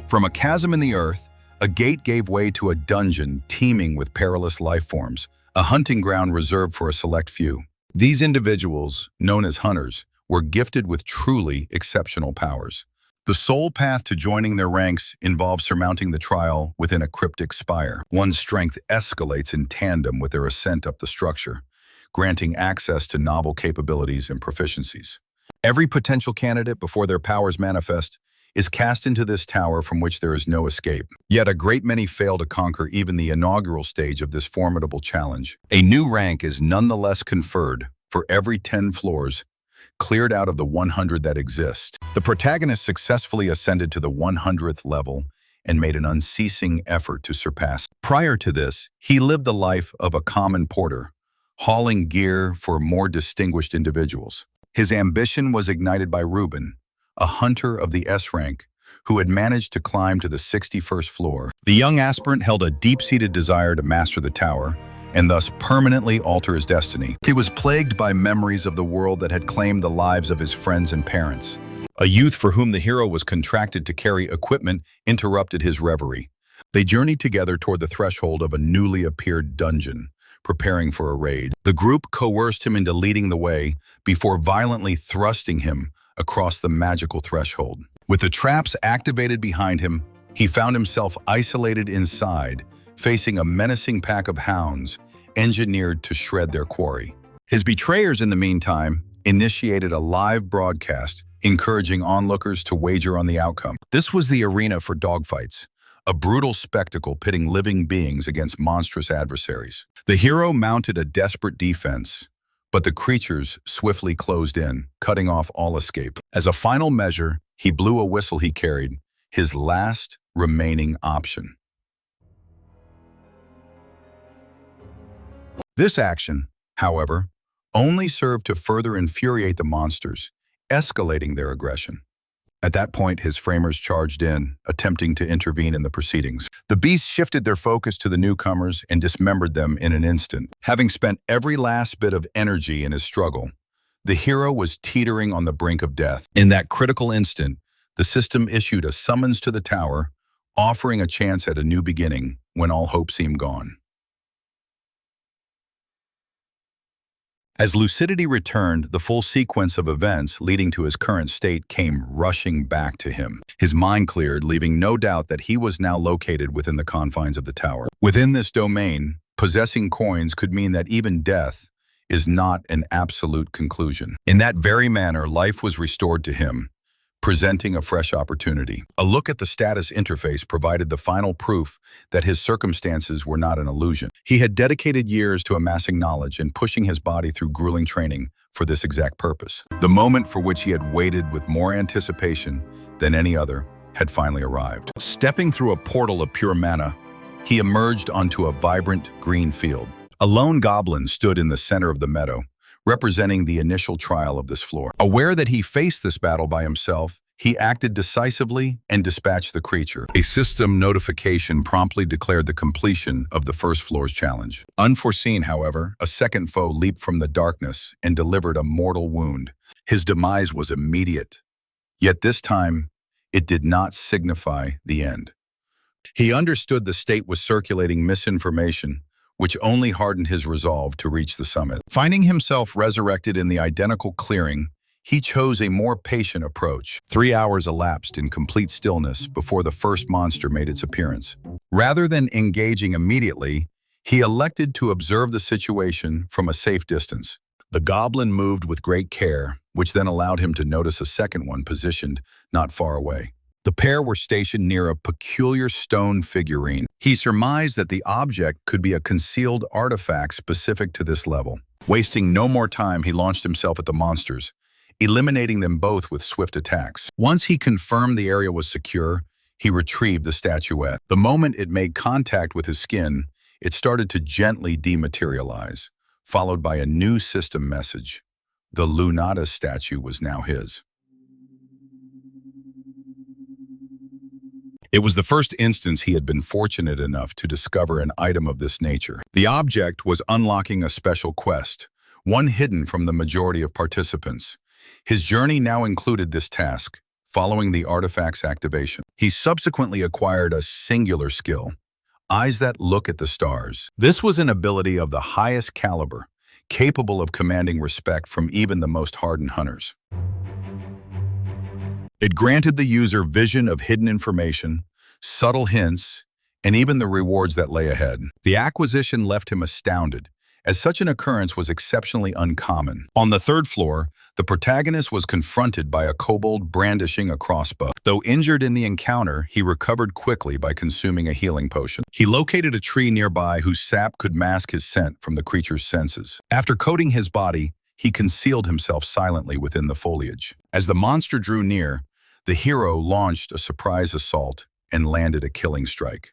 From a chasm in the earth, a gate gave way to a dungeon teeming with perilous life forms, a hunting ground reserved for a select few. These individuals, known as hunters, were gifted with truly exceptional powers. The sole path to joining their ranks involves surmounting the trial within a cryptic spire. One's strength escalates in tandem with their ascent up the structure, granting access to novel capabilities and proficiencies. Every potential candidate, before their powers manifest, is cast into this tower from which there is no escape. Yet a great many fail to conquer even the inaugural stage of this formidable challenge. A new rank is nonetheless conferred for every 10 floors cleared out of the 100 that exist. The protagonist successfully ascended to the 100th level and made an unceasing effort to surpass. Prior to this, he lived the life of a common porter, hauling gear for more distinguished individuals. His ambition was ignited by Ruben, a hunter of the S rank, who had managed to climb to the 61st floor. The young aspirant held a deep-seated desire to master the tower, and thus permanently alter his destiny. He was plagued by memories of the world that had claimed the lives of his friends and parents. A youth for whom the hero was contracted to carry equipment interrupted his reverie. They journeyed together toward the threshold of a newly appeared dungeon, preparing for a raid. The group coerced him into leading the way before violently thrusting him across the magical threshold. With the traps activated behind him, he found himself isolated inside, facing a menacing pack of hounds engineered to shred their quarry. His betrayers, in the meantime, initiated a live broadcast, encouraging onlookers to wager on the outcome. This was the arena for dogfights, a brutal spectacle pitting living beings against monstrous adversaries. The hero mounted a desperate defense, but the creatures swiftly closed in, cutting off all escape. As a final measure, he blew a whistle he carried, his last remaining option. This action, however, only served to further infuriate the monsters, escalating their aggression. At that point, his framers charged in, attempting to intervene in the proceedings. The beasts shifted their focus to the newcomers and dismembered them in an instant. Having spent every last bit of energy in his struggle, the hero was teetering on the brink of death. In that critical instant, the system issued a summons to the tower, offering a chance at a new beginning when all hope seemed gone. As lucidity returned, the full sequence of events leading to his current state came rushing back to him. His mind cleared, leaving no doubt that he was now located within the confines of the tower. Within this domain, possessing coins could mean that even death is not an absolute conclusion. In that very manner, life was restored to him, presenting a fresh opportunity. A look at the status interface provided the final proof that his circumstances were not an illusion. He had dedicated years to amassing knowledge and pushing his body through grueling training for this exact purpose. The moment for which he had waited with more anticipation than any other had finally arrived. Stepping through a portal of pure mana, he emerged onto a vibrant green field. A lone goblin stood in the center of the meadow, representing the initial trial of this floor. Aware that he faced this battle by himself, he acted decisively and dispatched the creature. A system notification promptly declared the completion of the first floor's challenge. Unforeseen, however, a second foe leaped from the darkness and delivered a mortal wound. His demise was immediate, yet this time it did not signify the end. He understood the state was circulating misinformation, which only hardened his resolve to reach the summit. Finding himself resurrected in the identical clearing, he chose a more patient approach. 3 hours elapsed in complete stillness before the first monster made its appearance. Rather than engaging immediately, he elected to observe the situation from a safe distance. The goblin moved with great care, which then allowed him to notice a second one positioned not far away. The pair were stationed near a peculiar stone figurine. He surmised that the object could be a concealed artifact specific to this level. Wasting no more time, he launched himself at the monsters, eliminating them both with swift attacks. Once he confirmed the area was secure, he retrieved the statuette. The moment it made contact with his skin, it started to gently dematerialize, followed by a new system message. The Lunata statue was now his. It was the first instance he had been fortunate enough to discover an item of this nature. The object was unlocking a special quest, one hidden from the majority of participants. His journey now included this task: following the artifact's activation. He subsequently acquired a singular skill, eyes that look at the stars. This was an ability of the highest caliber, capable of commanding respect from even the most hardened hunters. It granted the user vision of hidden information, subtle hints, and even the rewards that lay ahead. The acquisition left him astounded, as such an occurrence was exceptionally uncommon. On the third floor, the protagonist was confronted by a kobold brandishing a crossbow. Though injured in the encounter, he recovered quickly by consuming a healing potion. He located a tree nearby whose sap could mask his scent from the creature's senses. After coating his body, he concealed himself silently within the foliage. As the monster drew near, the hero launched a surprise assault and landed a killing strike.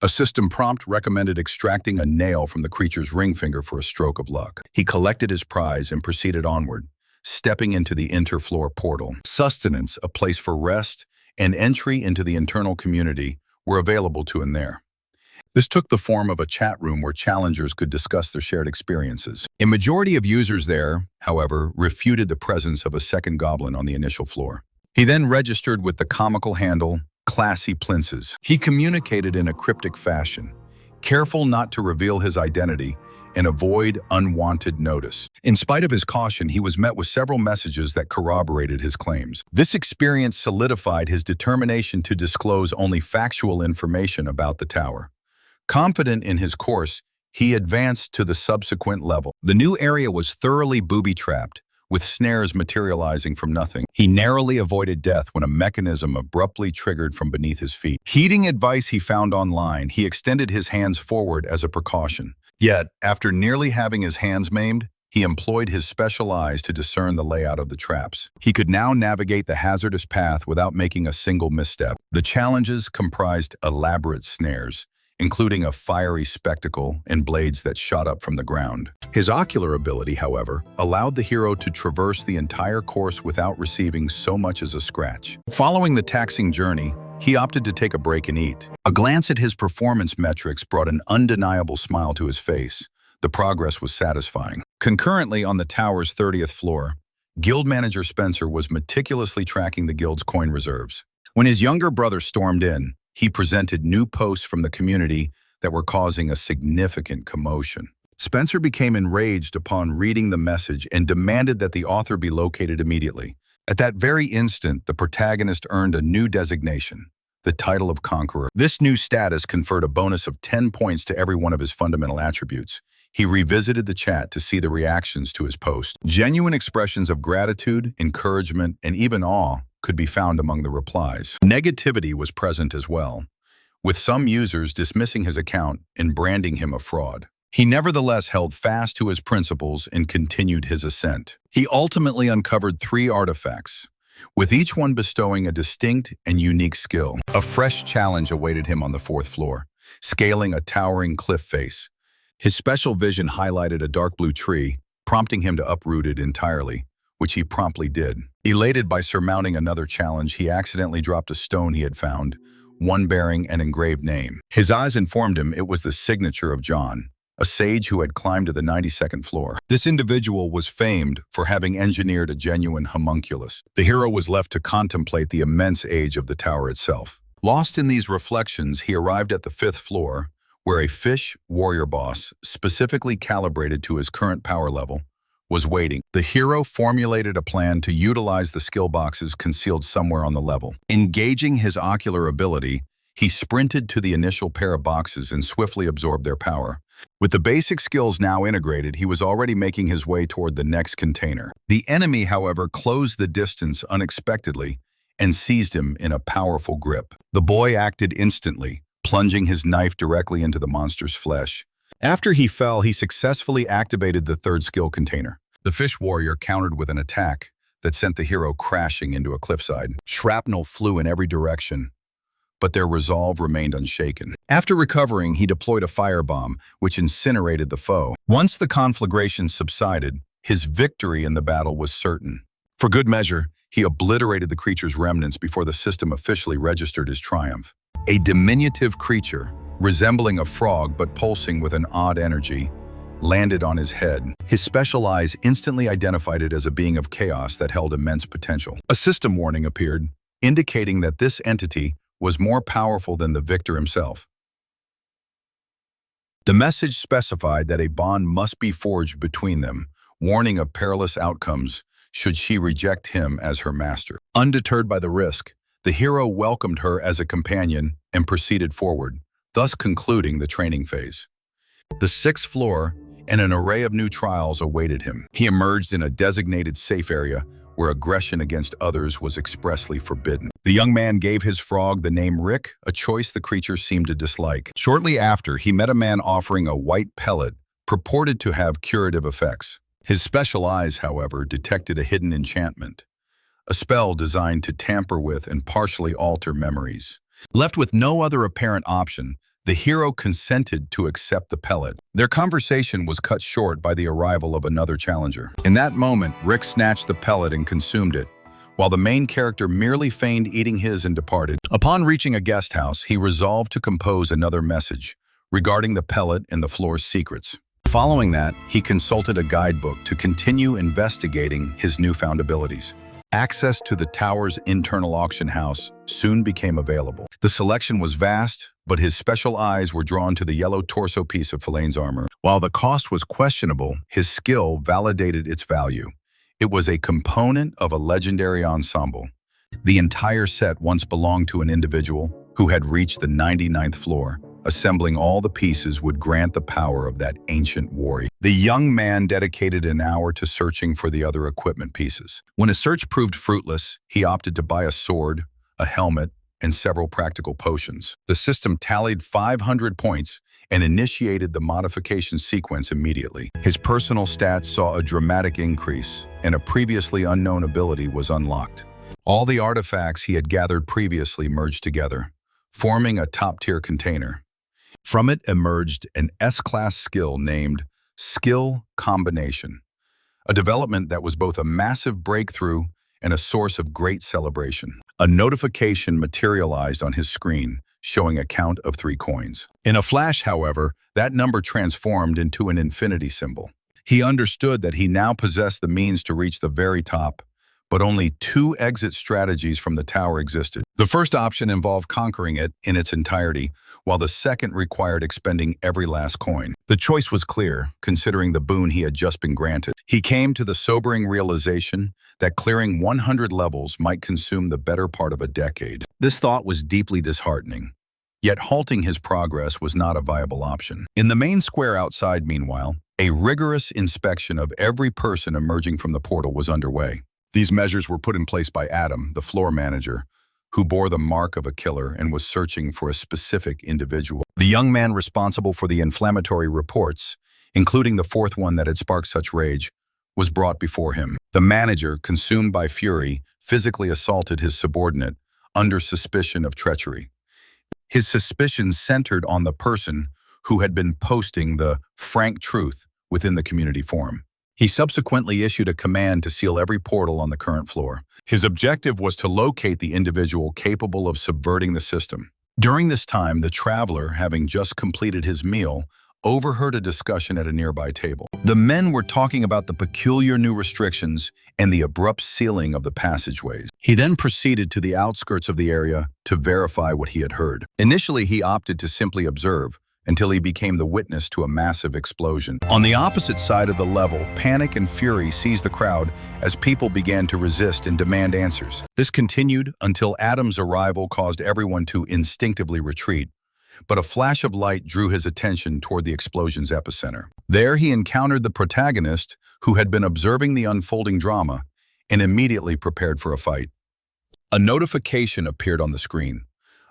A system prompt recommended extracting a nail from the creature's ring finger for a stroke of luck. He collected his prize and proceeded onward, stepping into the interfloor portal. Sustenance, a place for rest, and entry into the internal community were available to him there. This took the form of a chat room where challengers could discuss their shared experiences. A majority of users there, however, refuted the presence of a second goblin on the initial floor. He then registered with the comical handle, Classy Plinces. He communicated in a cryptic fashion, careful not to reveal his identity and avoid unwanted notice. In spite of his caution, he was met with several messages that corroborated his claims. This experience solidified his determination to disclose only factual information about the tower. Confident in his course, he advanced to the subsequent level. The new area was thoroughly booby-trapped, with snares materializing from nothing. He narrowly avoided death when a mechanism abruptly triggered from beneath his feet. Heeding advice he found online, he extended his hands forward as a precaution. Yet, after nearly having his hands maimed, he employed his special eyes to discern the layout of the traps. He could now navigate the hazardous path without making a single misstep. The challenges comprised elaborate snares, including a fiery spectacle and blades that shot up from the ground. His ocular ability, however, allowed the hero to traverse the entire course without receiving so much as a scratch. Following the taxing journey, he opted to take a break and eat. A glance at his performance metrics brought an undeniable smile to his face. The progress was satisfying. Concurrently, on the tower's 30th floor, Guild Manager Spencer was meticulously tracking the guild's coin reserves. When his younger brother stormed in, he presented new posts from the community that were causing a significant commotion. Spencer became enraged upon reading the message and demanded that the author be located immediately. At that very instant, the protagonist earned a new designation, the title of Conqueror. This new status conferred a bonus of 10 points to every one of his fundamental attributes. He revisited the chat to see the reactions to his post. Genuine expressions of gratitude, encouragement, and even awe could be found among the replies. Negativity was present as well, with some users dismissing his account and branding him a fraud. He nevertheless held fast to his principles and continued his ascent. He ultimately uncovered 3 artifacts, with each one bestowing a distinct and unique skill. A fresh challenge awaited him on the 4th floor, scaling a towering cliff face. His special vision highlighted a dark blue tree, prompting him to uproot it entirely, which he promptly did. Elated by surmounting another challenge, he accidentally dropped a stone he had found, one bearing an engraved name. His eyes informed him it was the signature of John, a sage who had climbed to the 92nd floor. This individual was famed for having engineered a genuine homunculus. The hero was left to contemplate the immense age of the tower itself. Lost in these reflections, he arrived at the 5th floor, where a fish warrior boss, specifically calibrated to his current power level, was waiting. The hero formulated a plan to utilize the skill boxes concealed somewhere on the level. Engaging his ocular ability, he sprinted to the initial pair of boxes and swiftly absorbed their power. With the basic skills now integrated, he was already making his way toward the next container. The enemy, however, closed the distance unexpectedly and seized him in a powerful grip. The boy acted instantly, plunging his knife directly into the monster's flesh. After he fell, he successfully activated the 3rd skill container. The fish warrior countered with an attack that sent the hero crashing into a cliffside. Shrapnel flew in every direction, but their resolve remained unshaken. After recovering, he deployed a firebomb, which incinerated the foe. Once the conflagration subsided, his victory in the battle was certain. For good measure, he obliterated the creature's remnants before the system officially registered his triumph. A diminutive creature, resembling a frog but pulsing with an odd energy, landed on his head. His special eyes instantly identified it as a being of chaos that held immense potential. A system warning appeared, indicating that this entity was more powerful than the victor himself. The message specified that a bond must be forged between them, warning of perilous outcomes should she reject him as her master. Undeterred by the risk, the hero welcomed her as a companion and proceeded forward, thus concluding the training phase. The sixth floor and an array of new trials awaited him. He emerged in a designated safe area where aggression against others was expressly forbidden. The young man gave his frog the name Rick, a choice the creature seemed to dislike. Shortly after, he met a man offering a white pellet purported to have curative effects. His special eyes, however, detected a hidden enchantment, a spell designed to tamper with and partially alter memories. Left with no other apparent option, the hero consented to accept the pellet. Their conversation was cut short by the arrival of another challenger. In that moment, Rick snatched the pellet and consumed it, while the main character merely feigned eating his and departed. Upon reaching a guest house, he resolved to compose another message regarding the pellet and the floor's secrets. Following that, he consulted a guidebook to continue investigating his newfound abilities. Access to the tower's internal auction house soon became available. The selection was vast, but his special eyes were drawn to the yellow torso piece of Filane's armor. While the cost was questionable, his skill validated its value. It was a component of a legendary ensemble. The entire set once belonged to an individual who had reached the 99th floor. Assembling all the pieces would grant the power of that ancient warrior. The young man dedicated an hour to searching for the other equipment pieces. When his search proved fruitless, he opted to buy a sword, a helmet, and several practical potions. The system tallied 500 points and initiated the modification sequence immediately. His personal stats saw a dramatic increase, and a previously unknown ability was unlocked. All the artifacts he had gathered previously merged together, forming a top-tier container. From it emerged an S-class skill named Skill Combination, a development that was both a massive breakthrough and a source of great celebration. A notification materialized on his screen, showing a count of 3 coins. In a flash, however, that number transformed into an infinity symbol. He understood that he now possessed the means to reach the very top, but only 2 exit strategies from the tower existed. The first option involved conquering it in its entirety, while the second required expending every last coin. The choice was clear, considering the boon he had just been granted. He came to the sobering realization that clearing 100 levels might consume the better part of a decade. This thought was deeply disheartening. Yet halting his progress was not a viable option. In the main square outside, meanwhile, a rigorous inspection of every person emerging from the portal was underway. These measures were put in place by Adam, the floor manager, who bore the mark of a killer and was searching for a specific individual. The young man responsible for the inflammatory reports, including the 4th one that had sparked such rage, was brought before him. The manager, consumed by fury, physically assaulted his subordinate under suspicion of treachery. His suspicions centered on the person who had been posting the frank truth within the community forum. He subsequently issued a command to seal every portal on the current floor. His objective was to locate the individual capable of subverting the system. During this time, the traveler, having just completed his meal, overheard a discussion at a nearby table. The men were talking about the peculiar new restrictions and the abrupt sealing of the passageways. He then proceeded to the outskirts of the area to verify what he had heard. Initially, he opted to simply observe, until he became the witness to a massive explosion. On the opposite side of the level, panic and fury seized the crowd as people began to resist and demand answers. This continued until Adam's arrival caused everyone to instinctively retreat, but a flash of light drew his attention toward the explosion's epicenter. There he encountered the protagonist, who had been observing the unfolding drama and immediately prepared for a fight. A notification appeared on the screen.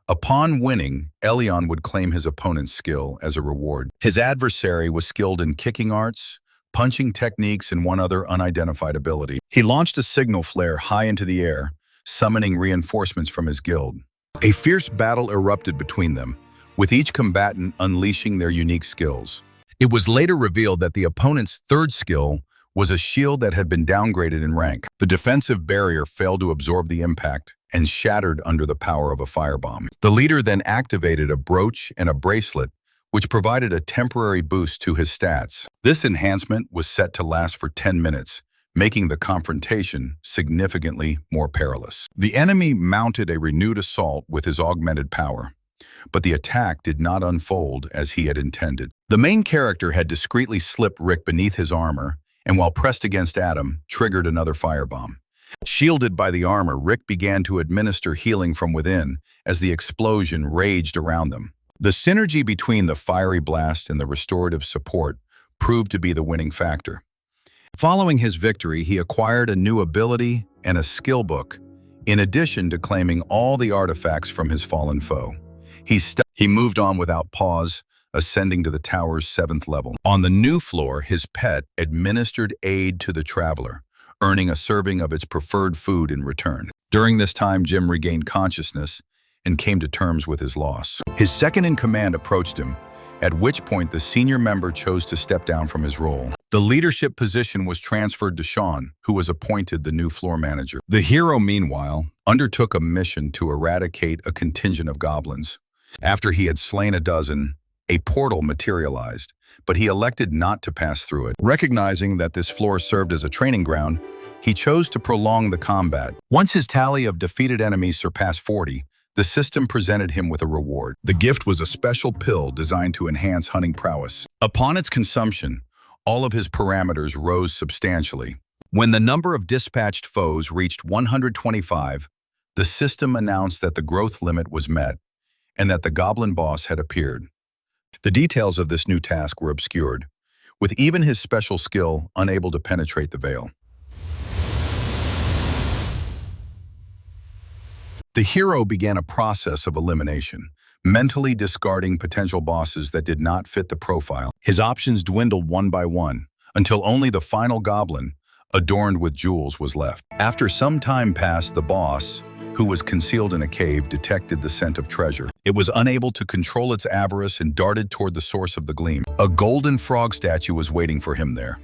Upon winning, Elion would claim his opponent's skill as a reward. His adversary was skilled in kicking arts, punching techniques, and one other unidentified ability. He launched a signal flare high into the air, summoning reinforcements from his guild. A fierce battle erupted between them, with each combatant unleashing their unique skills. It was later revealed that the opponent's third skill was a shield that had been downgraded in rank. The defensive barrier failed to absorb the impact and shattered under the power of a firebomb. The leader then activated a brooch and a bracelet, which provided a temporary boost to his stats. This enhancement was set to last for 10 minutes, making the confrontation significantly more perilous. The enemy mounted a renewed assault with his augmented power, but the attack did not unfold as he had intended. The main character had discreetly slipped Rick beneath his armor, and while pressed against Adam, triggered another firebomb. Shielded by the armor, Rick began to administer healing from within as the explosion raged around them. The synergy between the fiery blast and the restorative support proved to be the winning factor. Following his victory, he acquired a new ability and a skill book, in addition to claiming all the artifacts from his fallen foe. He moved on without pause, ascending to the tower's 7th level. On the new floor, his pet administered aid to the traveler, earning a serving of its preferred food in return. During this time, Jim regained consciousness and came to terms with his loss. His second-in-command approached him, at which point the senior member chose to step down from his role. The leadership position was transferred to Sean, who was appointed the new floor manager. The hero, meanwhile, undertook a mission to eradicate a contingent of goblins. After he had slain a dozen, a portal materialized, but he elected not to pass through it. Recognizing that this floor served as a training ground, he chose to prolong the combat. Once his tally of defeated enemies surpassed 40, the system presented him with a reward. The gift was a special pill designed to enhance hunting prowess. Upon its consumption, all of his parameters rose substantially. When the number of dispatched foes reached 125, the system announced that the growth limit was met and that the goblin boss had appeared. The details of this new task were obscured, with even his special skill unable to penetrate the veil. The hero began a process of elimination, mentally discarding potential bosses that did not fit the profile. His options dwindled one by one, until only the final goblin, adorned with jewels, was left. After some time passed, the boss, who was concealed in a cave, detected the scent of treasure. It was unable to control its avarice and darted toward the source of the gleam. A golden frog statue was waiting for him there.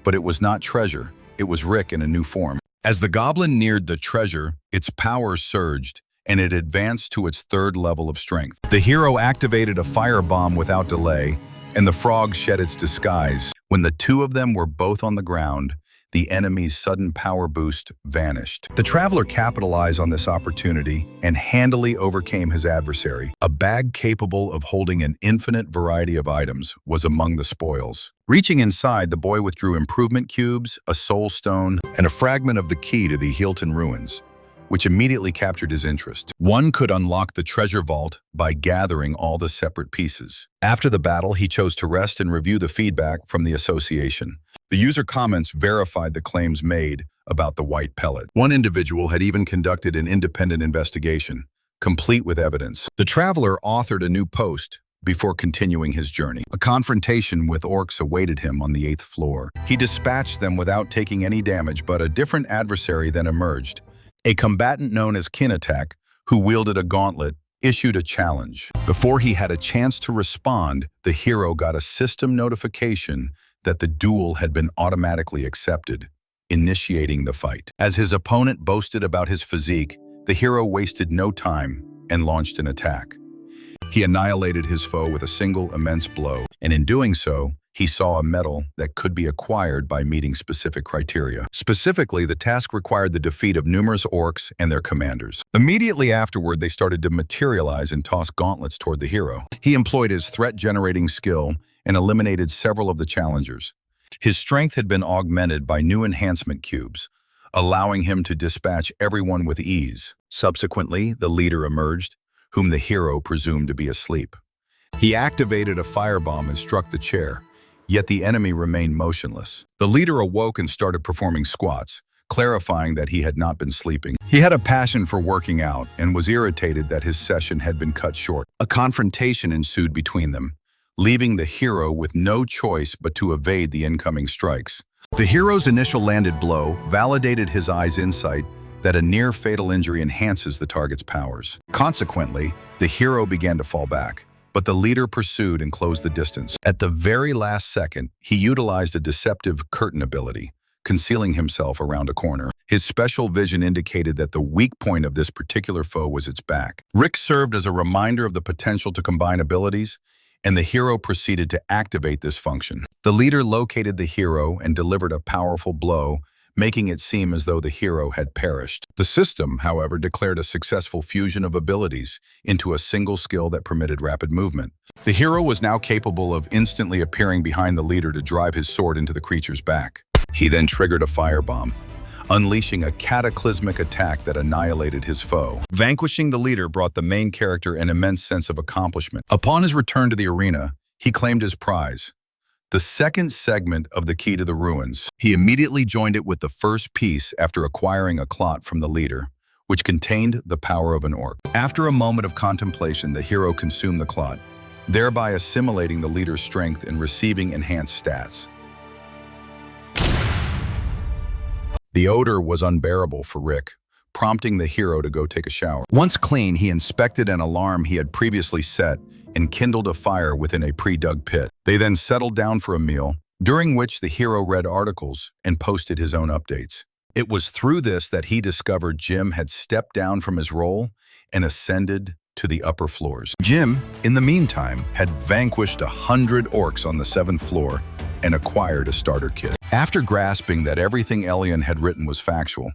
But it was not treasure, it was Rick in a new form. As the goblin neared the treasure, its power surged, and it advanced to its 3rd level of strength. The hero activated a firebomb without delay, and the frog shed its disguise. When the two of them were both on the ground, the enemy's sudden power boost vanished. The traveler capitalized on this opportunity and handily overcame his adversary. A bag capable of holding an infinite variety of items was among the spoils. Reaching inside, the boy withdrew improvement cubes, a soul stone, and a fragment of the key to the Hilton ruins, which immediately captured his interest. One could unlock the treasure vault by gathering all the separate pieces. After the battle, he chose to rest and review the feedback from the association. The user comments verified the claims made about the white pellet. One individual had even conducted an independent investigation, complete with evidence. The traveler authored a new post before continuing his journey. A confrontation with orcs awaited him on the 8th floor. He dispatched them without taking any damage, but a different adversary then emerged. A combatant known as Kinatak, who wielded a gauntlet, issued a challenge. Before he had a chance to respond, the hero got a system notification that the duel had been automatically accepted, initiating the fight. As his opponent boasted about his physique, the hero wasted no time and launched an attack. He annihilated his foe with a single immense blow, and in doing so, he saw a medal that could be acquired by meeting specific criteria. Specifically, the task required the defeat of numerous orcs and their commanders. Immediately afterward, they started to materialize and toss gauntlets toward the hero. He employed his threat-generating skill and eliminated several of the challengers. His strength had been augmented by new enhancement cubes, allowing him to dispatch everyone with ease. Subsequently, the leader emerged, whom the hero presumed to be asleep. He activated a firebomb and struck the chair, yet the enemy remained motionless. The leader awoke and started performing squats, clarifying that he had not been sleeping. He had a passion for working out and was irritated that his session had been cut short. A confrontation ensued between them, leaving the hero with no choice but to evade the incoming strikes. The hero's initial landed blow validated his eye's insight that a near-fatal injury enhances the target's powers. Consequently, the hero began to fall back, but the leader pursued and closed the distance. At the very last second, he utilized a deceptive curtain ability, concealing himself around a corner. His special vision indicated that the weak point of this particular foe was its back. Rick served as a reminder of the potential to combine abilities, and the hero proceeded to activate this function. The leader located the hero and delivered a powerful blow, making it seem as though the hero had perished. The system, however, declared a successful fusion of abilities into a single skill that permitted rapid movement. The hero was now capable of instantly appearing behind the leader to drive his sword into the creature's back. He then triggered a firebomb, unleashing a cataclysmic attack that annihilated his foe. Vanquishing the leader brought the main character an immense sense of accomplishment. Upon his return to the arena, he claimed his prize, the second segment of the Key to the Ruins. He immediately joined it with the first piece after acquiring a clot from the leader, which contained the power of an orc. After a moment of contemplation, the hero consumed the clot, thereby assimilating the leader's strength and receiving enhanced stats. The odor was unbearable for Rick, prompting the hero to go take a shower. Once clean, he inspected an alarm he had previously set and kindled a fire within a pre-dug pit. They then settled down for a meal, during which the hero read articles and posted his own updates. It was through this that he discovered Jim had stepped down from his role and ascended to the upper floors. Jim, in the meantime, had vanquished 100 orcs on the 7th floor and acquired a starter kit. After grasping that everything Elion had written was factual,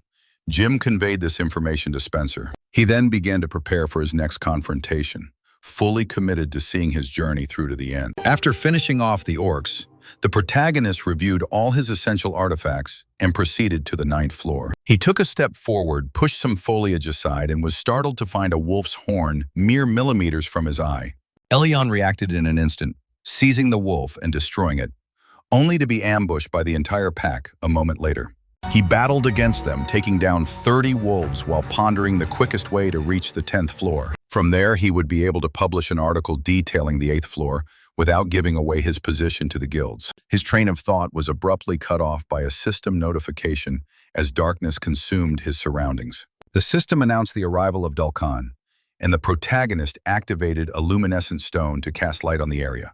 Jim conveyed this information to Spencer. He then began to prepare for his next confrontation, fully committed to seeing his journey through to the end. After finishing off the orcs, the protagonist reviewed all his essential artifacts and proceeded to the 9th floor. He took a step forward, pushed some foliage aside, and was startled to find a wolf's horn mere millimeters from his eye. Elion reacted in an instant, seizing the wolf and destroying it, only to be ambushed by the entire pack a moment later. He battled against them, taking down 30 wolves while pondering the quickest way to reach the 10th floor. From there, he would be able to publish an article detailing the 8th floor without giving away his position to the guilds. His train of thought was abruptly cut off by a system notification as darkness consumed his surroundings. The system announced the arrival of Dulcan, and the protagonist activated a luminescent stone to cast light on the area.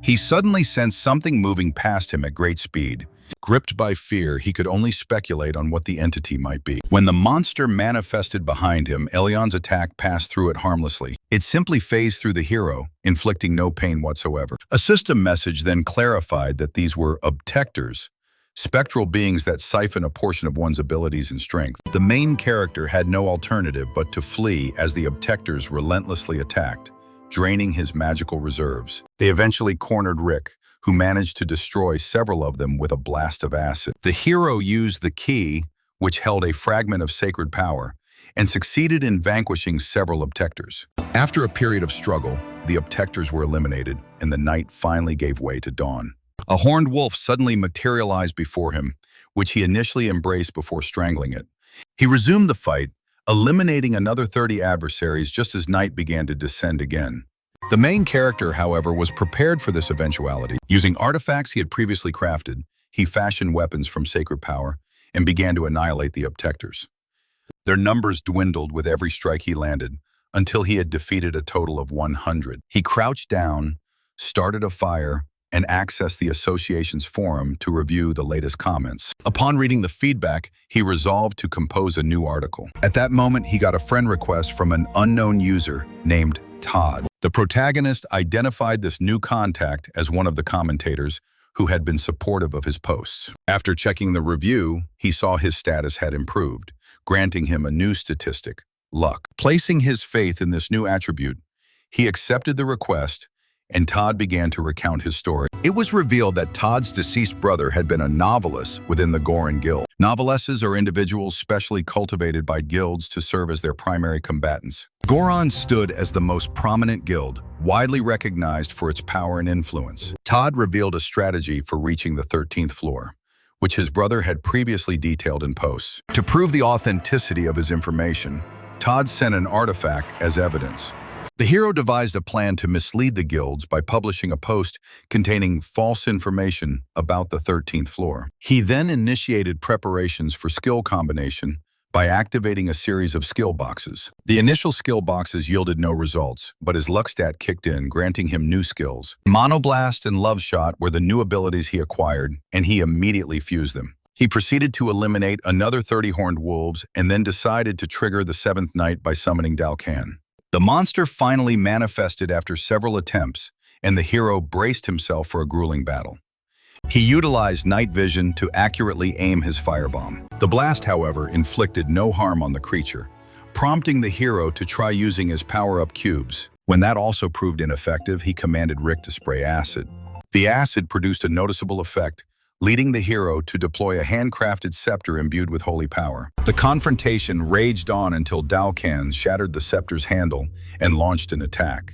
He suddenly sensed something moving past him at great speed. Gripped by fear, he could only speculate on what the entity might be. When the monster manifested behind him, Elion's attack passed through it harmlessly. It simply phased through the hero, inflicting no pain whatsoever. A system message then clarified that these were obtectors, spectral beings that siphon a portion of one's abilities and strength. The main character had no alternative but to flee as the obtectors relentlessly attacked, draining his magical reserves. They eventually cornered Rick, who managed to destroy several of them with a blast of acid. The hero used the key, which held a fragment of sacred power, and succeeded in vanquishing several obtectors. After a period of struggle, the obtectors were eliminated, and the night finally gave way to dawn. A horned wolf suddenly materialized before him, which he initially embraced before strangling it. He resumed the fight, eliminating another 30 adversaries just as night began to descend again. The main character, however, was prepared for this eventuality. Using artifacts he had previously crafted, he fashioned weapons from sacred power and began to annihilate the obtectors. Their numbers dwindled with every strike he landed, until he had defeated a total of 100. He crouched down, started a fire, and accessed the association's forum to review the latest comments. Upon reading the feedback, he resolved to compose a new article. At that moment, he got a friend request from an unknown user named Todd. The protagonist identified this new contact as one of the commentators who had been supportive of his posts. After checking the review, he saw his status had improved, granting him a new statistic, luck. Placing his faith in this new attribute, he accepted the request, and Todd began to recount his story. It was revealed that Todd's deceased brother had been a novelist within the Goran Guild. Novelesses are individuals specially cultivated by guilds to serve as their primary combatants. Goran stood as the most prominent guild, widely recognized for its power and influence. Todd revealed a strategy for reaching the 13th floor, which his brother had previously detailed in posts. To prove the authenticity of his information, Todd sent an artifact as evidence. The hero devised a plan to mislead the guilds by publishing a post containing false information about the 13th floor. He then initiated preparations for skill combination by activating a series of skill boxes. The initial skill boxes yielded no results, but his luck stat kicked in, granting him new skills. Monoblast and Love Shot were the new abilities he acquired, and he immediately fused them. He proceeded to eliminate another 30 horned wolves and then decided to trigger the 7th night by summoning Dulcan. The monster finally manifested after several attempts, and the hero braced himself for a grueling battle. He utilized night vision to accurately aim his firebomb. The blast, however, inflicted no harm on the creature, prompting the hero to try using his power-up cubes. When that also proved ineffective, he commanded Rick to spray acid. The acid produced a noticeable effect, leading the hero to deploy a handcrafted scepter imbued with holy power. The confrontation raged on until Dalkan shattered the scepter's handle and launched an attack.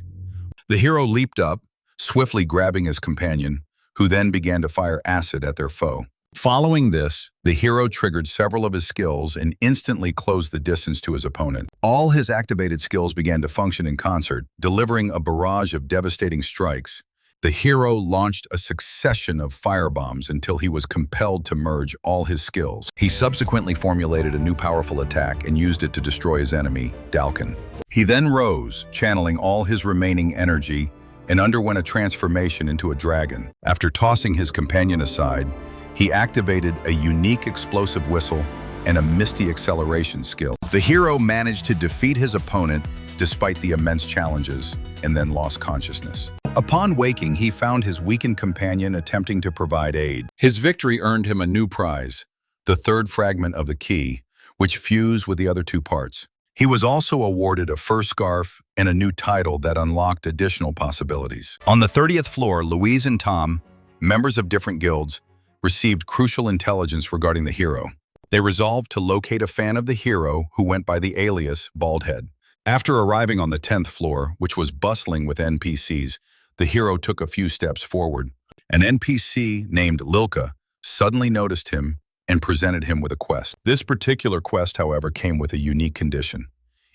The hero leaped up, swiftly grabbing his companion, who then began to fire acid at their foe. Following this, the hero triggered several of his skills and instantly closed the distance to his opponent. All his activated skills began to function in concert, delivering a barrage of devastating strikes. The hero launched a succession of firebombs until he was compelled to merge all his skills. He subsequently formulated a new powerful attack and used it to destroy his enemy, Dalkan. He then rose, channeling all his remaining energy, and underwent a transformation into a dragon. After tossing his companion aside, he activated a unique explosive whistle and a misty acceleration skill. The hero managed to defeat his opponent despite the immense challenges, and then lost consciousness. Upon waking, he found his weakened companion attempting to provide aid. His victory earned him a new prize, the third fragment of the key, which fused with the other two parts. He was also awarded a fur scarf and a new title that unlocked additional possibilities. On the 30th floor, Louise and Tom, members of different guilds, received crucial intelligence regarding the hero. They resolved to locate a fan of the hero who went by the alias Baldhead. After arriving on the 10th floor, which was bustling with NPCs, the hero took a few steps forward. An NPC named Lilka suddenly noticed him and presented him with a quest. This particular quest, however, came with a unique condition.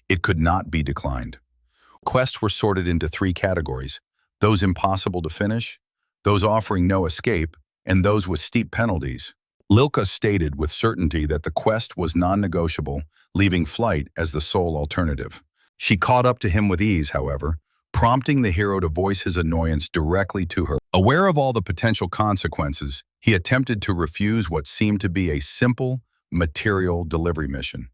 It could not be declined. Quests were sorted into three categories: those impossible to finish, those offering no escape, and those with steep penalties. Lilka stated with certainty that the quest was non-negotiable, leaving flight as the sole alternative. She caught up to him with ease, however, prompting the hero to voice his annoyance directly to her. Aware of all the potential consequences, he attempted to refuse what seemed to be a simple, material delivery mission.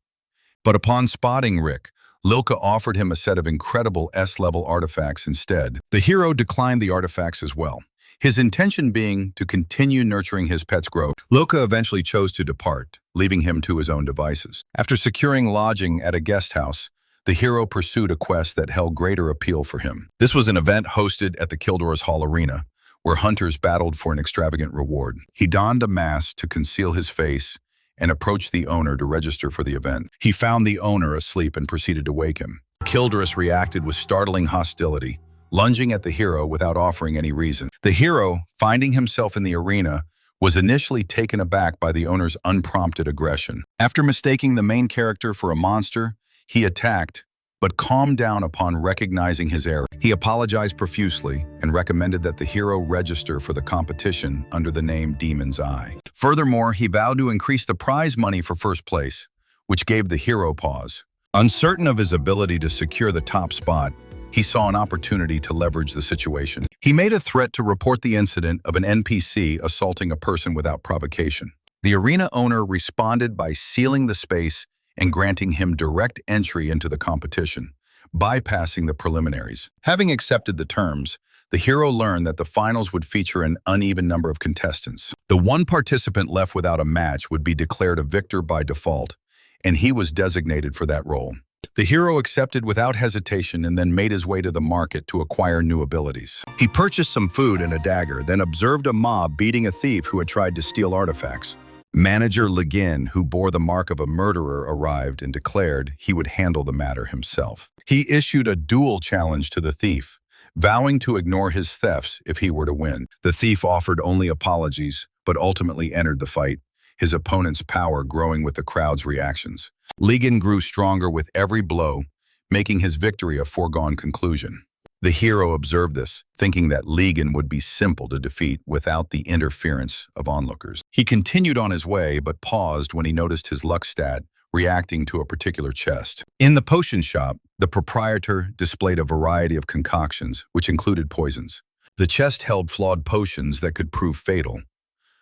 But upon spotting Rick, Lilka offered him a set of incredible S-level artifacts instead. The hero declined the artifacts as well, his intention being to continue nurturing his pet's growth. Lilka eventually chose to depart, leaving him to his own devices. After securing lodging at a guest house, the hero pursued a quest that held greater appeal for him. This was an event hosted at the Kildor's Hall Arena, where hunters battled for an extravagant reward. He donned a mask to conceal his face and approached the owner to register for the event. He found the owner asleep and proceeded to wake him. Kildorus reacted with startling hostility, lunging at the hero without offering any reason. The hero, finding himself in the arena, was initially taken aback by the owner's unprompted aggression. After mistaking the main character for a monster, he attacked, but calmed down upon recognizing his error. He apologized profusely and recommended that the hero register for the competition under the name Demon's Eye. Furthermore, he vowed to increase the prize money for first place, which gave the hero pause. Uncertain of his ability to secure the top spot, he saw an opportunity to leverage the situation. He made a threat to report the incident of an NPC assaulting a person without provocation. The arena owner responded by sealing the space and granting him direct entry into the competition, bypassing the preliminaries. Having accepted the terms, the hero learned that the finals would feature an uneven number of contestants. The one participant left without a match would be declared a victor by default, and he was designated for that role. The hero accepted without hesitation and then made his way to the market to acquire new abilities. He purchased some food and a dagger, then observed a mob beating a thief who had tried to steal artifacts. Manager Legin, who bore the mark of a murderer, arrived and declared he would handle the matter himself. He issued a duel challenge to the thief, vowing to ignore his thefts if he were to win. The thief offered only apologies, but ultimately entered the fight, his opponent's power growing with the crowd's reactions. Legin grew stronger with every blow, making his victory a foregone conclusion. The hero observed this, thinking that Legin would be simple to defeat without the interference of onlookers. He continued on his way, but paused when he noticed his luck stat reacting to a particular chest. In the potion shop, the proprietor displayed a variety of concoctions, which included poisons. The chest held flawed potions that could prove fatal,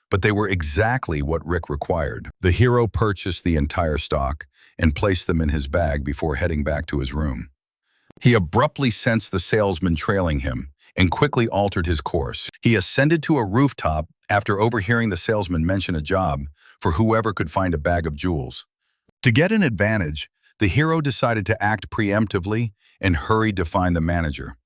but they were exactly what Rick required. The hero purchased the entire stock and placed them in his bag before heading back to his room. He abruptly sensed the salesman trailing him and quickly altered his course. He ascended to a rooftop after overhearing the salesman mention a job for whoever could find a bag of jewels. To get an advantage, the hero decided to act preemptively and hurried to find the manager.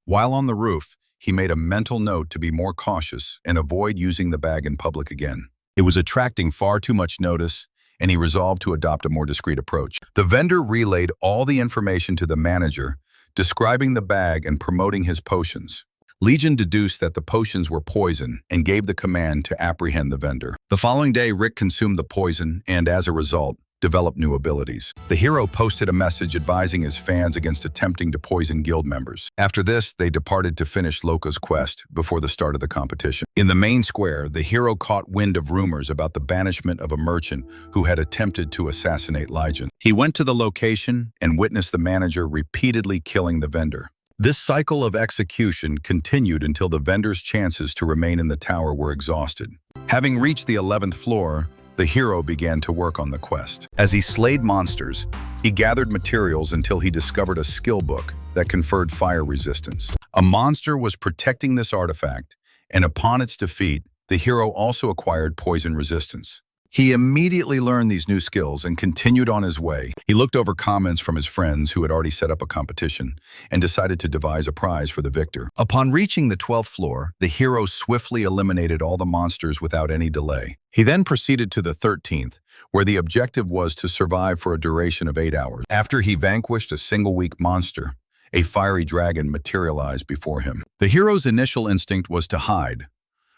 While on the roof, he made a mental note to be more cautious and avoid using the bag in public again. It was attracting far too much notice, and he resolved to adopt a more discreet approach. The vendor relayed all the information to the manager, describing the bag and promoting his potions. Legion deduced that the potions were poison and gave the command to apprehend the vendor. The following day, Rick consumed the poison and, as a result, developed new abilities. The hero posted a message advising his fans against attempting to poison guild members. After this, they departed to finish Loka's quest before the start of the competition. In the main square, the hero caught wind of rumors about the banishment of a merchant who had attempted to assassinate Legion. He went to the location and witnessed the manager repeatedly killing the vendor. This cycle of execution continued until the vendor's chances to remain in the tower were exhausted. Having reached the 11th floor, the hero began to work on the quest. As he slayed monsters, he gathered materials until he discovered a skill book that conferred fire resistance. A monster was protecting this artifact, and upon its defeat, the hero also acquired poison resistance. He immediately learned these new skills and continued on his way. He looked over comments from his friends who had already set up a competition and decided to devise a prize for the victor. Upon reaching the 12th floor, the hero swiftly eliminated all the monsters without any delay. He then proceeded to the 13th, where the objective was to survive for a duration of 8 hours. After he vanquished a single weak monster, a fiery dragon materialized before him. The hero's initial instinct was to hide,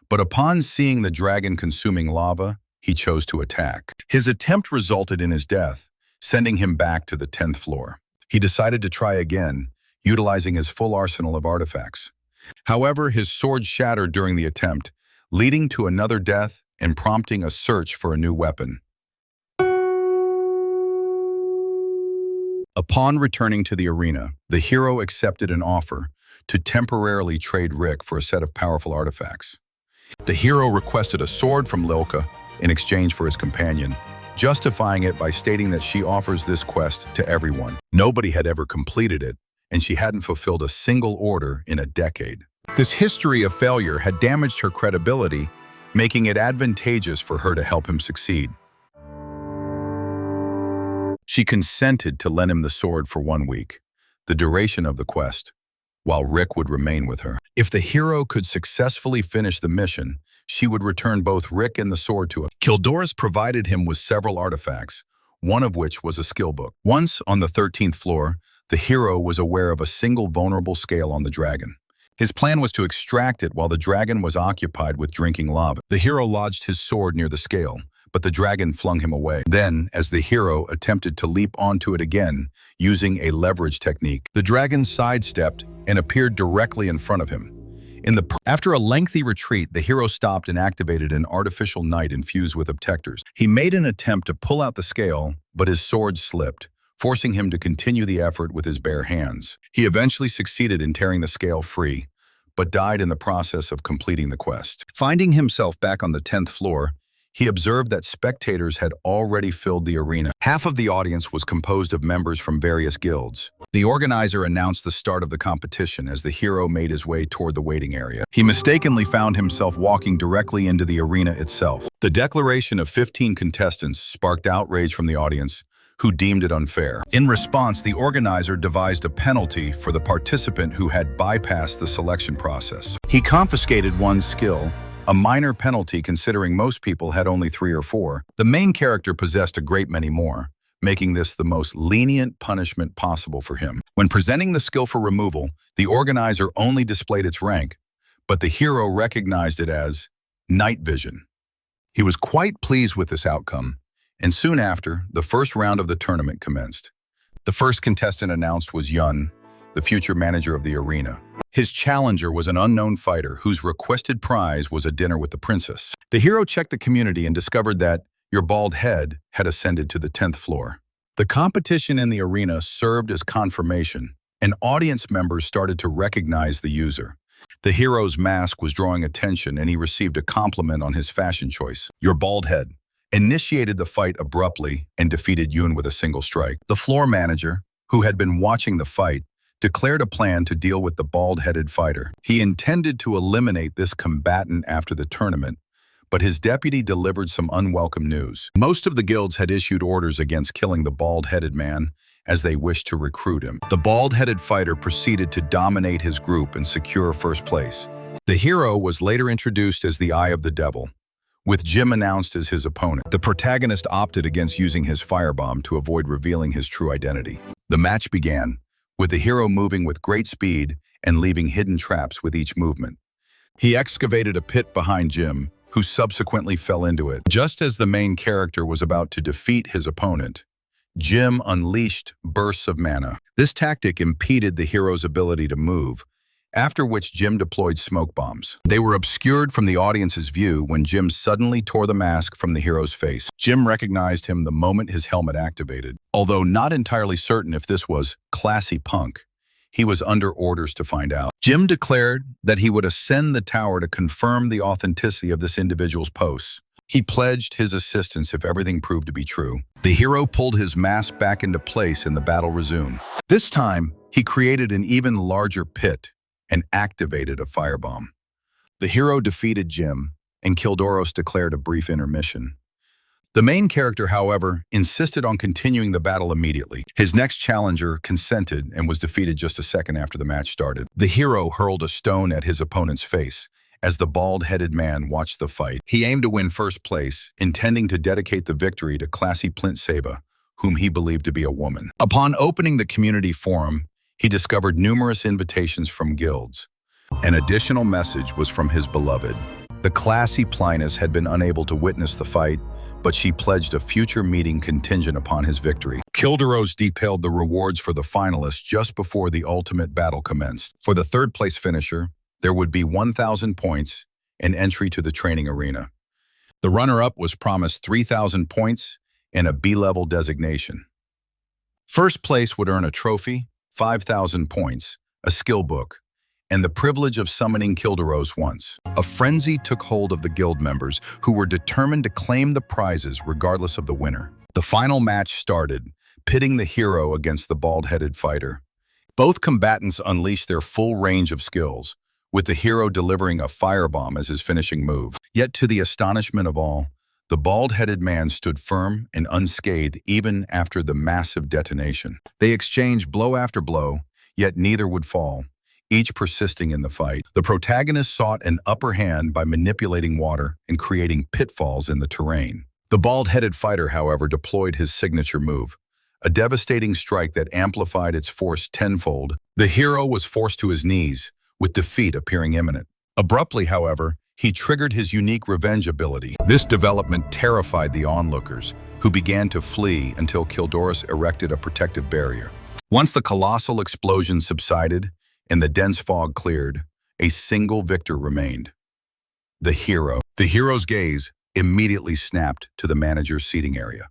but upon seeing the dragon consuming lava, he chose to attack. His attempt resulted in his death, sending him back to the 10th floor. He decided to try again, utilizing his full arsenal of artifacts. However, his sword shattered during the attempt, leading to another death and prompting a search for a new weapon. Upon returning to the arena, the hero accepted an offer to temporarily trade Rick for a set of powerful artifacts. The hero requested a sword from Lilka in exchange for his companion, justifying it by stating that she offers this quest to everyone. Nobody had ever completed it, and she hadn't fulfilled a single order in a decade. This history of failure had damaged her credibility, making it advantageous for her to help him succeed. She consented to lend him the sword for 1 week, the duration of the quest, while Rick would remain with her. If the hero could successfully finish the mission, she would return both Rick and the sword to him. Kildoris provided him with several artifacts, one of which was a skill book. Once on the 13th floor, the hero was aware of a single vulnerable scale on the dragon. His plan was to extract it while the dragon was occupied with drinking lava. The hero lodged his sword near the scale, but the dragon flung him away. Then, as the hero attempted to leap onto it again, using a leverage technique, the dragon sidestepped and appeared directly in front of him. After a lengthy retreat, the hero stopped and activated an artificial knight infused with obtectors. He made an attempt to pull out the scale, but his sword slipped, forcing him to continue the effort with his bare hands. He eventually succeeded in tearing the scale free, but died in the process of completing the quest. Finding himself back on the 10th floor, he observed that spectators had already filled the arena. Half of the audience was composed of members from various guilds. The organizer announced the start of the competition as the hero made his way toward the waiting area. He mistakenly found himself walking directly into the arena itself. The declaration of 15 contestants sparked outrage from the audience, who deemed it unfair. In response, the organizer devised a penalty for the participant who had bypassed the selection process. He confiscated one's skill, a minor penalty considering most people had only 3 or 4. The main character possessed a great many more, making this the most lenient punishment possible for him. When presenting the skill for removal, the organizer only displayed its rank, but the hero recognized it as night vision. He was quite pleased with this outcome, and soon after, the first round of the tournament commenced. The first contestant announced was Yun, the future manager of the arena. His challenger was an unknown fighter whose requested prize was a dinner with the princess. The hero checked the community and discovered that your bald head had ascended to the 10th floor. The competition in the arena served as confirmation, and audience members started to recognize the user. The hero's mask was drawing attention, and he received a compliment on his fashion choice. Your bald head initiated the fight abruptly and defeated Yun with a single strike. The floor manager, who had been watching the fight, declared a plan to deal with the bald-headed fighter. He intended to eliminate this combatant after the tournament, but his deputy delivered some unwelcome news. Most of the guilds had issued orders against killing the bald-headed man, as they wished to recruit him. The bald-headed fighter proceeded to dominate his group and secure first place. The hero was later introduced as the Eye of the Devil, with Jim announced as his opponent. The protagonist opted against using his firebomb to avoid revealing his true identity. The match began, with the hero moving with great speed and leaving hidden traps with each movement. He excavated a pit behind Jim, who subsequently fell into it. Just as the main character was about to defeat his opponent, Jim unleashed bursts of mana. This tactic impeded the hero's ability to move, after which Jim deployed smoke bombs. They were obscured from the audience's view when Jim suddenly tore the mask from the hero's face. Jim recognized him the moment his helmet activated. Although not entirely certain if this was classy punk, he was under orders to find out. Jim declared that he would ascend the tower to confirm the authenticity of this individual's posts. He pledged his assistance if everything proved to be true. The hero pulled his mask back into place and the battle resumed. This time, he created an even larger pit and activated a firebomb. The hero defeated Jim, and Kildoros declared a brief intermission. The main character, however, insisted on continuing the battle immediately. His next challenger consented and was defeated just a second after the match started. The hero hurled a stone at his opponent's face as the bald-headed man watched the fight. He aimed to win first place, intending to dedicate the victory to classy Plint Seba, whom he believed to be a woman. Upon opening the community forum, he discovered numerous invitations from guilds. An additional message was from his beloved. The classy Plinus had been unable to witness the fight, but she pledged a future meeting contingent upon his victory. Kildoros detailed the rewards for the finalists just before the ultimate battle commenced. For the third-place finisher, there would be 1,000 points and entry to the training arena. The runner-up was promised 3,000 points and a B-level designation. First place would earn a trophy, 5,000 points, a skill book, and the privilege of summoning Kildoros once. A frenzy took hold of the guild members, who were determined to claim the prizes regardless of the winner. The final match started, pitting the hero against the bald-headed fighter. Both combatants unleashed their full range of skills, with the hero delivering a firebomb as his finishing move. Yet to the astonishment of all, the bald-headed man stood firm and unscathed even after the massive detonation. They exchanged blow after blow, yet neither would fall, each persisting in the fight. The protagonist sought an upper hand by manipulating water and creating pitfalls in the terrain. The bald-headed fighter, however, deployed his signature move, a devastating strike that amplified its force tenfold. The hero was forced to his knees, with defeat appearing imminent. Abruptly, however, he triggered his unique revenge ability. This development terrified the onlookers, who began to flee until Kildoros erected a protective barrier. Once the colossal explosion subsided and the dense fog cleared, a single victor remained: the hero. The hero's gaze immediately snapped to the manager's seating area,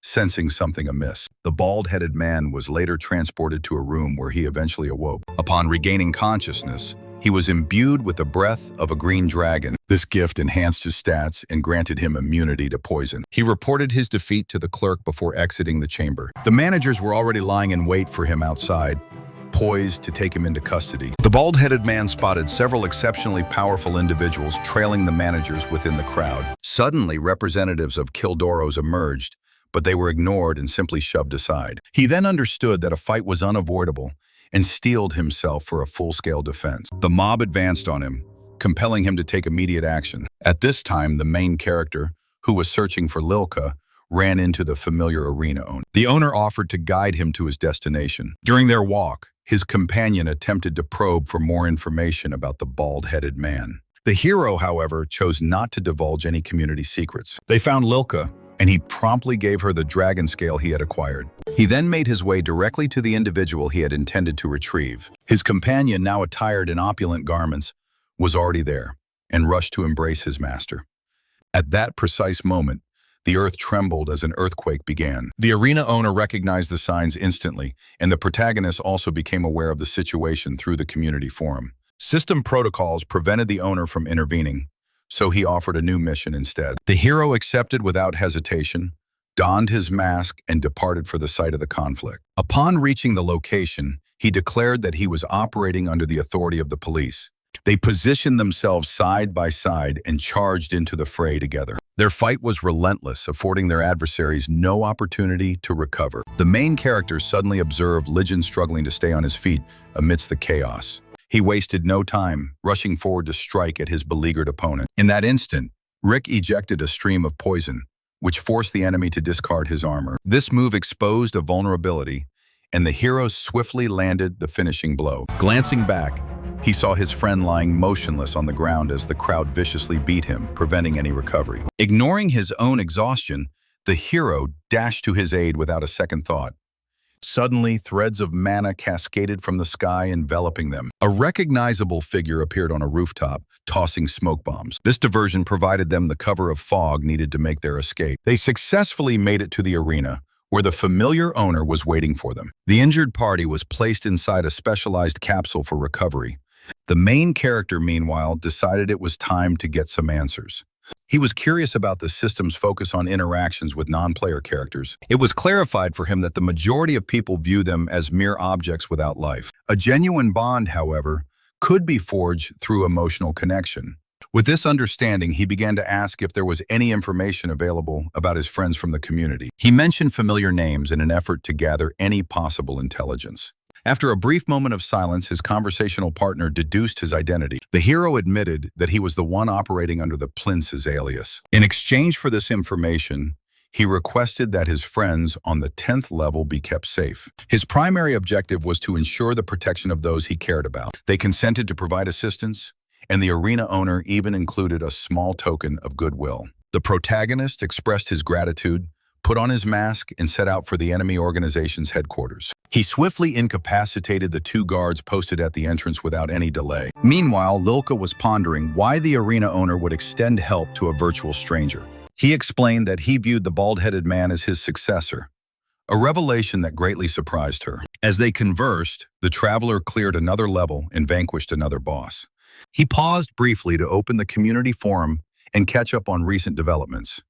sensing something amiss. The bald-headed man was later transported to a room where he eventually awoke. Upon regaining consciousness, he was imbued with the breath of a green dragon. This gift enhanced his stats and granted him immunity to poison. He reported his defeat to the clerk before exiting the chamber. The managers were already lying in wait for him outside, poised to take him into custody. The bald-headed man spotted several exceptionally powerful individuals trailing the managers within the crowd. Suddenly, representatives of Kildoros emerged, but they were ignored and simply shoved aside. He then understood that a fight was unavoidable and steeled himself for a full-scale defense. The mob advanced on him, compelling him to take immediate action. At this time, the main character, who was searching for Lilka, ran into the familiar arena owner. The owner offered to guide him to his destination. During their walk, his companion attempted to probe for more information about the bald-headed man. The hero, however, chose not to divulge any community secrets. They found Lilka, and he promptly gave her the dragon scale he had acquired. He then made his way directly to the individual he had intended to retrieve. His companion, now attired in opulent garments, was already there and rushed to embrace his master. At that precise moment, the earth trembled as an earthquake began. The arena owner recognized the signs instantly, and the protagonist also became aware of the situation through the community forum. System protocols prevented the owner from intervening, so he offered a new mission instead. The hero accepted without hesitation, donned his mask, and departed for the site of the conflict. Upon reaching the location, he declared that he was operating under the authority of the police, They positioned themselves side by side and charged into the fray together. Their fight was relentless, affording their adversaries no opportunity to recover. The main character suddenly observed Lijin struggling to stay on his feet amidst the chaos. He wasted no time, rushing forward to strike at his beleaguered opponent. In that instant, Rick ejected a stream of poison, which forced the enemy to discard his armor. This move exposed a vulnerability, and the hero swiftly landed the finishing blow. Glancing back, he saw his friend lying motionless on the ground as the crowd viciously beat him, preventing any recovery. Ignoring his own exhaustion, the hero dashed to his aid without a second thought. Suddenly, threads of mana cascaded from the sky, enveloping them. A recognizable figure appeared on a rooftop, tossing smoke bombs. This diversion provided them the cover of fog needed to make their escape. They successfully made it to the arena, where the familiar owner was waiting for them. The injured party was placed inside a specialized capsule for recovery. The main character, meanwhile, decided it was time to get some answers. He was curious about the system's focus on interactions with non-player characters. It was clarified for him that the majority of people view them as mere objects without life. A genuine bond, however, could be forged through emotional connection. With this understanding, he began to ask if there was any information available about his friends from the community. He mentioned familiar names in an effort to gather any possible intelligence. After a brief moment of silence, his conversational partner deduced his identity. The hero admitted that he was the one operating under the Plince's alias. In exchange for this information, he requested that his friends on the 10th level be kept safe. His primary objective was to ensure the protection of those he cared about. They consented to provide assistance, and the arena owner even included a small token of goodwill. The protagonist expressed his gratitude, put on his mask, and set out for the enemy organization's headquarters. He swiftly incapacitated the 2 guards posted at the entrance without any delay. Meanwhile, Lilka was pondering why the arena owner would extend help to a virtual stranger. He explained that he viewed the bald-headed man as his successor, a revelation that greatly surprised her. As they conversed, the traveler cleared another level and vanquished another boss. He paused briefly to open the community forum and catch up on recent developments.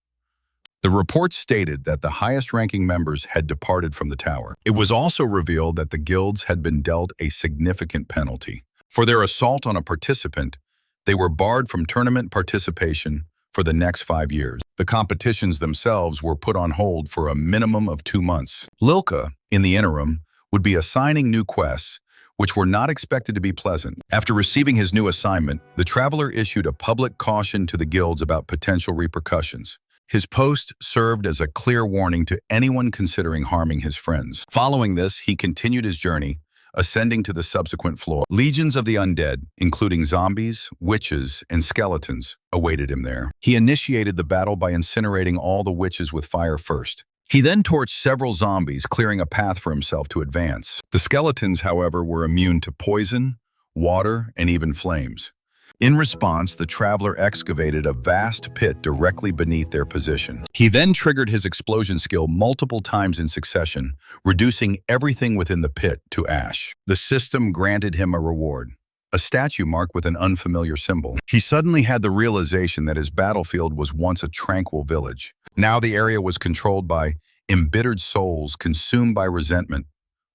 The report stated that the highest-ranking members had departed from the tower. It was also revealed that the guilds had been dealt a significant penalty. For their assault on a participant, they were barred from tournament participation for the next 5 years. The competitions themselves were put on hold for a minimum of 2 months. Lilka, in the interim, would be assigning new quests, which were not expected to be pleasant. After receiving his new assignment, the traveler issued a public caution to the guilds about potential repercussions. His post served as a clear warning to anyone considering harming his friends. Following this, he continued his journey, ascending to the subsequent floor. Legions of the undead, including zombies, witches, and skeletons, awaited him there. He initiated the battle by incinerating all the witches with fire first. He then torched several zombies, clearing a path for himself to advance. The skeletons, however, were immune to poison, water, and even flames. In response, the traveler excavated a vast pit directly beneath their position. He then triggered his explosion skill multiple times in succession, reducing everything within the pit to ash. The system granted him a reward, a statue marked with an unfamiliar symbol. He suddenly had the realization that his battlefield was once a tranquil village. Now the area was controlled by embittered souls consumed by resentment,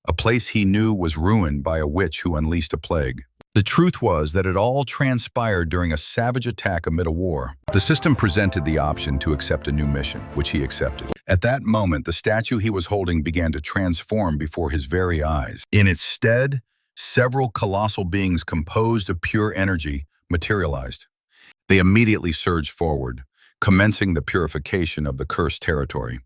a place he knew was ruined by a witch who unleashed a plague. The truth was that it all transpired during a savage attack amid a war. The system presented the option to accept a new mission, which he accepted. At that moment, the statue he was holding began to transform before his very eyes. In its stead, several colossal beings composed of pure energy materialized. They immediately surged forward, commencing the purification of the cursed territory.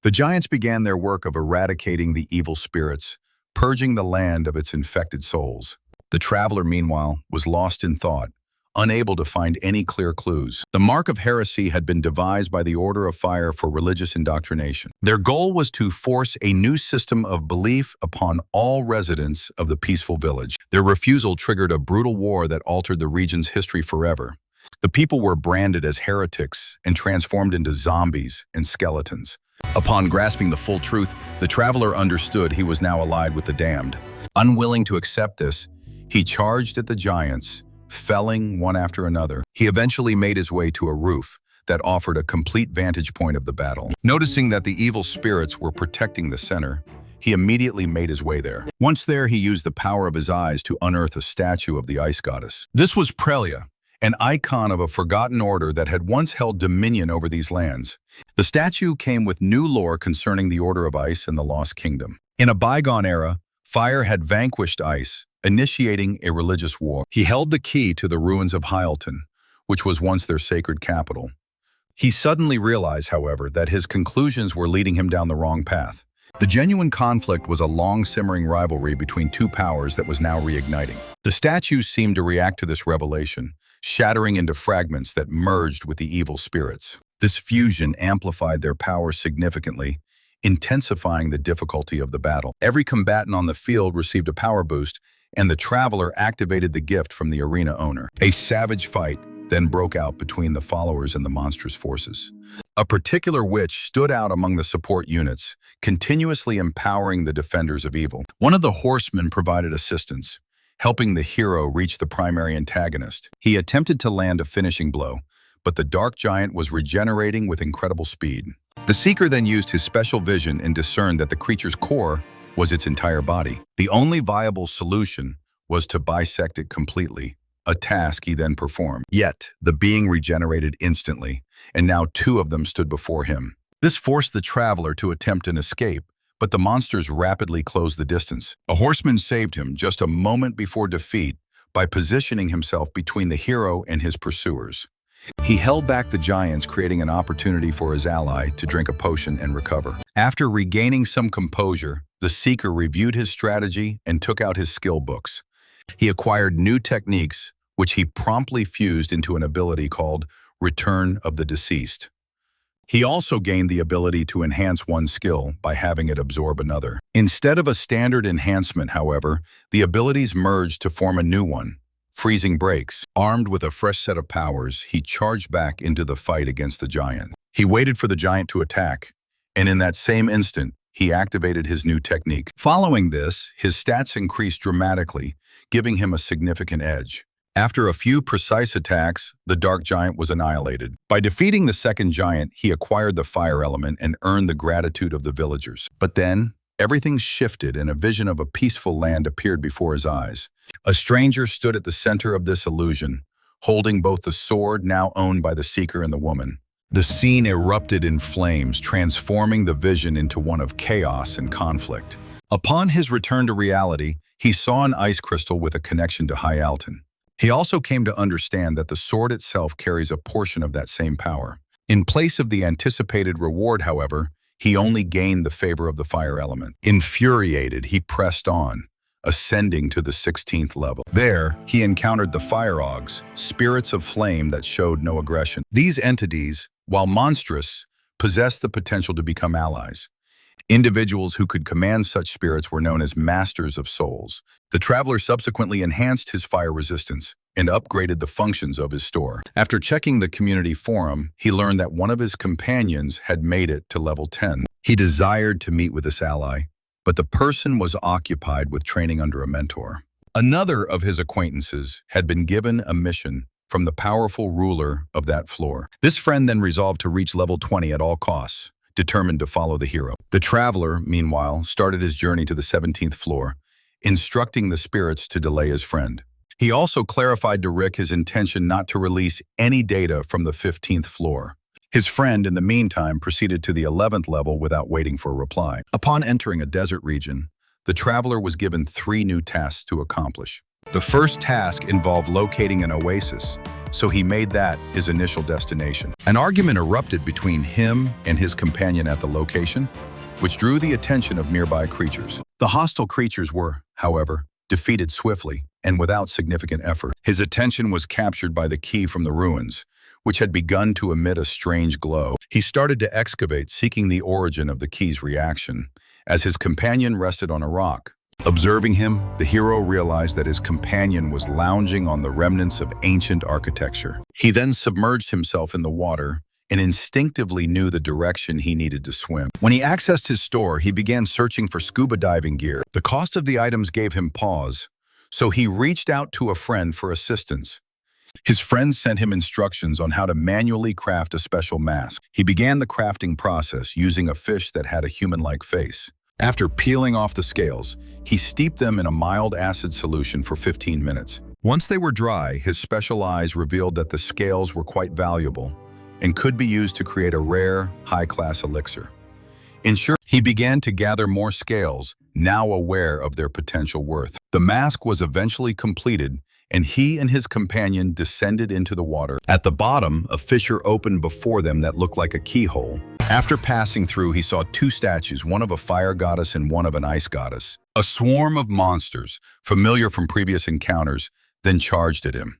The giants began their work of eradicating the evil spirits, purging the land of its infected souls. The traveler, meanwhile, was lost in thought, unable to find any clear clues. The mark of heresy had been devised by the Order of Fire for religious indoctrination. Their goal was to force a new system of belief upon all residents of the peaceful village. Their refusal triggered a brutal war that altered the region's history forever. The people were branded as heretics and transformed into zombies and skeletons. Upon grasping the full truth, the traveler understood he was now allied with the damned. Unwilling to accept this, he charged at the giants, felling one after another. He eventually made his way to a roof that offered a complete vantage point of the battle. Noticing that the evil spirits were protecting the center, he immediately made his way there. Once there, he used the power of his eyes to unearth a statue of the ice goddess. This was Prelia, an icon of a forgotten order that had once held dominion over these lands. The statue came with new lore concerning the Order of Ice and the Lost Kingdom. In a bygone era, fire had vanquished ice, initiating a religious war. He held the key to the ruins of Hyalton, which was once their sacred capital. He suddenly realized, however, that his conclusions were leading him down the wrong path. The genuine conflict was a long-simmering rivalry between two powers that was now reigniting. The statue seemed to react to this revelation, shattering into fragments that merged with the evil spirits. This fusion amplified their power significantly, intensifying the difficulty of the battle. Every combatant on the field received a power boost, and the traveler activated the gift from the arena owner. A savage fight then broke out between the followers and the monstrous forces. A particular witch stood out among the support units, continuously empowering the defenders of evil. One of the horsemen provided assistance, helping the hero reach the primary antagonist. He attempted to land a finishing blow, but the dark giant was regenerating with incredible speed. The seeker then used his special vision and discerned that the creature's core was its entire body. The only viable solution was to bisect it completely, a task he then performed. Yet, the being regenerated instantly, and now two of them stood before him. This forced the traveler to attempt an escape, but the monsters rapidly closed the distance. A horseman saved him just a moment before defeat by positioning himself between the hero and his pursuers. He held back the giants, creating an opportunity for his ally to drink a potion and recover. After regaining some composure, the seeker reviewed his strategy and took out his skill books. He acquired new techniques, which he promptly fused into an ability called Return of the Deceased. He also gained the ability to enhance one skill by having it absorb another. Instead of a standard enhancement, however, the abilities merged to form a new one, Freezing Breaks. Armed with a fresh set of powers, he charged back into the fight against the giant. He waited for the giant to attack, and in that same instant, he activated his new technique. Following this, his stats increased dramatically, giving him a significant edge. After a few precise attacks, the dark giant was annihilated. By defeating the second giant, he acquired the fire element and earned the gratitude of the villagers. But then, everything shifted and a vision of a peaceful land appeared before his eyes. A stranger stood at the center of this illusion, holding both the sword now owned by the seeker and the woman. The scene erupted in flames, transforming the vision into one of chaos and conflict. Upon his return to reality, he saw an ice crystal with a connection to Hyalton. He also came to understand that the sword itself carries a portion of that same power. In place of the anticipated reward, however, he only gained the favor of the fire element. Infuriated, he pressed on, ascending to the 16th level. There, he encountered the fire augs, spirits of flame that showed no aggression. These entities, while monstrous, possessed the potential to become allies. Individuals who could command such spirits were known as Masters of Souls. The traveler subsequently enhanced his fire resistance and upgraded the functions of his store. After checking the community forum, he learned that one of his companions had made it to level 10. He desired to meet with this ally, but the person was occupied with training under a mentor. Another of his acquaintances had been given a mission from the powerful ruler of that floor. This friend then resolved to reach level 20 at all costs, determined to follow the hero. The traveler, meanwhile, started his journey to the 17th floor, instructing the spirits to delay his friend. He also clarified to Rick his intention not to release any data from the 15th floor. His friend, in the meantime, proceeded to the 11th level without waiting for a reply. Upon entering a desert region, the traveler was given 3 new tasks to accomplish. The first task involved locating an oasis, so he made that his initial destination. An argument erupted between him and his companion at the location, which drew the attention of nearby creatures. The hostile creatures were, however, defeated swiftly and without significant effort. His attention was captured by the key from the ruins, which had begun to emit a strange glow. He started to excavate, seeking the origin of the key's reaction, as his companion rested on a rock. Observing him, the hero realized that his companion was lounging on the remnants of ancient architecture. He then submerged himself in the water and instinctively knew the direction he needed to swim. When he accessed his store, he began searching for scuba diving gear. The cost of the items gave him pause, so he reached out to a friend for assistance. His friend sent him instructions on how to manually craft a special mask. He began the crafting process using a fish that had a human-like face. After peeling off the scales, he steeped them in a mild acid solution for 15 minutes. Once they were dry, his special eyes revealed that the scales were quite valuable and could be used to create a rare, high-class elixir. In short, he began to gather more scales, now aware of their potential worth. The mask was eventually completed, and he and his companion descended into the water. At the bottom, a fissure opened before them that looked like a keyhole. After passing through, he saw two statues, one of a fire goddess and one of an ice goddess. A swarm of monsters, familiar from previous encounters, then charged at him.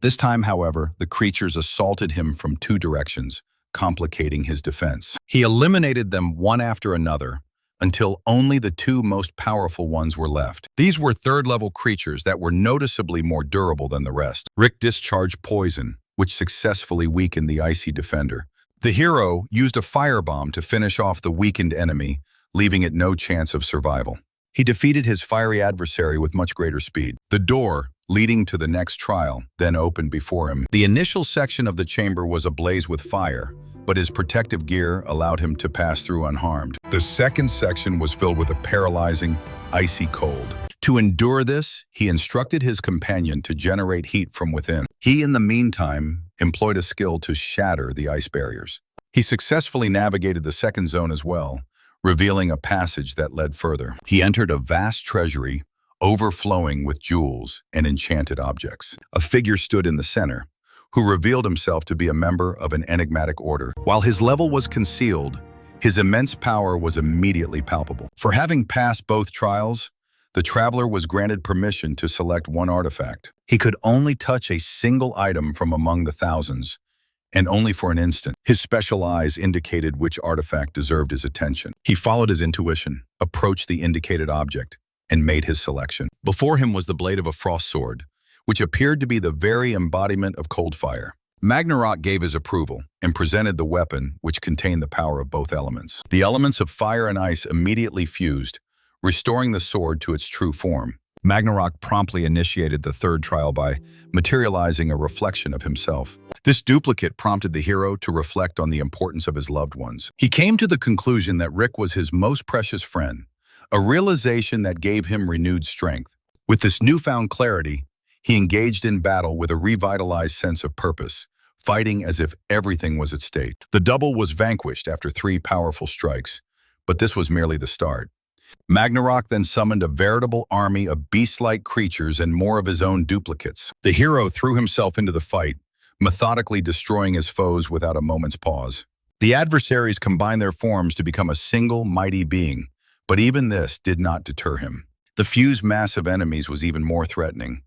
This time, however, the creatures assaulted him from two directions, complicating his defense. He eliminated them one after another, until only the two most powerful ones were left. These were third-level creatures that were noticeably more durable than the rest. Rick discharged poison, which successfully weakened the icy defender. The hero used a firebomb to finish off the weakened enemy, leaving it no chance of survival. He defeated his fiery adversary with much greater speed. The door, leading to the next trial, then opened before him. The initial section of the chamber was ablaze with fire, but his protective gear allowed him to pass through unharmed. The second section was filled with a paralyzing, icy cold. To endure this, he instructed his companion to generate heat from within. He, in the meantime, employed a skill to shatter the ice barriers. He successfully navigated the second zone as well, revealing a passage that led further. He entered a vast treasury, overflowing with jewels and enchanted objects. A figure stood in the center, who revealed himself to be a member of an enigmatic order. While his level was concealed, his immense power was immediately palpable. For having passed both trials, the traveler was granted permission to select one artifact. He could only touch a single item from among the thousands, and only for an instant. His special eyes indicated which artifact deserved his attention. He followed his intuition, approached the indicated object, and made his selection. Before him was the blade of a frost sword, which appeared to be the very embodiment of cold fire. Ragnarok gave his approval and presented the weapon, which contained the power of both elements. The elements of fire and ice immediately fused, restoring the sword to its true form. Ragnarok promptly initiated the third trial by materializing a reflection of himself. This duplicate prompted the hero to reflect on the importance of his loved ones. He came to the conclusion that Rick was his most precious friend, a realization that gave him renewed strength. With this newfound clarity, he engaged in battle with a revitalized sense of purpose, fighting as if everything was at stake. The double was vanquished after 3 powerful strikes, but this was merely the start. Ragnarok then summoned a veritable army of beast-like creatures and more of his own duplicates. The hero threw himself into the fight, methodically destroying his foes without a moment's pause. The adversaries combined their forms to become a single mighty being, but even this did not deter him. The fused mass of enemies was even more threatening,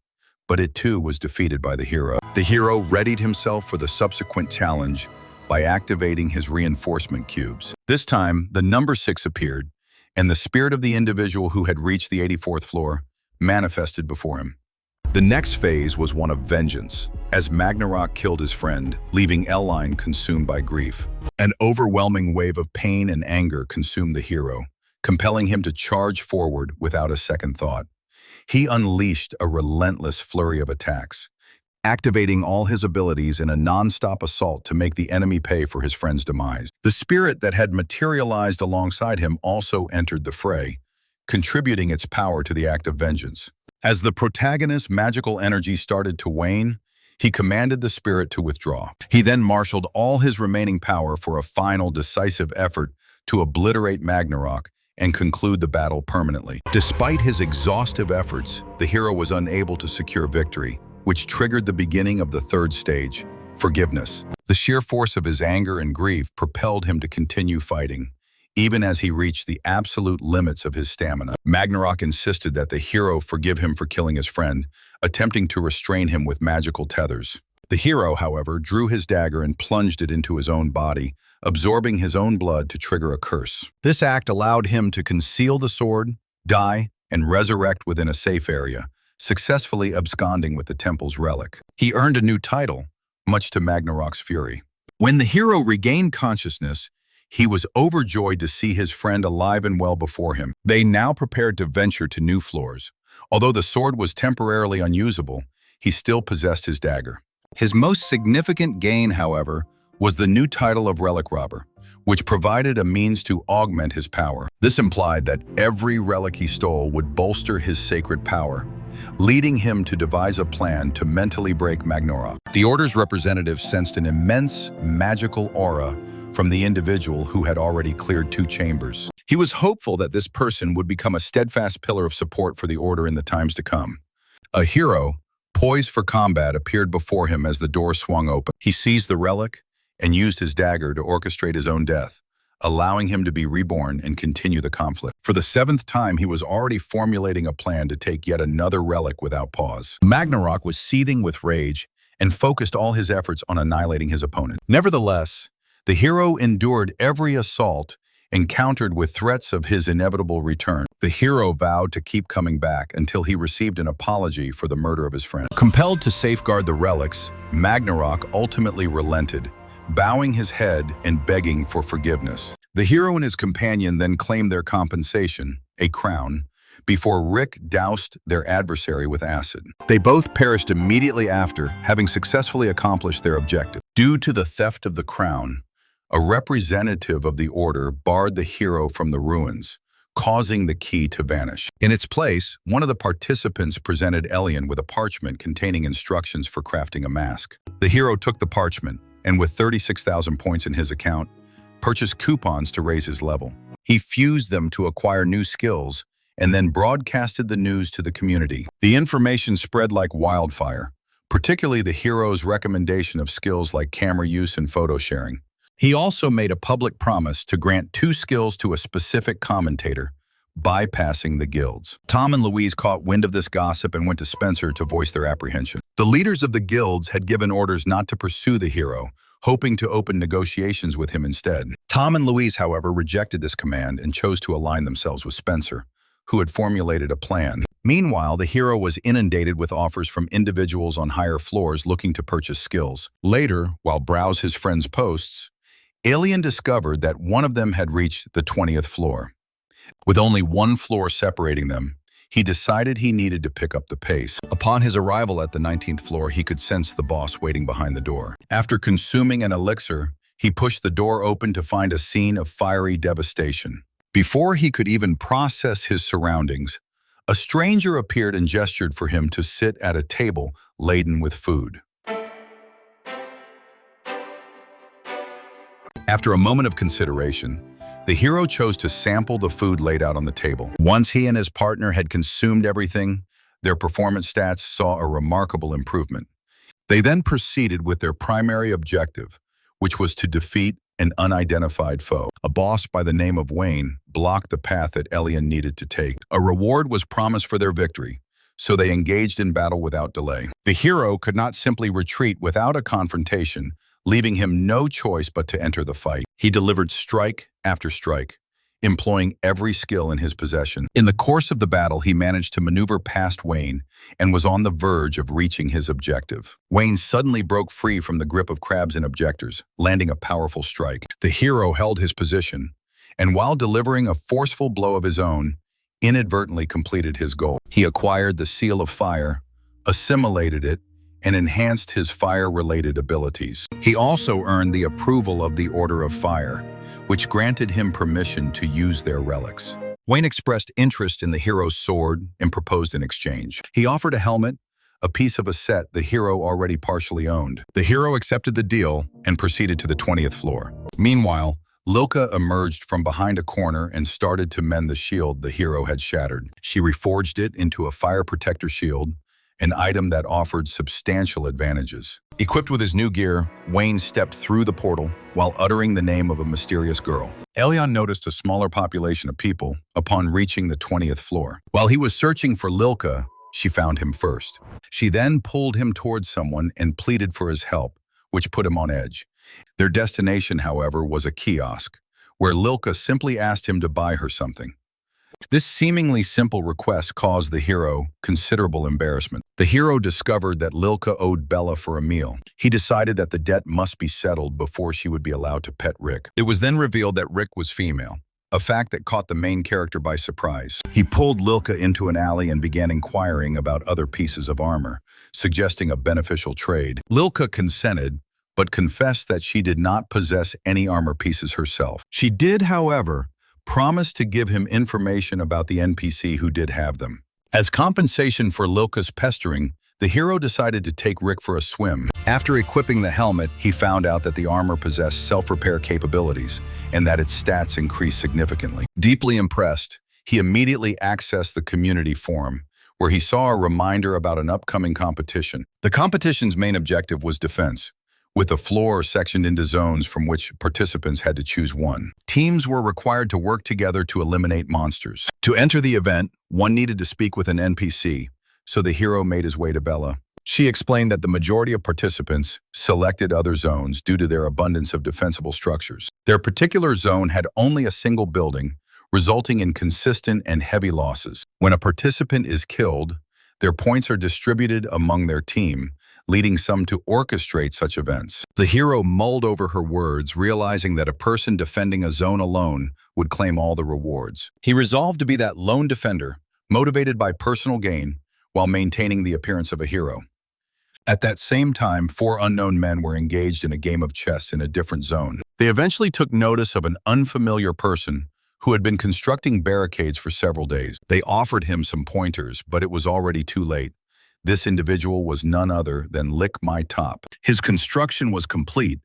but it too was defeated by the hero. The hero readied himself for the subsequent challenge by activating his reinforcement cubes. This time, the number 6 appeared, and the spirit of the individual who had reached the 84th floor manifested before him. The next phase was one of vengeance, as Ragnarok killed his friend, leaving L-Line consumed by grief. An overwhelming wave of pain and anger consumed the hero, compelling him to charge forward without a second thought. He unleashed a relentless flurry of attacks, activating all his abilities in a non-stop assault to make the enemy pay for his friend's demise. The spirit that had materialized alongside him also entered the fray, contributing its power to the act of vengeance. As the protagonist's magical energy started to wane, he commanded the spirit to withdraw. He then marshaled all his remaining power for a final decisive effort to obliterate Ragnarok and conclude the battle permanently. Despite his exhaustive efforts, the hero was unable to secure victory, which triggered the beginning of the third stage, forgiveness. The sheer force of his anger and grief propelled him to continue fighting, even as he reached the absolute limits of his stamina. Ragnarok insisted that the hero forgive him for killing his friend, attempting to restrain him with magical tethers. The hero, however, drew his dagger and plunged it into his own body, absorbing his own blood to trigger a curse. This act allowed him to conceal the sword, die, and resurrect within a safe area, successfully absconding with the temple's relic. He earned a new title, much to Ragnarok's fury. When the hero regained consciousness, he was overjoyed to see his friend alive and well before him. They now prepared to venture to new floors. Although the sword was temporarily unusable, he still possessed his dagger. His most significant gain, however, was the new title of Relic Robber, which provided a means to augment his power. This implied that every relic he stole would bolster his sacred power, leading him to devise a plan to mentally break Ragnarok. The Order's representative sensed an immense magical aura from the individual who had already cleared 2 chambers. He was hopeful that this person would become a steadfast pillar of support for the Order in the times to come. A hero, poised for combat, appeared before him as the door swung open. He seized the relic and used his dagger to orchestrate his own death, allowing him to be reborn and continue the conflict. For the 7th time, he was already formulating a plan to take yet another relic without pause. Ragnarok was seething with rage and focused all his efforts on annihilating his opponent. Nevertheless, the hero endured every assault and countered with threats of his inevitable return. The hero vowed to keep coming back until he received an apology for the murder of his friend. Compelled to safeguard the relics, Ragnarok ultimately relented, bowing his head and begging for forgiveness. The hero and his companion then claimed their compensation, a crown, before Rick doused their adversary with acid. They both perished immediately after, having successfully accomplished their objective. Due to the theft of the crown, a representative of the Order barred the hero from the ruins, causing the key to vanish. In its place, one of the participants presented Elian with a parchment containing instructions for crafting a mask. The hero took the parchment, and with 36,000 points in his account, purchased coupons to raise his level. He fused them to acquire new skills, and then broadcasted the news to the community. The information spread like wildfire, particularly the hero's recommendation of skills like camera use and photo sharing. He also made a public promise to grant 2 skills to a specific commentator, bypassing the guilds. Tom and Louise caught wind of this gossip and went to Spencer to voice their apprehension. The leaders of the guilds had given orders not to pursue the hero, hoping to open negotiations with him instead. Tom and Louise, however, rejected this command and chose to align themselves with Spencer, who had formulated a plan. Meanwhile, the hero was inundated with offers from individuals on higher floors looking to purchase skills. Later, while browsing his friends' posts, Alien discovered that one of them had reached the 20th floor. With only 1 floor separating them, he decided he needed to pick up the pace. Upon his arrival at the 19th floor, he could sense the boss waiting behind the door. After consuming an elixir, he pushed the door open to find a scene of fiery devastation. Before he could even process his surroundings, a stranger appeared and gestured for him to sit at a table laden with food. After a moment of consideration, the hero chose to sample the food laid out on the table. Once he and his partner had consumed everything, their performance stats saw a remarkable improvement. They then proceeded with their primary objective, which was to defeat an unidentified foe. A boss by the name of Wayne blocked the path that Elian needed to take. A reward was promised for their victory, so they engaged in battle without delay. The hero could not simply retreat without a confrontation, leaving him no choice but to enter the fight. He delivered strike after strike, employing every skill in his possession. In the course of the battle, he managed to maneuver past Wayne and was on the verge of reaching his objective. Wayne suddenly broke free from the grip of crabs and objectors, landing a powerful strike. The hero held his position, and while delivering a forceful blow of his own, inadvertently completed his goal. He acquired the Seal of Fire, assimilated it, and enhanced his fire-related abilities. He also earned the approval of the Order of Fire, which granted him permission to use their relics. Wayne expressed interest in the hero's sword and proposed an exchange. He offered a helmet, a piece of a set the hero already partially owned. The hero accepted the deal and proceeded to the 20th floor. Meanwhile, Lilka emerged from behind a corner and started to mend the shield the hero had shattered. She reforged it into a fire protector shield, an item that offered substantial advantages. Equipped with his new gear, Wayne stepped through the portal while uttering the name of a mysterious girl. Elion noticed a smaller population of people upon reaching the 20th floor. While he was searching for Lilka, she found him first. She then pulled him towards someone and pleaded for his help, which put him on edge. Their destination, however, was a kiosk, where Lilka simply asked him to buy her something. This seemingly simple request caused the hero considerable embarrassment. The hero discovered that Lilka owed Bella for a meal. He decided that the debt must be settled before she would be allowed to pet Rick. It was then revealed that Rick was female, a fact that caught the main character by surprise. He pulled Lilka into an alley and began inquiring about other pieces of armor, suggesting a beneficial trade. Lilka consented, but confessed that she did not possess any armor pieces herself. She did, however, promise to give him information about the NPC who did have them. As compensation for Lilka's pestering, the hero decided to take Rick for a swim. After equipping the helmet, he found out that the armor possessed self-repair capabilities and that its stats increased significantly. Deeply impressed, he immediately accessed the community forum, where he saw a reminder about an upcoming competition. The competition's main objective was defense, with the floor sectioned into zones from which participants had to choose one. Teams were required to work together to eliminate monsters. To enter the event, one needed to speak with an NPC, so the hero made his way to Bella. She explained that the majority of participants selected other zones due to their abundance of defensible structures. Their particular zone had only a single building, resulting in consistent and heavy losses. When a participant is killed, their points are distributed among their team, leading some to orchestrate such events. The hero mulled over her words, realizing that a person defending a zone alone would claim all the rewards. He resolved to be that lone defender, motivated by personal gain, while maintaining the appearance of a hero. At that same time, 4 unknown men were engaged in a game of chess in a different zone. They eventually took notice of an unfamiliar person who had been constructing barricades for several days. They offered him some pointers, but it was already too late. This individual was none other than Lick My Top. His construction was complete,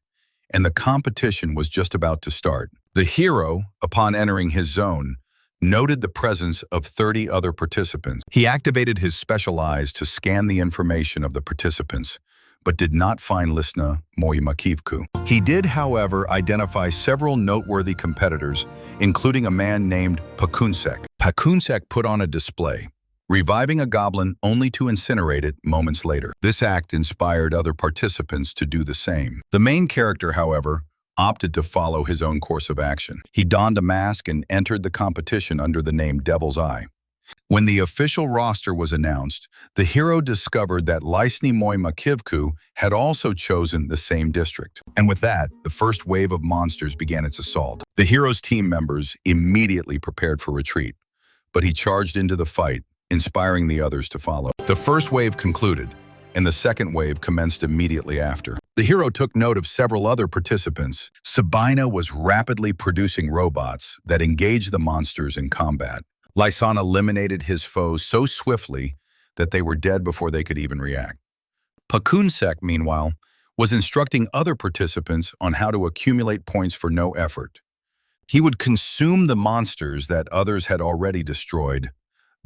and the competition was just about to start. The hero, upon entering his zone, noted the presence of 30 other participants. He activated his special eyes to scan the information of the participants, but did not find Lisna Moimakivku. He did, however, identify several noteworthy competitors, including a man named Pakunsek. Pakunsek put on a display, reviving a goblin only to incinerate it moments later. This act inspired other participants to do the same. The main character, however, opted to follow his own course of action. He donned a mask and entered the competition under the name Devil's Eye. When the official roster was announced, the hero discovered that Lysni Moimakivku had also chosen the same district. And with that, the first wave of monsters began its assault. The hero's team members immediately prepared for retreat, but he charged into the fight, inspiring the others to follow. The first wave concluded, and the second wave commenced immediately after. The hero took note of several other participants. Sabina was rapidly producing robots that engaged the monsters in combat. Lysan eliminated his foes so swiftly that they were dead before they could even react. Pakunsek, meanwhile, was instructing other participants on how to accumulate points for no effort. He would consume the monsters that others had already destroyed,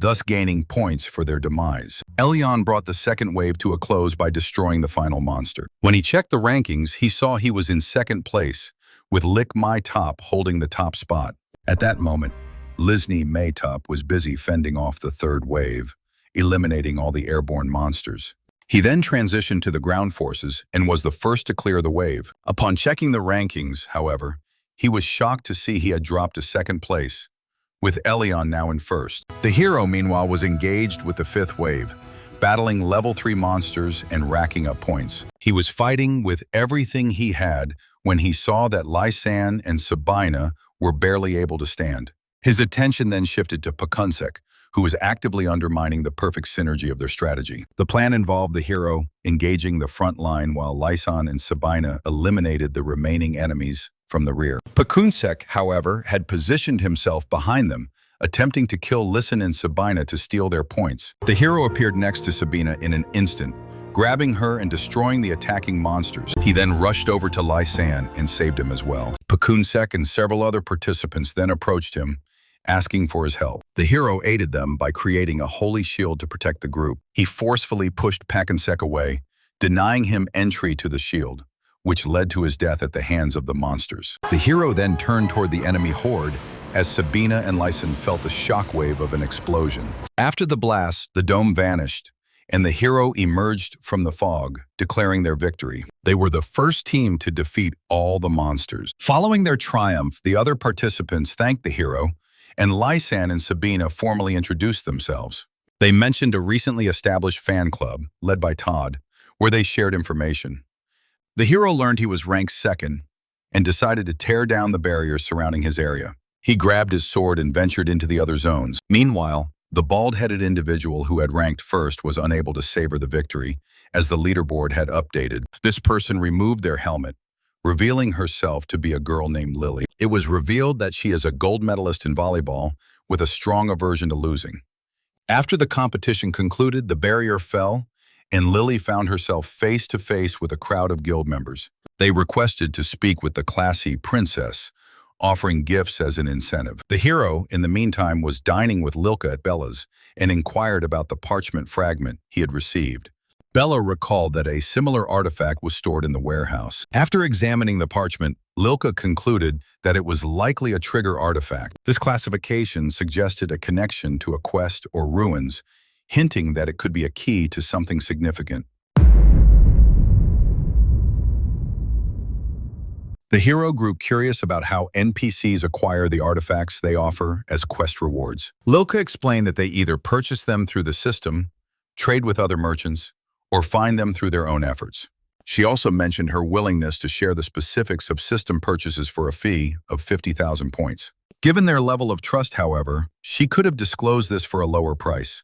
thus gaining points for their demise. Elion brought the second wave to a close by destroying the final monster. When he checked the rankings, he saw he was in second place, with Lick My Top holding the top spot. At that moment, Lysni Maytop was busy fending off the third wave, eliminating all the airborne monsters. He then transitioned to the ground forces and was the first to clear the wave. Upon checking the rankings, however, he was shocked to see he had dropped to second place, with Elion now in first. The hero, meanwhile, was engaged with the fifth wave, battling level 3 monsters and racking up points. He was fighting with everything he had when he saw that Lysan and Sabina were barely able to stand. His attention then shifted to Pakunsek, who was actively undermining the perfect synergy of their strategy. The plan involved the hero engaging the front line while Lysan and Sabina eliminated the remaining enemies from the rear. Pakunsek, however, had positioned himself behind them, attempting to kill Lysan and Sabina to steal their points. The hero appeared next to Sabina in an instant, grabbing her and destroying the attacking monsters. He then rushed over to Lysan and saved him as well. Pakunsek and several other participants then approached him, asking for his help. The hero aided them by creating a holy shield to protect the group. He forcefully pushed Pakunsek away, denying him entry to the shield, which led to his death at the hands of the monsters. The hero then turned toward the enemy horde as Sabina and Lysan felt the shockwave of an explosion. After the blast, the dome vanished, and the hero emerged from the fog, declaring their victory. They were the first team to defeat all the monsters. Following their triumph, the other participants thanked the hero, and Lysan and Sabina formally introduced themselves. They mentioned a recently established fan club, led by Todd, where they shared information. The hero learned he was ranked second and decided to tear down the barriers surrounding his area. He grabbed his sword and ventured into the other zones. Meanwhile, The bald-headed individual who had ranked first was unable to savor the victory, as the leaderboard had updated. This person removed their helmet, revealing herself to be a girl named Lily. It was revealed that she is a gold medalist in volleyball with a strong aversion to losing. After the competition concluded, the barrier fell, and Lily found herself face-to-face with a crowd of guild members. They requested to speak with the classy princess, offering gifts as an incentive. The hero, in the meantime, was dining with Lilka at Bella's and inquired about the parchment fragment he had received. Bella recalled that a similar artifact was stored in the warehouse. After examining the parchment, Lilka concluded that it was likely a trigger artifact. This classification suggested a connection to a quest or ruins, hinting that it could be a key to something significant. The hero grew curious about how NPCs acquire the artifacts they offer as quest rewards. Lilka explained that they either purchase them through the system, trade with other merchants, or find them through their own efforts. She also mentioned her willingness to share the specifics of system purchases for a fee of 50,000 points. Given their level of trust, however, she could have disclosed this for a lower price.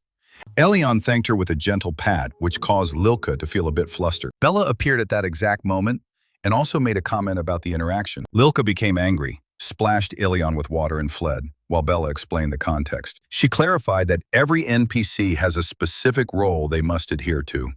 Elion thanked her with a gentle pat, which caused Lilka to feel a bit flustered. Bella appeared at that exact moment and also made a comment about the interaction. Lilka became angry, splashed Elion with water and fled, while Bella explained the context. She clarified that every NPC has a specific role they must adhere to,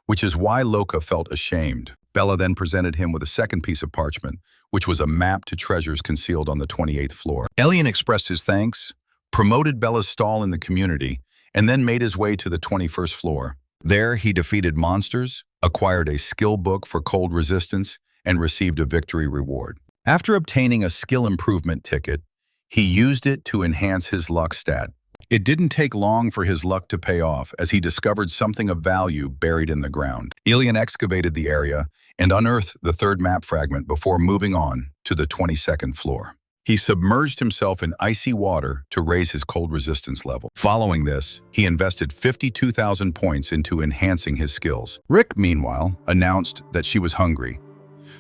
which is why Lilka felt ashamed. Bella then presented him with a second piece of parchment, which was a map to treasures concealed on the 28th floor. Elion expressed his thanks, promoted Bella's stall in the community, and then made his way to the 21st floor. There, he defeated monsters, acquired a skill book for cold resistance, and received a victory reward. After obtaining a skill improvement ticket, he used it to enhance his luck stat. It didn't take long for his luck to pay off, as he discovered something of value buried in the ground. Elion excavated the area and unearthed the third map fragment before moving on to the 22nd floor. He submerged himself in icy water to raise his cold resistance level. Following this, he invested 52,000 points into enhancing his skills. Rick, meanwhile, announced that she was hungry,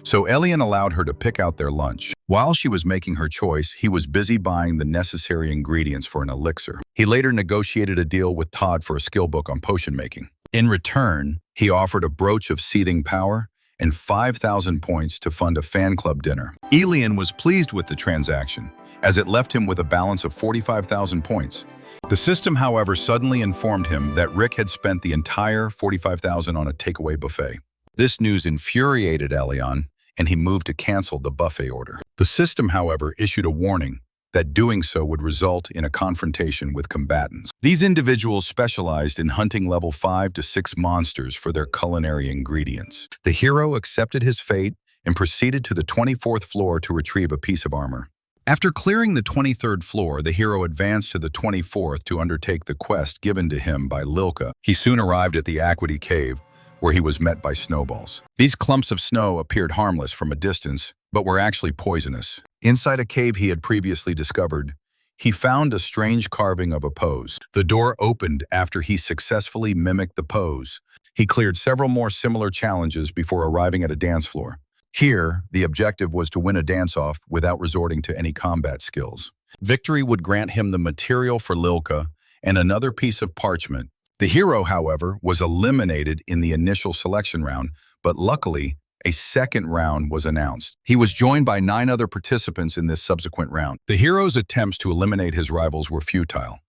so Elion allowed her to pick out their lunch. While she was making her choice, he was busy buying the necessary ingredients for an elixir. He later negotiated a deal with Todd for a skill book on potion making. In return, he offered a brooch of seething power and 5,000 points to fund a fan club dinner. Elion was pleased with the transaction, as it left him with a balance of 45,000 points. The system, however, suddenly informed him that Rick had spent the entire 45,000 on a takeaway buffet. This news infuriated Elion, and he moved to cancel the buffet order. The system, however, issued a warning that doing so would result in a confrontation with combatants. These individuals specialized in hunting level 5 to 6 monsters for their culinary ingredients. The hero accepted his fate and proceeded to the 24th floor to retrieve a piece of armor. After clearing the 23rd floor, the hero advanced to the 24th to undertake the quest given to him by Lilka. He soon arrived at the Aquity Cave, where he was met by snowballs. These clumps of snow appeared harmless from a distance, but were actually poisonous. Inside a cave he had previously discovered, he found a strange carving of a pose. The door opened after he successfully mimicked the pose. He cleared several more similar challenges before arriving at a dance floor. Here, the objective was to win a dance-off without resorting to any combat skills. Victory would grant him the material for Lilka and another piece of parchment. The hero, however, was eliminated in the initial selection round, but luckily, a second round was announced. He was joined by 9 other participants in this subsequent round. The hero's attempts to eliminate his rivals were futile,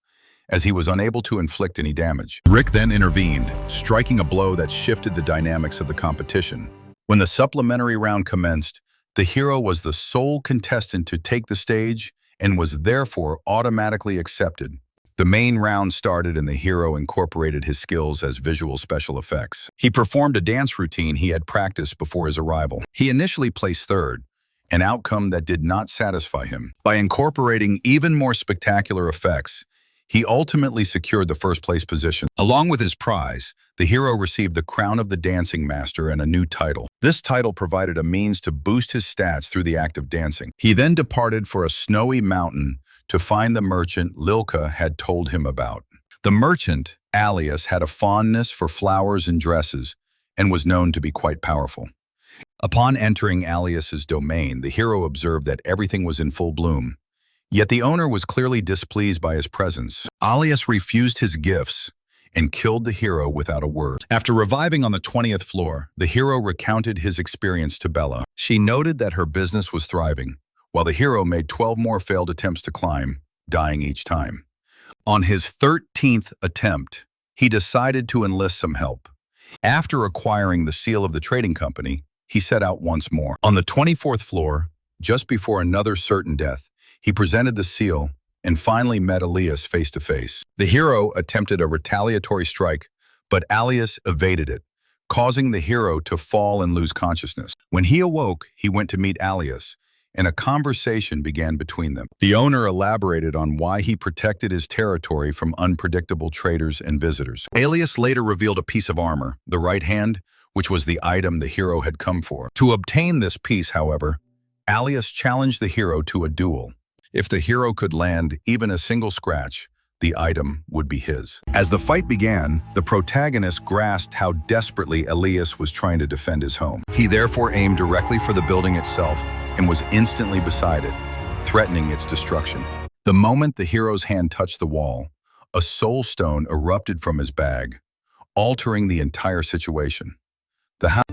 as he was unable to inflict any damage. Rick then intervened, striking a blow that shifted the dynamics of the competition. When the supplementary round commenced, the hero was the sole contestant to take the stage and was therefore automatically accepted. The main round started and the hero incorporated his skills as visual special effects. He performed a dance routine he had practiced before his arrival. He initially placed third, an outcome that did not satisfy him. By incorporating even more spectacular effects, he ultimately secured the first place position. Along with his prize, the hero received the crown of the Dancing Master and a new title. This title provided a means to boost his stats through the act of dancing. He then departed for a snowy mountain to find the merchant Lilka had told him about. The merchant, Alias, had a fondness for flowers and dresses and was known to be quite powerful. Upon entering Alias's domain, the hero observed that everything was in full bloom, Yet the owner was clearly displeased by his presence. Alias refused his gifts and killed the hero without a word. After reviving on the 20th floor, the hero recounted his experience to Bella. She noted that her business was thriving, while the hero made 12 more failed attempts to climb, dying each time. On his 13th attempt, he decided to enlist some help. After acquiring the seal of the trading company, he set out once more. On the 24th floor, just before another certain death, he presented the seal and finally met Elias face to face. The hero attempted a retaliatory strike, but Alias evaded it, causing the hero to fall and lose consciousness. When he awoke, he went to meet Alias, and a conversation began between them. The owner elaborated on why he protected his territory from unpredictable traders and visitors. Alias later revealed a piece of armor, the right hand, which was the item the hero had come for. To obtain this piece, however, Alias challenged the hero to a duel. If the hero could land even a single scratch, the item would be his. As the fight began, the protagonist grasped how desperately Elias was trying to defend his home. He therefore aimed directly for the building itself and was instantly beside it, threatening its destruction. The moment the hero's hand touched the wall, a soul stone erupted from his bag, altering the entire situation.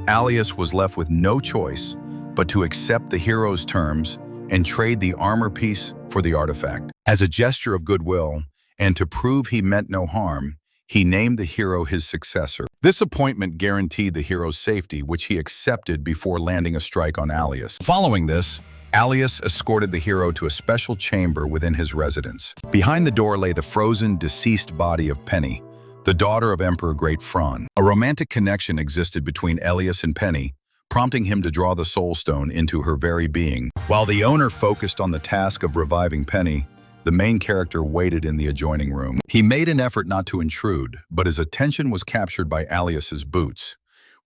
Alias was left with no choice but to accept the hero's terms and trade the armor piece for the artifact. As a gesture of goodwill, and to prove he meant no harm, he named the hero his successor. This appointment guaranteed the hero's safety, which he accepted before landing a strike on Alias. Following this, Alias escorted the hero to a special chamber within his residence. Behind the door lay the frozen, deceased body of Penny, the daughter of Emperor Great Fran. A romantic connection existed between Elias and Penny, prompting him to draw the soul stone into her very being. While the owner focused on the task of reviving Penny, the main character waited in the adjoining room. He made an effort not to intrude, but his attention was captured by Alias's boots,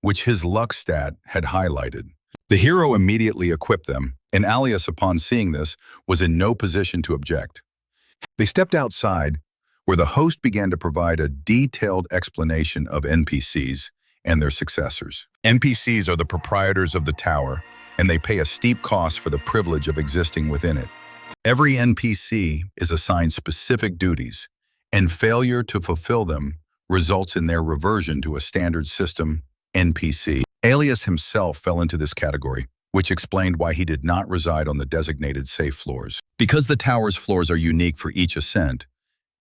which his luck stat had highlighted. The hero immediately equipped them, and Alias, upon seeing this, was in no position to object. They stepped outside, where the host began to provide a detailed explanation of NPCs and their successors. NPCs are the proprietors of the tower, and they pay a steep cost for the privilege of existing within it. Every NPC is assigned specific duties, and failure to fulfill them results in their reversion to a standard system NPC. Alias himself fell into this category, which explained why he did not reside on the designated safe floors. Because the tower's floors are unique for each ascent,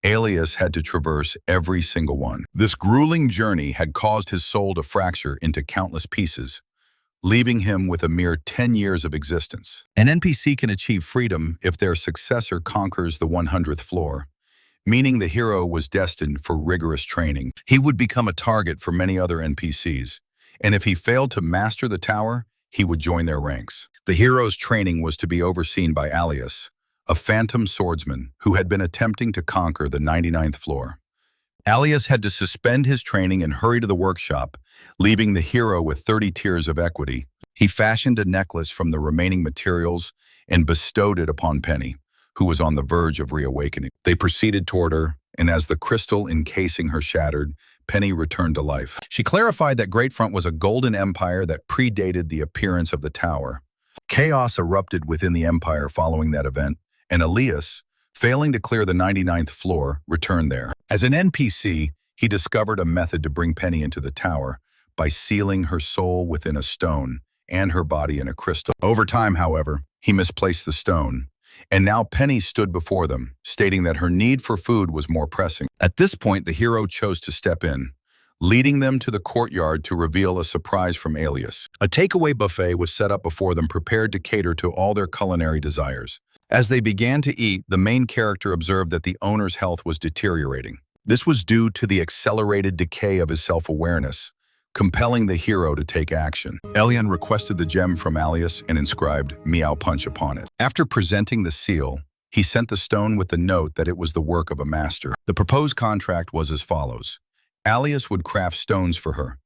Alias had to traverse every single one. This grueling journey had caused his soul to fracture into countless pieces, leaving him with a mere 10 years of existence. An NPC can achieve freedom if their successor conquers the 100th floor, meaning the hero was destined for rigorous training. He would become a target for many other NPCs, and if he failed to master the tower, he would join their ranks. The hero's training was to be overseen by Alias, a phantom swordsman who had been attempting to conquer the 99th floor. Alias had to suspend his training and hurry to the workshop, leaving the hero with 30 tiers of equity. He fashioned a necklace from the remaining materials and bestowed it upon Penny, who was on the verge of reawakening. They proceeded toward her, and as the crystal encasing her shattered, Penny returned to life. She clarified that Great Front was a golden empire that predated the appearance of the tower. Chaos erupted within the empire following that event, and Elias, failing to clear the 99th floor, returned there. As an NPC, he discovered a method to bring Penny into the tower by sealing her soul within a stone and her body in a crystal. Over time, however, he misplaced the stone, and now Penny stood before them, stating that her need for food was more pressing. At this point, the hero chose to step in, leading them to the courtyard to reveal a surprise from Alias. A takeaway buffet was set up before them, prepared to cater to all their culinary desires. As they began to eat, the main character observed that the owner's health was deteriorating. This was due to the accelerated decay of his self-awareness, compelling the hero to take action. Elian requested the gem from Alias and inscribed Meow Punch upon it. After presenting the seal, he sent the stone with the note that it was the work of a master. The proposed contract was as follows. Alias would craft stones for her.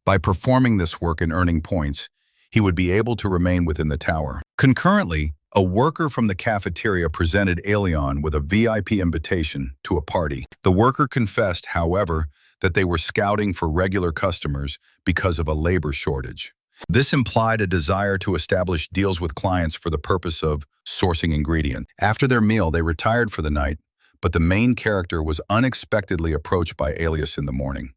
By performing this work and earning points, he would be able to remain within the tower. Concurrently, a worker from the cafeteria presented Alion with a VIP invitation to a party. The worker confessed, however, that they were scouting for regular customers because of a labor shortage. This implied a desire to establish deals with clients for the purpose of sourcing ingredients. After their meal, they retired for the night, but the main character was unexpectedly approached by Alias in the morning.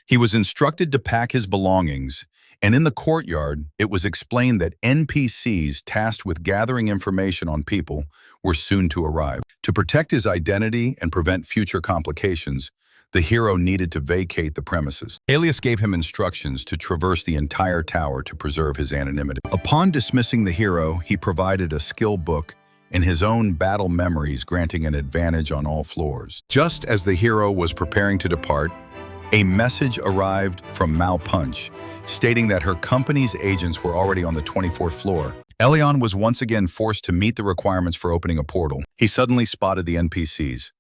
He was instructed to pack his belongings, and in the courtyard, it was explained that NPCs tasked with gathering information on people were soon to arrive. To protect his identity and prevent future complications, the hero needed to vacate the premises. Alias gave him instructions to traverse the entire tower to preserve his anonymity. Upon dismissing the hero, he provided a skill book and his own battle memories, granting an advantage on all floors. Just as the hero was preparing to depart, a message arrived from Mao Punch, stating that her company's agents were already on the 24th floor. Elion was once again forced to meet the requirements for opening a portal. He suddenly spotted the NPCs,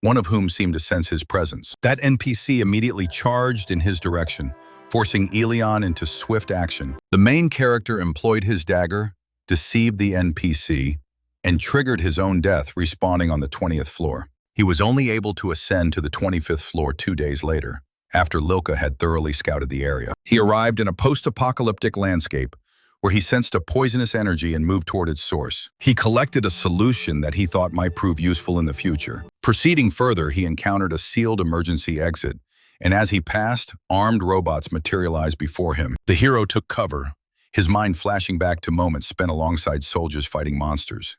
one of whom seemed to sense his presence. That NPC immediately charged in his direction, forcing Elion into swift action. The main character employed his dagger, deceived the NPC, and triggered his own death, respawning on the 20th floor. He was only able to ascend to the 25th floor 2 days later, after Lilka had thoroughly scouted the area. He arrived in a post-apocalyptic landscape, where he sensed a poisonous energy and moved toward its source. He collected a solution that he thought might prove useful in the future. Proceeding further, he encountered a sealed emergency exit, and as he passed, armed robots materialized before him. The hero took cover, his mind flashing back to moments spent alongside soldiers fighting monsters.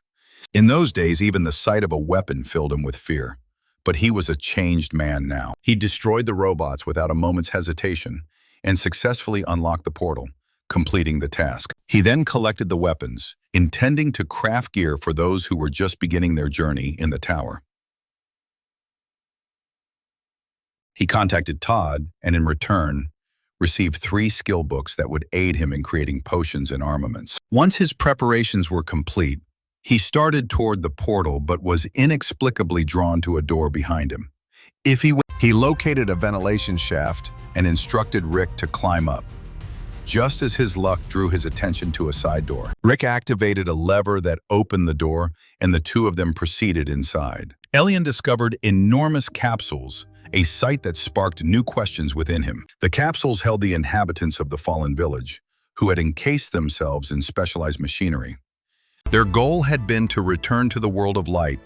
In those days, even the sight of a weapon filled him with fear. But he was a changed man now. He destroyed the robots without a moment's hesitation and successfully unlocked the portal, completing the task. He then collected the weapons, intending to craft gear for those who were just beginning their journey in the tower. He contacted Todd and in return, received 3 skill books that would aid him in creating potions and armaments. Once his preparations were complete, he started toward the portal but was inexplicably drawn to a door behind him. He located a ventilation shaft and instructed Rick to climb up. Just as his luck drew his attention to a side door, Rick activated a lever that opened the door, and the two of them proceeded inside. Elion discovered enormous capsules, a sight that sparked new questions within him. The capsules held the inhabitants of the fallen village, who had encased themselves in specialized machinery. Their goal had been to return to the world of light,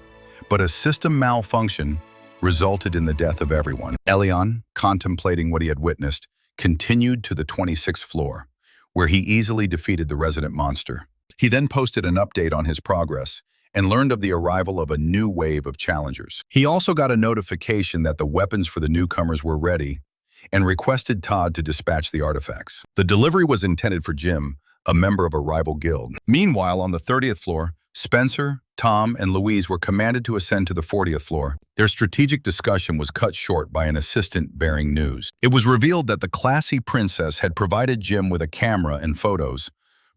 but a system malfunction resulted in the death of everyone. Elion, contemplating what he had witnessed, continued to the 26th floor, where he easily defeated the resident monster. He then posted an update on his progress and learned of the arrival of a new wave of challengers. He also got a notification that the weapons for the newcomers were ready and requested Todd to dispatch the artifacts. The delivery was intended for Jim, a member of a rival guild. Meanwhile, on the 30th floor, Spencer, Tom, and Louise were commanded to ascend to the 40th floor. Their strategic discussion was cut short by an assistant bearing news. It was revealed that the classy princess had provided Jim with a camera and photos,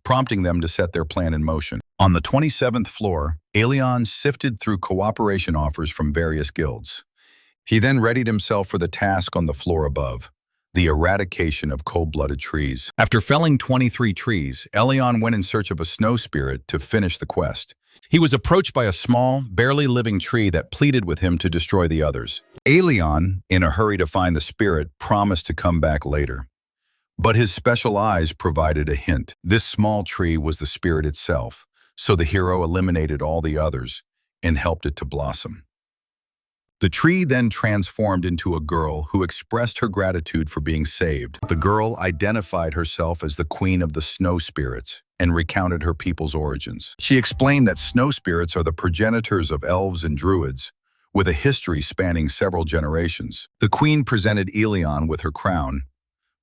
prompting them to set their plan in motion. On the 27th floor, Elion sifted through cooperation offers from various guilds. He then readied himself for the task on the floor above, the eradication of cold-blooded trees. After felling 23 trees, Elion went in search of a snow spirit to finish the quest. He was approached by a small, barely living tree that pleaded with him to destroy the others. Elion, in a hurry to find the spirit, promised to come back later. But his special eyes provided a hint. This small tree was the spirit itself, so the hero eliminated all the others and helped it to blossom. The tree then transformed into a girl who expressed her gratitude for being saved. The girl identified herself as the queen of the snow spirits and recounted her people's origins. She explained that snow spirits are the progenitors of elves and druids, with a history spanning several generations. The queen presented Elion with her crown,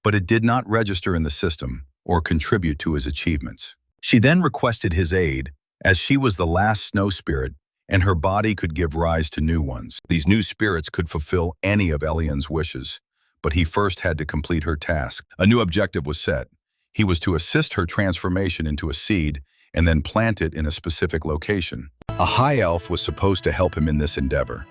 but it did not register in the system or contribute to his achievements. She then requested his aid, as she was the last snow spirit and her body could give rise to new ones. These new spirits could fulfill any of Elion's wishes, but he first had to complete her task. A new objective was set. He was to assist her transformation into a seed and then plant it in a specific location. A high elf was supposed to help him in this endeavor,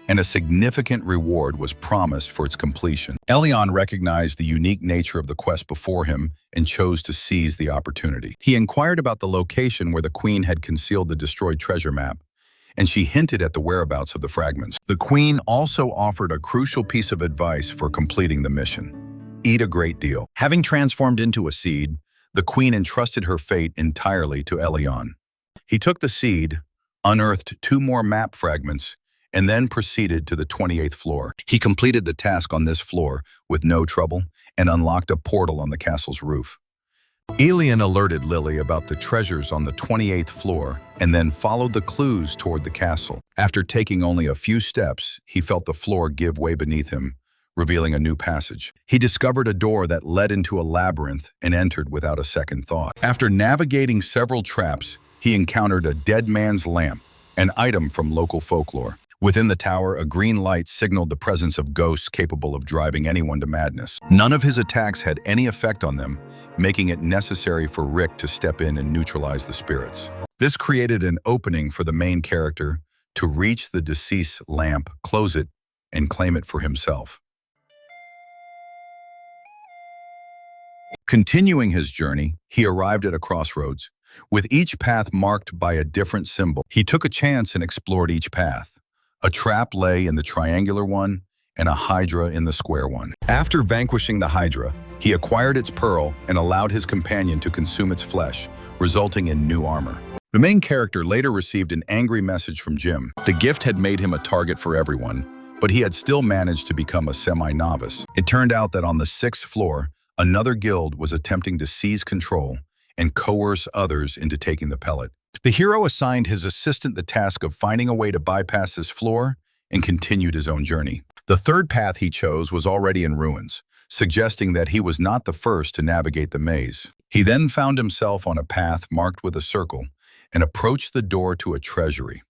and a significant reward was promised for its completion. Elion recognized the unique nature of the quest before him and chose to seize the opportunity. He inquired about the location where the queen had concealed the destroyed treasure map, and she hinted at the whereabouts of the fragments. The queen also offered a crucial piece of advice for completing the mission: eat a great deal. Having transformed into a seed, the queen entrusted her fate entirely to Elion. He took the seed, unearthed 2 more map fragments, and then proceeded to the 28th floor. He completed the task on this floor with no trouble and unlocked a portal on the castle's roof. Elion alerted Lily about the treasures on the 28th floor and then followed the clues toward the castle. After taking only a few steps, he felt the floor give way beneath him, revealing a new passage. He discovered a door that led into a labyrinth and entered without a second thought. After navigating several traps, he encountered a dead man's lamp, an item from local folklore. Within the tower, a green light signaled the presence of ghosts capable of driving anyone to madness. None of his attacks had any effect on them, making it necessary for Rick to step in and neutralize the spirits. This created an opening for the main character to reach the deceased's lamp, close it, and claim it for himself. Continuing his journey, he arrived at a crossroads, with each path marked by a different symbol. He took a chance and explored each path. A trap lay in the triangular one, and a hydra in the square one. After vanquishing the hydra, he acquired its pearl and allowed his companion to consume its flesh, resulting in new armor. The main character later received an angry message from Jim. The gift had made him a target for everyone, but he had still managed to become a semi-novice. It turned out that on the 6th floor, another guild was attempting to seize control and coerce others into taking the pellet. The hero assigned his assistant the task of finding a way to bypass this floor and continued his own journey. The third path he chose was already in ruins, suggesting that he was not the first to navigate the maze. He then found himself on a path marked with a circle and approached the door to a treasury.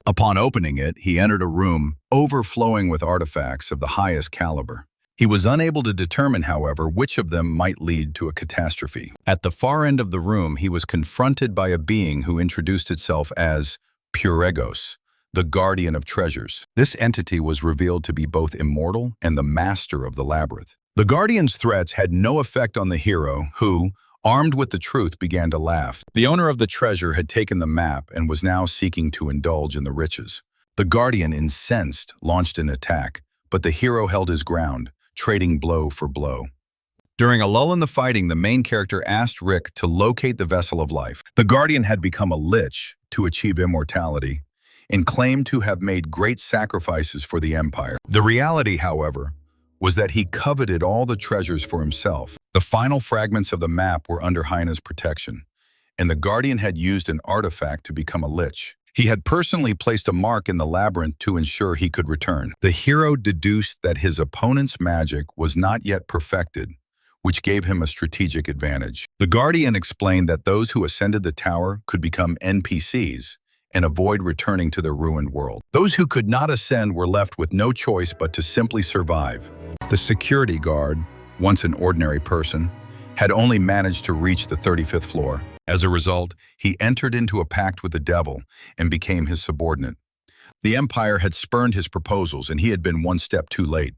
Upon opening it, he entered a room overflowing with artifacts of the highest caliber. He was unable to determine, however, which of them might lead to a catastrophe. At the far end of the room, he was confronted by a being who introduced itself as Puregos, the guardian of treasures. This entity was revealed to be both immortal and the master of the labyrinth. The guardian's threats had no effect on the hero, who, armed with the truth, began to laugh. The owner of the treasure had taken the map and was now seeking to indulge in the riches. The guardian, incensed, launched an attack, but the hero held his ground, trading blow for blow. During a lull in the fighting, the main character asked Rick to locate the vessel of life. The guardian had become a lich to achieve immortality and claimed to have made great sacrifices for the Empire. The reality, however, was that he coveted all the treasures for himself. The final fragments of the map were under Hyena's protection, and the guardian had used an artifact to become a lich. He had personally placed a mark in the labyrinth to ensure he could return. The hero deduced that his opponent's magic was not yet perfected, which gave him a strategic advantage. The guardian explained that those who ascended the tower could become NPCs and avoid returning to their ruined world. Those who could not ascend were left with no choice but to simply survive. The security guard, once an ordinary person, had only managed to reach the 35th floor. As a result, he entered into a pact with the devil and became his subordinate. The Empire had spurned his proposals, and he had been one step too late,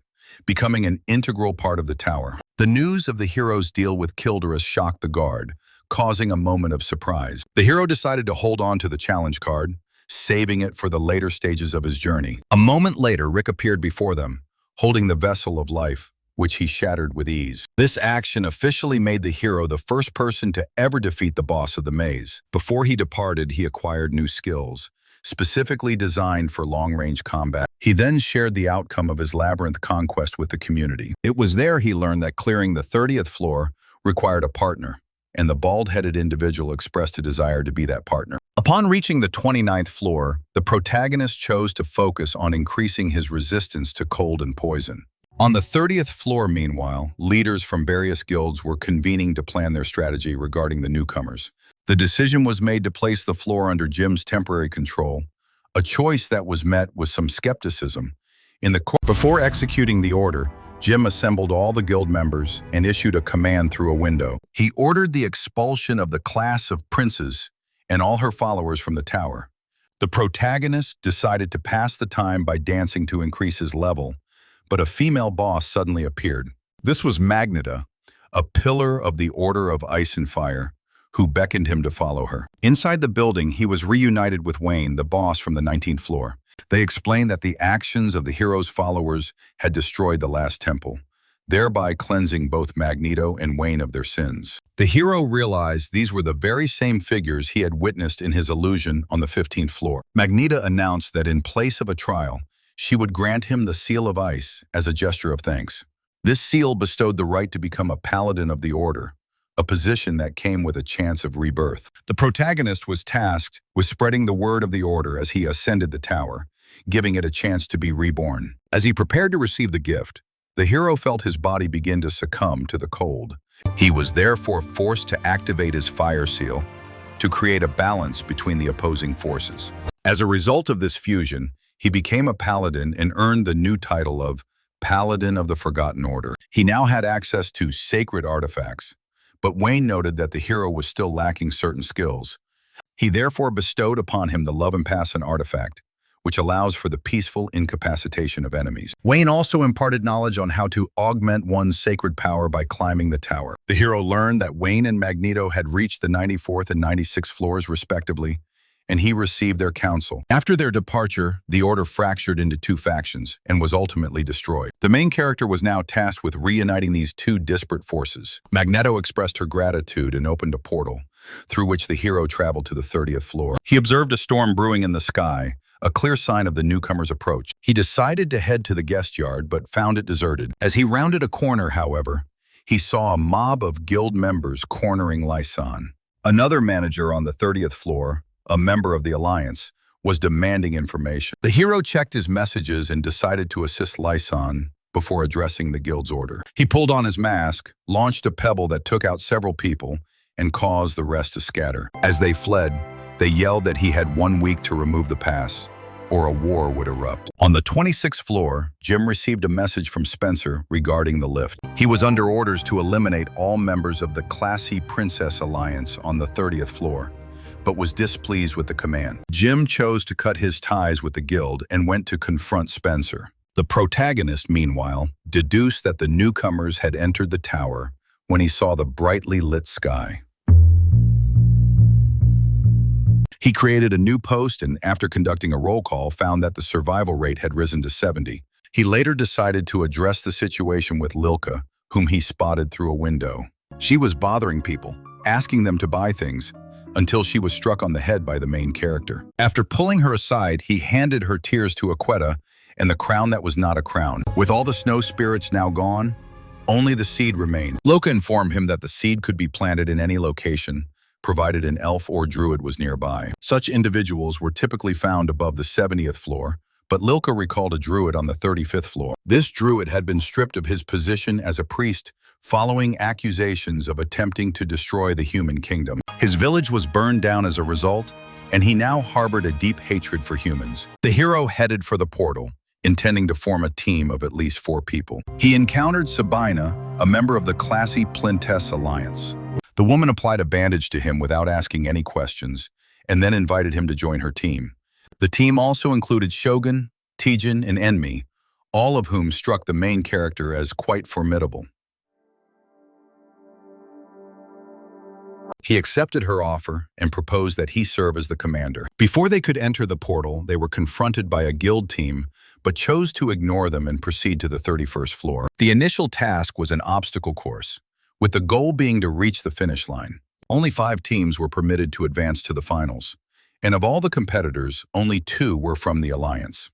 becoming an integral part of the tower. The news of the hero's deal with Kilderus shocked the guard, causing a moment of surprise. The hero decided to hold on to the challenge card, saving it for the later stages of his journey. A moment later, Rick appeared before them, holding the vessel of life, which he shattered with ease. This action officially made the hero the first person to ever defeat the boss of the maze. Before he departed, he acquired new skills, specifically designed for long-range combat. He then shared the outcome of his labyrinth conquest with the community. It was there he learned that clearing the 30th floor required a partner, and the bald-headed individual expressed a desire to be that partner. Upon reaching the 29th floor, the protagonist chose to focus on increasing his resistance to cold and poison. On the 30th floor, meanwhile, leaders from various guilds were convening to plan their strategy regarding the newcomers. The decision was made to place the floor under Jim's temporary control, a choice that was met with some skepticism. Before executing the order, Jim assembled all the guild members and issued a command through a window. He ordered the expulsion of the class of princes and all her followers from the tower. The protagonist decided to pass the time by dancing to increase his level, but a female boss suddenly appeared. This was Magneta, a pillar of the Order of Ice and Fire, who beckoned him to follow her. Inside the building, he was reunited with Wayne, the boss from the 19th floor. They explained that the actions of the hero's followers had destroyed the last temple, thereby cleansing both Magneto and Wayne of their sins. The hero realized these were the very same figures he had witnessed in his illusion on the 15th floor. Magneto announced that in place of a trial, she would grant him the Seal of Ice as a gesture of thanks. This seal bestowed the right to become a Paladin of the Order, a position that came with a chance of rebirth. The protagonist was tasked with spreading the word of the Order as he ascended the tower, giving it a chance to be reborn. As he prepared to receive the gift, the hero felt his body begin to succumb to the cold. He was therefore forced to activate his fire seal to create a balance between the opposing forces. As a result of this fusion, he became a paladin and earned the new title of Paladin of the Forgotten Order. He now had access to sacred artifacts, but Wayne noted that the hero was still lacking certain skills. He therefore bestowed upon him the Love and Passion artifact, which allows for the peaceful incapacitation of enemies. Wayne also imparted knowledge on how to augment one's sacred power by climbing the tower. The hero learned that Wayne and Magneto had reached the 94th and 96th floors respectively, and he received their counsel. After their departure, the Order fractured into two factions and was ultimately destroyed. The main character was now tasked with reuniting these two disparate forces. Magneto expressed her gratitude and opened a portal, through which the hero traveled to the 30th floor. He observed a storm brewing in the sky, a clear sign of the newcomer's approach. He decided to head to the guest yard, but found it deserted. As he rounded a corner, however, he saw a mob of guild members cornering Lyson. Another manager on the 30th floor, a member of the Alliance, was demanding information. The hero checked his messages and decided to assist Lyson before addressing the guild's order. He pulled on his mask, launched a pebble that took out several people, and caused the rest to scatter. As they fled, they yelled that he had 1 week to remove the pass, or a war would erupt. On the 26th floor, Jim received a message from Spencer regarding the lift. He was under orders to eliminate all members of the Classy Princess Alliance on the 30th floor, but was displeased with the command. Jim chose to cut his ties with the guild and went to confront Spencer. The protagonist, meanwhile, deduced that the newcomers had entered the tower when he saw the brightly lit sky. He created a new post and, after conducting a roll call, found that the survival rate had risen to 70. He later decided to address the situation with Lilka, whom he spotted through a window. She was bothering people, asking them to buy things, until she was struck on the head by the main character. After pulling her aside, he handed her tears to Aquetta and the crown that was not a crown. With all the snow spirits now gone, only the seed remained. Lilka informed him that the seed could be planted in any location, provided an elf or druid was nearby. Such individuals were typically found above the 70th floor, but Lilka recalled a druid on the 35th floor. This druid had been stripped of his position as a priest following accusations of attempting to destroy the human kingdom. His village was burned down as a result, and he now harbored a deep hatred for humans. The hero headed for the portal, intending to form a team of at least 4 people. He encountered Sabina, a member of the Classy Princess Alliance. The woman applied a bandage to him without asking any questions, and then invited him to join her team. The team also included Shogun, Teijin, and Enmi, all of whom struck the main character as quite formidable. He accepted her offer and proposed that he serve as the commander. Before they could enter the portal, they were confronted by a guild team, but chose to ignore them and proceed to the 31st floor. The initial task was an obstacle course, with the goal being to reach the finish line. Only 5 teams were permitted to advance to the finals, and of all the competitors, only 2 were from the Alliance.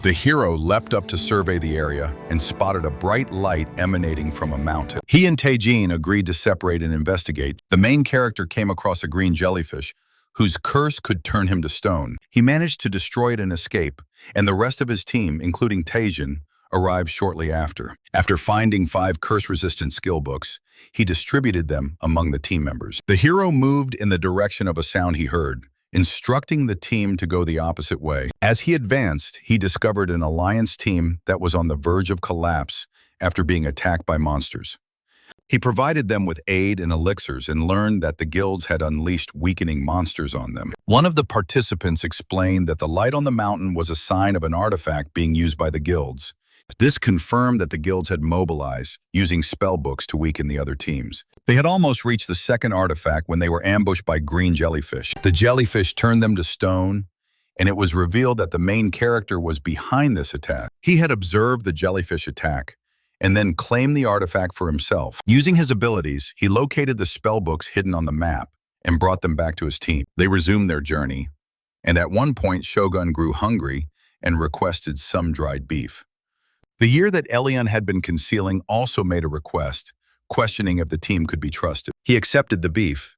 The hero leapt up to survey the area and spotted a bright light emanating from a mountain. He and Teijin agreed to separate and investigate. The main character came across a green jellyfish, whose curse could turn him to stone. He managed to destroy it and escape, and the rest of his team, including Teijin, arrived shortly after. After finding 5 curse-resistant skill books, he distributed them among the team members. The hero moved in the direction of a sound he heard, instructing the team to go the opposite way. As he advanced, he discovered an Alliance team that was on the verge of collapse after being attacked by monsters. He provided them with aid and elixirs and learned that the guilds had unleashed weakening monsters on them. One of the participants explained that the light on the mountain was a sign of an artifact being used by the guilds. This confirmed that the guilds had mobilized, using spell books to weaken the other teams. They had almost reached the second artifact when they were ambushed by green jellyfish. The jellyfish turned them to stone, and it was revealed that the main character was behind this attack. He had observed the jellyfish attack and then claimed the artifact for himself. Using his abilities, he located the spellbooks hidden on the map and brought them back to his team. They resumed their journey, and at one point Shogun grew hungry and requested some dried beef. The year that Elion had been concealing also made a request, questioning if the team could be trusted. He accepted the beef,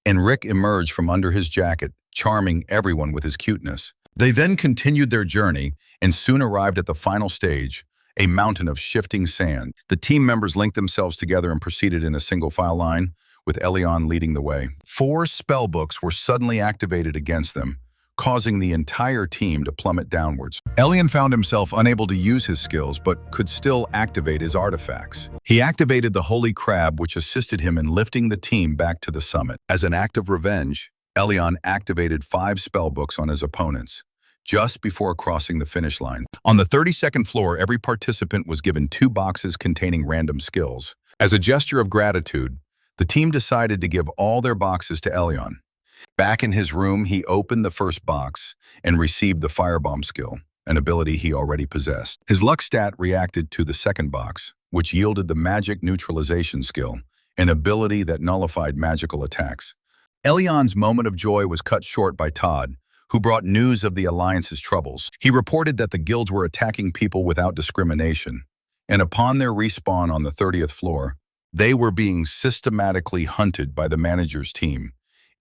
and Rick emerged from under his jacket, charming everyone with his cuteness. They then continued their journey and soon arrived at the final stage, a mountain of shifting sand. The team members linked themselves together and proceeded in a single file line, with Elion leading the way. 4 spellbooks were suddenly activated against them, causing the entire team to plummet downwards. Elion found himself unable to use his skills, but could still activate his artifacts. He activated the Holy Crab, which assisted him in lifting the team back to the summit. As an act of revenge, Elion activated 5 spellbooks on his opponents, just before crossing the finish line. On the 32nd floor, every participant was given 2 boxes containing random skills. As a gesture of gratitude, the team decided to give all their boxes to Elion. Back in his room, he opened the first box and received the Firebomb skill, an ability he already possessed. His luck stat reacted to the second box, which yielded the Magic Neutralization skill, an ability that nullified magical attacks. Elion's moment of joy was cut short by Todd, who brought news of the Alliance's troubles. He reported that the guilds were attacking people without discrimination, and upon their respawn on the 30th floor, they were being systematically hunted by the manager's team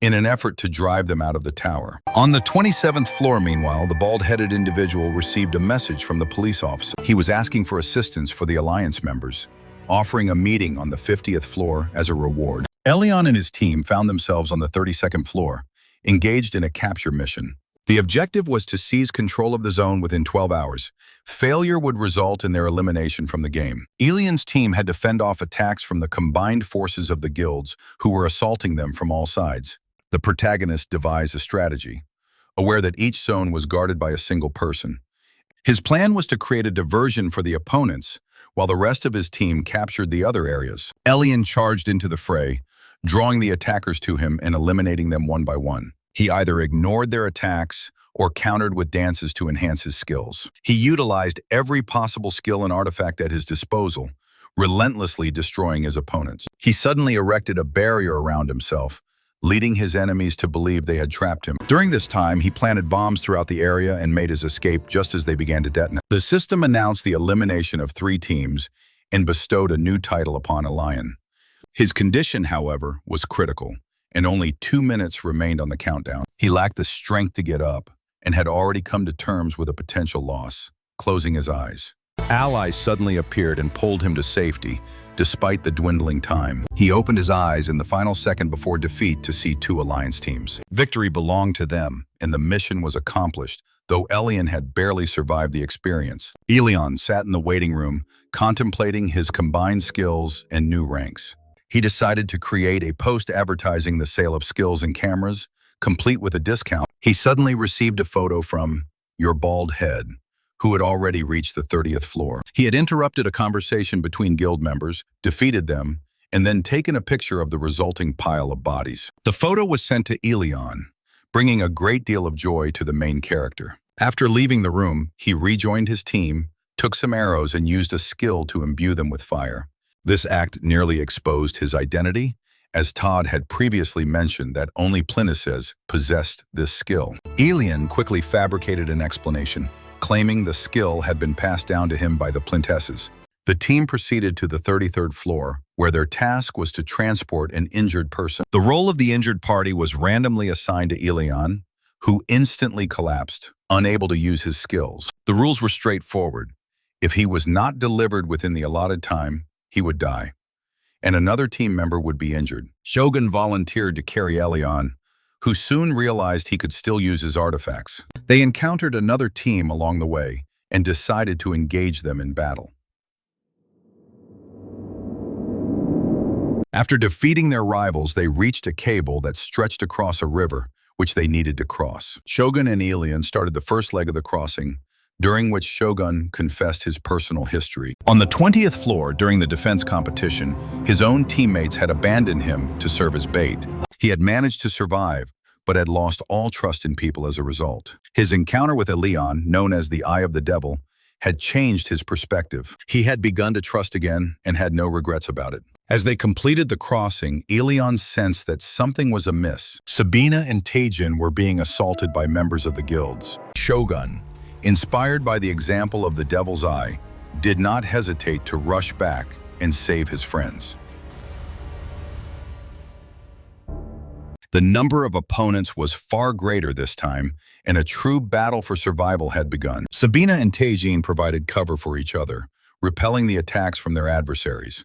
in an effort to drive them out of the tower. On the 27th floor, meanwhile, the bald-headed individual received a message from the police officer. He was asking for assistance for the Alliance members, offering a meeting on the 50th floor as a reward. Elion and his team found themselves on the 32nd floor, engaged in a capture mission. The objective was to seize control of the zone within 12 hours. Failure would result in their elimination from the game. Elion's team had to fend off attacks from the combined forces of the guilds, who were assaulting them from all sides. The protagonist devised a strategy, aware that each zone was guarded by a single person. His plan was to create a diversion for the opponents, while the rest of his team captured the other areas. Elion charged into the fray, drawing the attackers to him and eliminating them one by one. He either ignored their attacks or countered with dances to enhance his skills. He utilized every possible skill and artifact at his disposal, relentlessly destroying his opponents. He suddenly erected a barrier around himself, leading his enemies to believe they had trapped him. During this time, he planted bombs throughout the area and made his escape just as they began to detonate. The system announced the elimination of 3 teams and bestowed a new title upon Elion. His condition, however, was critical, and only 2 minutes remained on the countdown. He lacked the strength to get up and had already come to terms with a potential loss, closing his eyes. Allies suddenly appeared and pulled him to safety, despite the dwindling time. He opened his eyes in the final second before defeat to see 2 Alliance teams. Victory belonged to them, and the mission was accomplished, though Elion had barely survived the experience. Elion sat in the waiting room, contemplating his combined skills and new ranks. He decided to create a post advertising the sale of skills and cameras, complete with a discount. He suddenly received a photo from Your Bald Head, who had already reached the 30th floor. He had interrupted a conversation between guild members, defeated them, and then taken a picture of the resulting pile of bodies. The photo was sent to Elion, bringing a great deal of joy to the main character. After leaving the room, he rejoined his team, took some arrows, and used a skill to imbue them with fire. This act nearly exposed his identity, as Todd had previously mentioned that only Plinices possessed this skill. Elion quickly fabricated an explanation, claiming the skill had been passed down to him by the Plintesses. The team proceeded to the 33rd floor, where their task was to transport an injured person. The role of the injured party was randomly assigned to Elion, who instantly collapsed, unable to use his skills. The rules were straightforward. If he was not delivered within the allotted time, he would die, and another team member would be injured. Shogun volunteered to carry Elion, who soon realized he could still use his artifacts. They encountered another team along the way and decided to engage them in battle. After defeating their rivals, they reached a cable that stretched across a river, which they needed to cross. Shogun and Elion started the first leg of the crossing, during which Shogun confessed his personal history. On the 20th floor, during the defense competition, his own teammates had abandoned him to serve as bait. He had managed to survive, but had lost all trust in people as a result. His encounter with Elion, known as the Eye of the Devil, had changed his perspective. He had begun to trust again and had no regrets about it. As they completed the crossing, Elion sensed that something was amiss. Sabina and Taejin were being assaulted by members of the guilds. Shogun, inspired by the example of the Devil's Eye, did not hesitate to rush back and save his friends. The number of opponents was far greater this time, and a true battle for survival had begun. Sabina and Taejin provided cover for each other, repelling the attacks from their adversaries.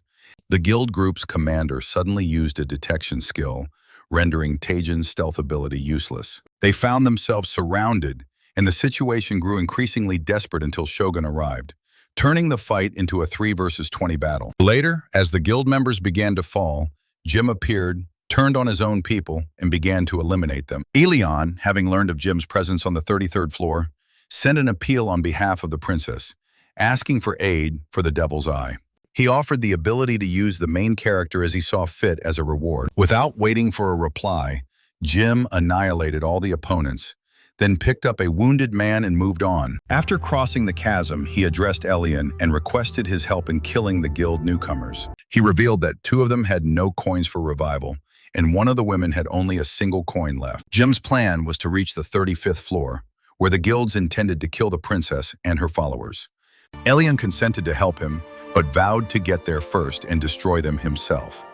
The guild group's commander suddenly used a detection skill, rendering Taejin's stealth ability useless. They found themselves surrounded, and the situation grew increasingly desperate until Shogun arrived, turning the fight into a 3 versus 20 battle. Later, as the guild members began to fall, Jim appeared, turned on his own people, and began to eliminate them. Elion, having learned of Jim's presence on the 33rd floor, sent an appeal on behalf of the princess, asking for aid for the Devil's Eye. He offered the ability to use the main character as he saw fit as a reward. Without waiting for a reply, Jim annihilated all the opponents, then picked up a wounded man and moved on. After crossing the chasm, he addressed Elion and requested his help in killing the guild newcomers. He revealed that 2 of them had no coins for revival, and 1 of the women had only a single coin left. Jim's plan was to reach the 35th floor, where the guilds intended to kill the princess and her followers. Elion consented to help him, but vowed to get there first and destroy them himself.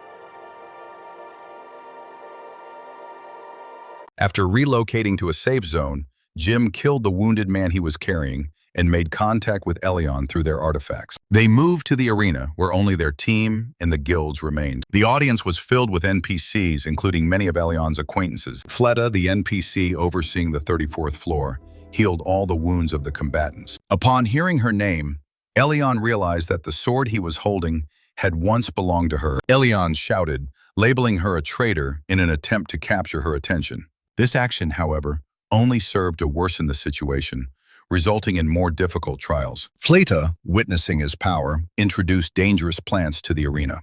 After relocating to a safe zone, Jim killed the wounded man he was carrying and made contact with Elion through their artifacts. They moved to the arena, where only their team and the guilds remained. The audience was filled with NPCs, including many of Elion's acquaintances. Fleta, the NPC overseeing the 34th floor, healed all the wounds of the combatants. Upon hearing her name, Elion realized that the sword he was holding had once belonged to her. Elion shouted, labeling her a traitor in an attempt to capture her attention. This action, however, only served to worsen the situation, resulting in more difficult trials. Fleta, witnessing his power, introduced dangerous plants to the arena,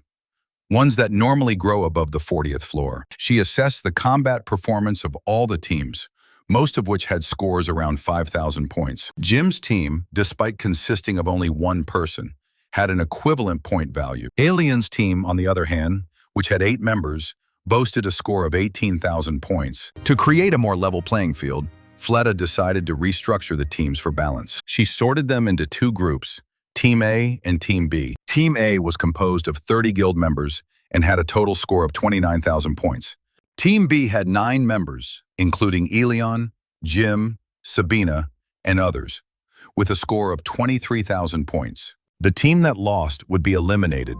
ones that normally grow above the 40th floor. She assessed the combat performance of all the teams, most of which had scores around 5,000 points. Jim's team, despite consisting of only 1 person, had an equivalent point value. Elion's team, on the other hand, which had 8 members, boasted a score of 18,000 points. To create a more level playing field, Fleta decided to restructure the teams for balance. She sorted them into 2 groups, Team A and Team B. Team A was composed of 30 guild members and had a total score of 29,000 points. Team B had 9 members, including Elion, Jim, Sabina, and others, with a score of 23,000 points. The team that lost would be eliminated,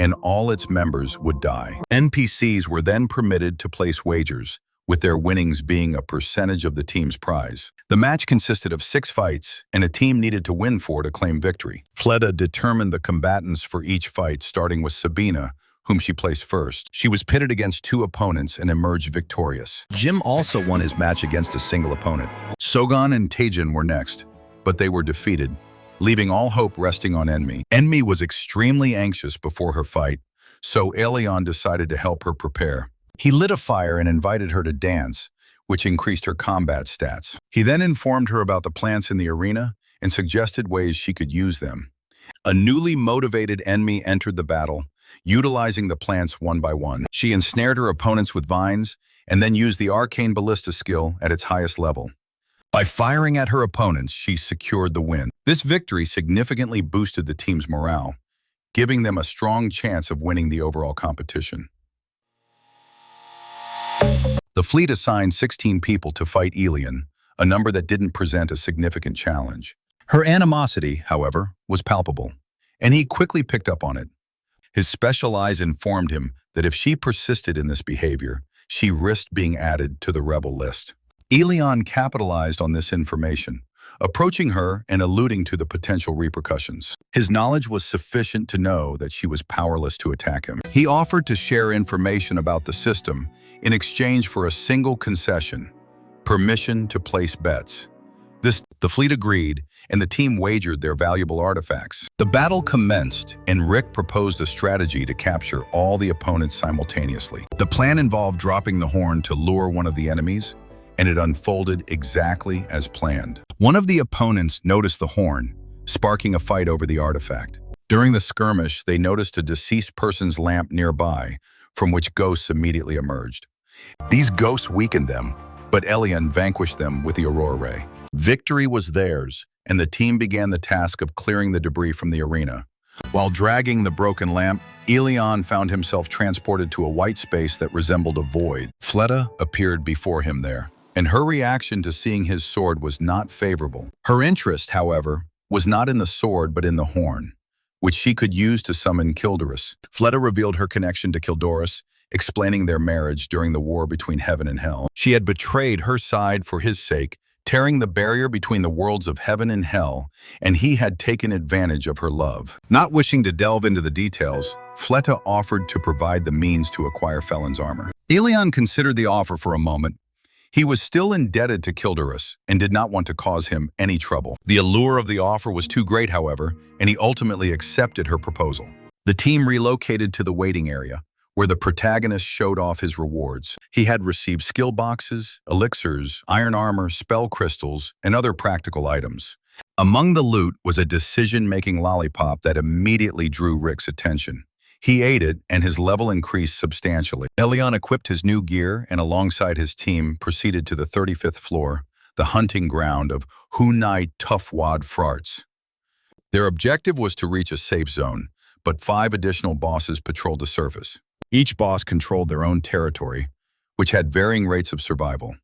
and all its members would die. NPCs were then permitted to place wagers, with their winnings being a percentage of the team's prize. The match consisted of 6 fights, and a team needed to win 4 to claim victory. Fleta determined the combatants for each fight, starting with Sabina, whom she placed first. She was pitted against 2 opponents and emerged victorious. Jim also won his match against a single opponent. Shogun and Taejin were next, but they were defeated, leaving all hope resting on Enmi. Enmi was extremely anxious before her fight, so Elion decided to help her prepare. He lit a fire and invited her to dance, which increased her combat stats. He then informed her about the plants in the arena and suggested ways she could use them. A newly motivated Enmi entered the battle, utilizing the plants one by one. She ensnared her opponents with vines and then used the arcane ballista skill at its highest level. By firing at her opponents, she secured the win. This victory significantly boosted the team's morale, giving them a strong chance of winning the overall competition. The fleet assigned 16 people to fight Elion, a number that didn't present a significant challenge. Her animosity, however, was palpable, and he quickly picked up on it. His special eyes informed him that if she persisted in this behavior, she risked being added to the rebel list. Elion capitalized on this information, approaching her and alluding to the potential repercussions. His knowledge was sufficient to know that she was powerless to attack him. He offered to share information about the system in exchange for a single concession: permission to place bets. This The fleet agreed, and the team wagered their valuable artifacts. The battle commenced, and Rick proposed a strategy to capture all the opponents simultaneously. The plan involved dropping the horn to lure one of the enemies, and it unfolded exactly as planned. One of the opponents noticed the horn, sparking a fight over the artifact. During the skirmish, they noticed a deceased person's lamp nearby, from which ghosts immediately emerged. These ghosts weakened them, but Elion vanquished them with the Aurora Ray. Victory was theirs, and the team began the task of clearing the debris from the arena. While dragging the broken lamp, Elion found himself transported to a white space that resembled a void. Fleta appeared before him there, and her reaction to seeing his sword was not favorable. Her interest, however, was not in the sword but in the horn, which she could use to summon Kildoris. Fleta revealed her connection to Kildoris, explaining their marriage during the war between heaven and hell. She had betrayed her side for his sake, tearing the barrier between the worlds of heaven and hell, and he had taken advantage of her love. Not wishing to delve into the details, Fleta offered to provide the means to acquire Felon's armor. Elion considered the offer for a moment. He was still indebted to Kildoris and did not want to cause him any trouble. The allure of the offer was too great, however, and he ultimately accepted her proposal. The team relocated to the waiting area, where the protagonist showed off his rewards. He had received skill boxes, elixirs, iron armor, spell crystals, and other practical items. Among the loot was a decision-making lollipop that immediately drew Rick's attention. He ate it, and his level increased substantially. Elion equipped his new gear and alongside his team proceeded to the 35th floor, the hunting ground of Hunai Toughwad Farts. Their objective was to reach a safe zone, but 5 additional bosses patrolled the surface. Each boss controlled their own territory, which had varying rates of survival.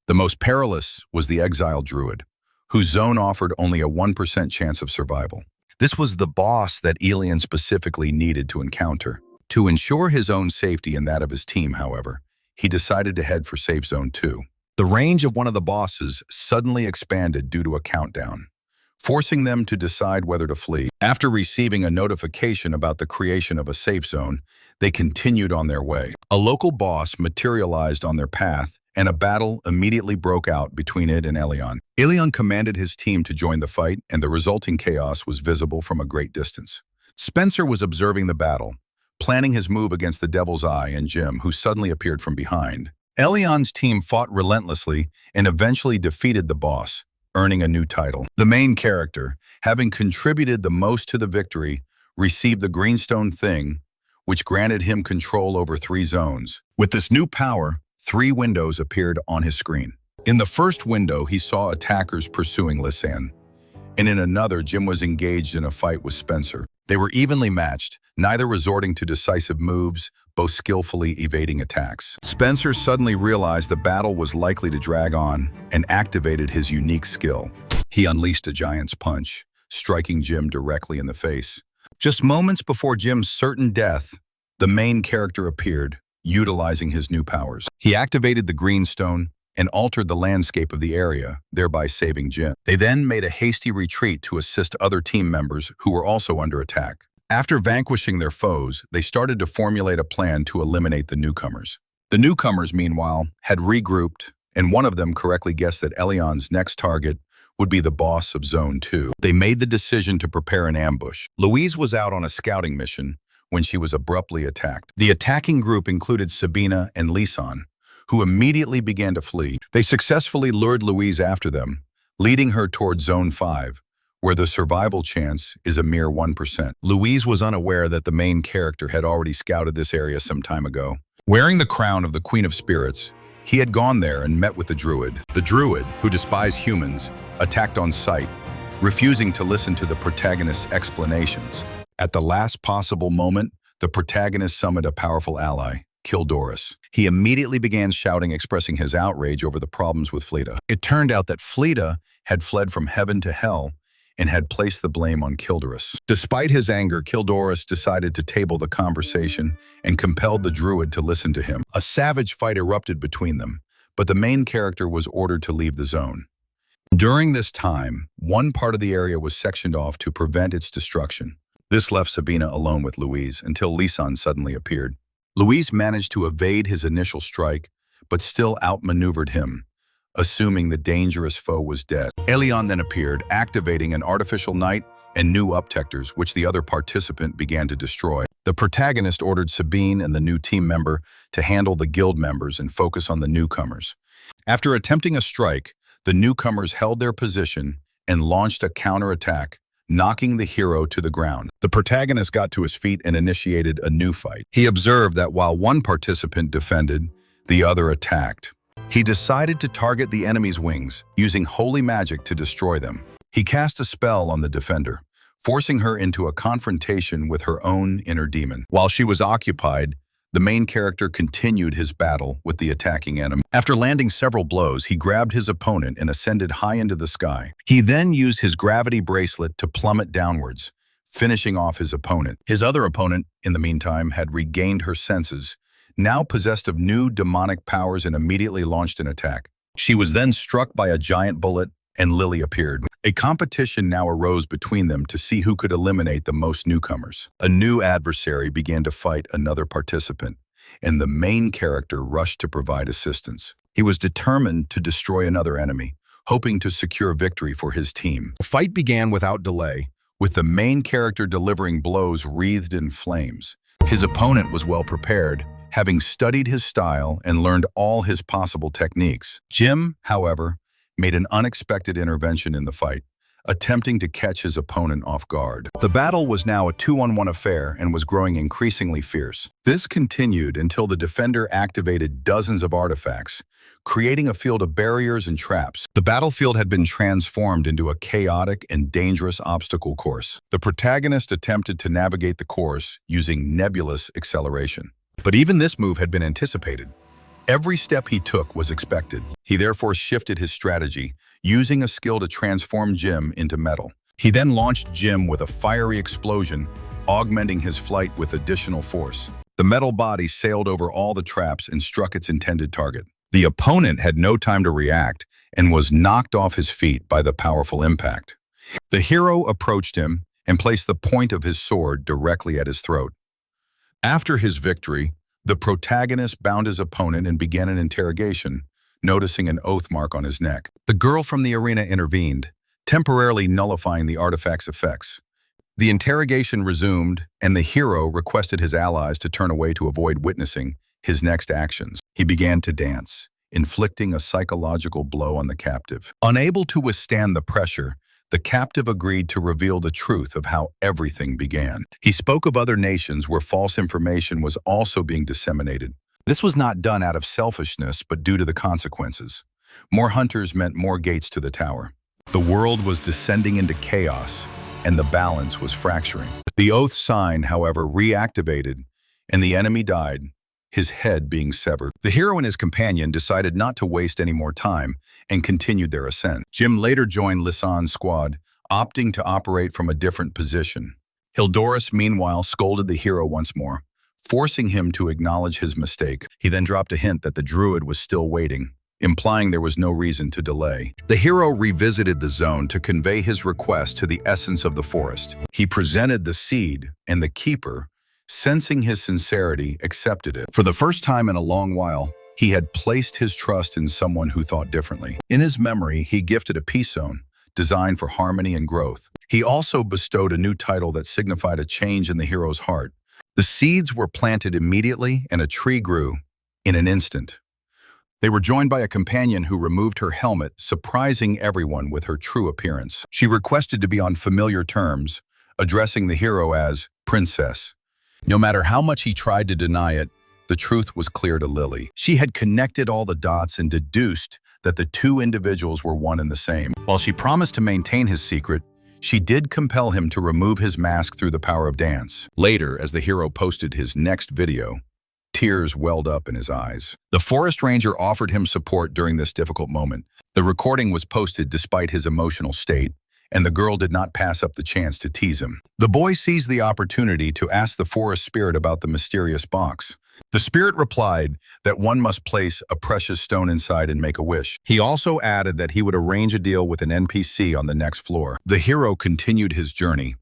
The most perilous was the exiled druid, whose zone offered only a 1% chance of survival. This was the boss that Elion specifically needed to encounter. To ensure his own safety and that of his team, however, he decided to head for Safe Zone 2. The range of one of the bosses suddenly expanded due to a countdown, forcing them to decide whether to flee. After receiving a notification about the creation of a safe zone, they continued on their way. A local boss materialized on their path, and a battle immediately broke out between it and Elion. Elion commanded his team to join the fight, and the resulting chaos was visible from a great distance. Spencer was observing the battle, planning his move against the Devil's Eye and Jim, who suddenly appeared from behind. Elion's team fought relentlessly and eventually defeated the boss, earning a new title. The main character, having contributed the most to the victory, received the Greenstone Thing, which granted him control over 3 zones. With this new power, 3 windows appeared on his screen. In the first window, he saw attackers pursuing Lisanne, and in another, Jim was engaged in a fight with Spencer. They were evenly matched, neither resorting to decisive moves, both skillfully evading attacks. Spencer suddenly realized the battle was likely to drag on and activated his unique skill. He unleashed a giant's punch, striking Jim directly in the face. Just moments before Jim's certain death, the main character appeared, utilizing his new powers. He activated the Greenstone and altered the landscape of the area, thereby saving Jim. They then made a hasty retreat to assist other team members who were also under attack. After vanquishing their foes, they started to formulate a plan to eliminate the newcomers. The newcomers, meanwhile, had regrouped, and one of them correctly guessed that Elion's next target would be the boss of Zone 2. They made the decision to prepare an ambush. Louise was out on a scouting mission when she was abruptly attacked. The attacking group included Sabina and Lisanne, who immediately began to flee. They successfully lured Louise after them, leading her toward Zone 5, where the survival chance is a mere 1%. Louise was unaware that the main character had already scouted this area some time ago. Wearing the crown of the Queen of Spirits, he had gone there and met with the druid. The druid, who despised humans, attacked on sight, refusing to listen to the protagonist's explanations. At the last possible moment, the protagonist summoned a powerful ally, Kildoris. He immediately began shouting, expressing his outrage over the problems with Fleta. It turned out that Fleta had fled from heaven to hell and had placed the blame on Kildoris. Despite his anger, Kildoris decided to table the conversation and compelled the druid to listen to him. A savage fight erupted between them, but the main character was ordered to leave the zone. During this time, one part of the area was sectioned off to prevent its destruction. This left Sabina alone with Louise until Lisanne suddenly appeared. Louise managed to evade his initial strike, but still outmaneuvered him, assuming the dangerous foe was dead. Elion then appeared, activating an artificial night and new uptectors, which the other participant began to destroy. The protagonist ordered Sabine and the new team member to handle the guild members and focus on the newcomers. After attempting a strike, the newcomers held their position and launched a counterattack, knocking the hero to the ground. The protagonist got to his feet and initiated a new fight. He observed that while one participant defended, the other attacked. He decided to target the enemy's wings, using holy magic to destroy them. He cast a spell on the defender, forcing her into a confrontation with her own inner demon. While she was occupied, the main character continued his battle with the attacking enemy. After landing several blows, he grabbed his opponent and ascended high into the sky. He then used his gravity bracelet to plummet downwards, finishing off his opponent. His other opponent, in the meantime, had regained her senses, now possessed of new demonic powers, and immediately launched an attack. She was then struck by a giant bullet, and Lily appeared. A competition now arose between them to see who could eliminate the most newcomers. A new adversary began to fight another participant, and the main character rushed to provide assistance. He was determined to destroy another enemy, hoping to secure victory for his team. The fight began without delay, with the main character delivering blows wreathed in flames. His opponent was well prepared, having studied his style and learned all his possible techniques. Jim, however, made an unexpected intervention in the fight, attempting to catch his opponent off guard. The battle was now a 2-on-1 affair and was growing increasingly fierce. This continued until the defender activated dozens of artifacts, creating a field of barriers and traps. The battlefield had been transformed into a chaotic and dangerous obstacle course. The protagonist attempted to navigate the course using nebulous acceleration. But even this move had been anticipated. Every step he took was expected. He therefore shifted his strategy, using a skill to transform Jim into metal. He then launched Jim with a fiery explosion, augmenting his flight with additional force. The metal body sailed over all the traps and struck its intended target. The opponent had no time to react and was knocked off his feet by the powerful impact. The hero approached him and placed the point of his sword directly at his throat. After his victory, the protagonist bound his opponent and began an interrogation, noticing an oath mark on his neck. The girl from the arena intervened, temporarily nullifying the artifact's effects. The interrogation resumed, and the hero requested his allies to turn away to avoid witnessing his next actions. He began to dance, inflicting a psychological blow on the captive. Unable to withstand the pressure, the captive agreed to reveal the truth of how everything began. He spoke of other nations where false information was also being disseminated. This was not done out of selfishness, but due to the consequences. More hunters meant more gates to the tower. The world was descending into chaos, and the balance was fracturing. The oath sign, however, reactivated, and the enemy died, his head being severed. The hero and his companion decided not to waste any more time and continued their ascent. Jim later joined Lisan's squad, opting to operate from a different position. Hildoris, meanwhile, scolded the hero once more, forcing him to acknowledge his mistake. He then dropped a hint that the druid was still waiting, implying there was no reason to delay. The hero revisited the zone to convey his request to the essence of the forest. He presented the seed, and the keeper, sensing his sincerity, accepted it. For the first time in a long while, he had placed his trust in someone who thought differently. In his memory, he gifted a peace zone, designed for harmony and growth. He also bestowed a new title that signified a change in the hero's heart. The seeds were planted immediately, and a tree grew in an instant. They were joined by a companion who removed her helmet, surprising everyone with her true appearance. She requested to be on familiar terms, addressing the hero as Princess. No matter how much he tried to deny it, the truth was clear to Lily. She had connected all the dots and deduced that the two individuals were one and the same. While she promised to maintain his secret, she did compel him to remove his mask through the power of dance. Later, as the hero posted his next video, tears welled up in his eyes. The forest ranger offered him support during this difficult moment. The recording was posted despite his emotional state, and the girl did not pass up the chance to tease him. The boy seized the opportunity to ask the forest spirit about the mysterious box. The spirit replied that one must place a precious stone inside and make a wish. He also added that he would arrange a deal with an NPC on the next floor. The hero continued his journey,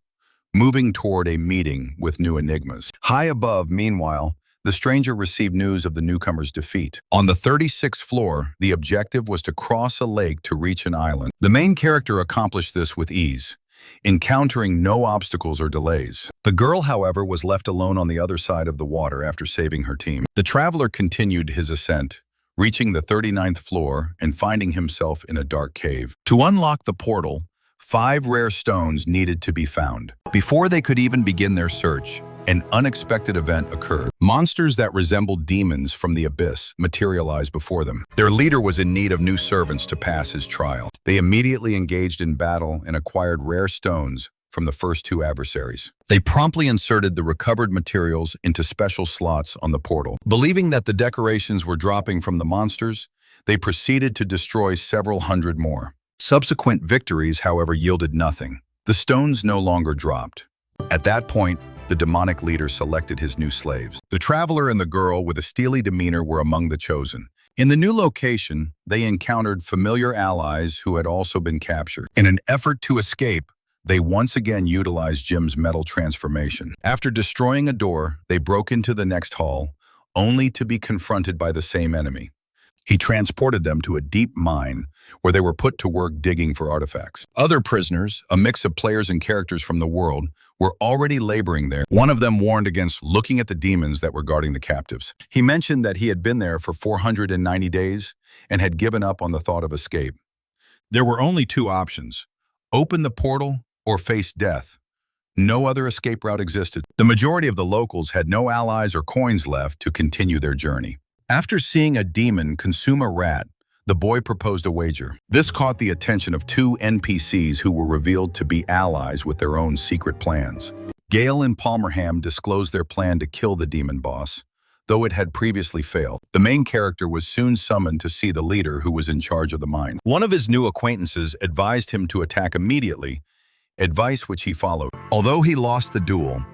moving toward a meeting with new enigmas. High above, meanwhile, the stranger received news of the newcomer's defeat. On the 36th floor, the objective was to cross a lake to reach an island. The main character accomplished this with ease, encountering no obstacles or delays. The girl, however, was left alone on the other side of the water after saving her team. The traveler continued his ascent, reaching the 39th floor and finding himself in a dark cave. To unlock the portal, 5 rare stones needed to be found. Before they could even begin their search, an unexpected event occurred. Monsters that resembled demons from the abyss materialized before them. Their leader was in need of new servants to pass his trial. They immediately engaged in battle and acquired rare stones from the first 2 adversaries. They promptly inserted the recovered materials into special slots on the portal. Believing that the decorations were dropping from the monsters, they proceeded to destroy several hundred more. Subsequent victories, however, yielded nothing. The stones no longer dropped. At that point, the demonic leader selected his new slaves. The traveler and the girl with a steely demeanor were among the chosen. In the new location, they encountered familiar allies who had also been captured. In an effort to escape, they once again utilized Jim's metal transformation. After destroying a door, they broke into the next hall, only to be confronted by the same enemy. He transported them to a deep mine where they were put to work digging for artifacts. Other prisoners, a mix of players and characters from the world, were already laboring there. One of them warned against looking at the demons that were guarding the captives. He mentioned that he had been there for 490 days and had given up on the thought of escape. There were only 2 options: open the portal or face death. No other escape route existed. The majority of the locals had no allies or coins left to continue their journey. After seeing a demon consume a rat, the boy proposed a wager. This caught the attention of 2 NPCs who were revealed to be allies with their own secret plans. Gale and Palmerham disclosed their plan to kill the demon boss, though it had previously failed. The main character was soon summoned to see the leader who was in charge of the mine. One of his new acquaintances advised him to attack immediately, advice which he followed. Although he lost the duel,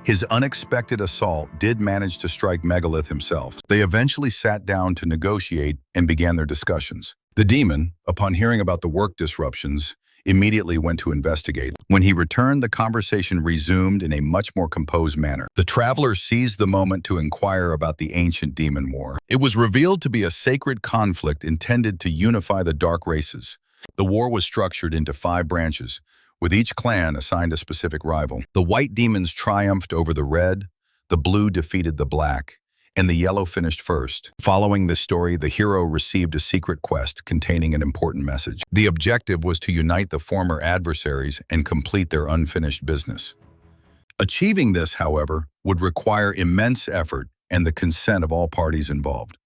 his unexpected assault did manage to strike Megalith himself. They eventually sat down to negotiate and began their discussions. The demon, upon hearing about the work disruptions, immediately went to investigate. When he returned, the conversation resumed in a much more composed manner. The traveler seized the moment to inquire about the ancient demon war. It was revealed to be a sacred conflict intended to unify the dark races. The war was structured into 5 branches, with each clan assigned a specific rival. The white demons triumphed over the red, the blue defeated the black, and the yellow finished first. Following this story, the hero received a secret quest containing an important message. The objective was to unite the former adversaries and complete their unfinished business. Achieving this, however, would require immense effort and the consent of all parties involved.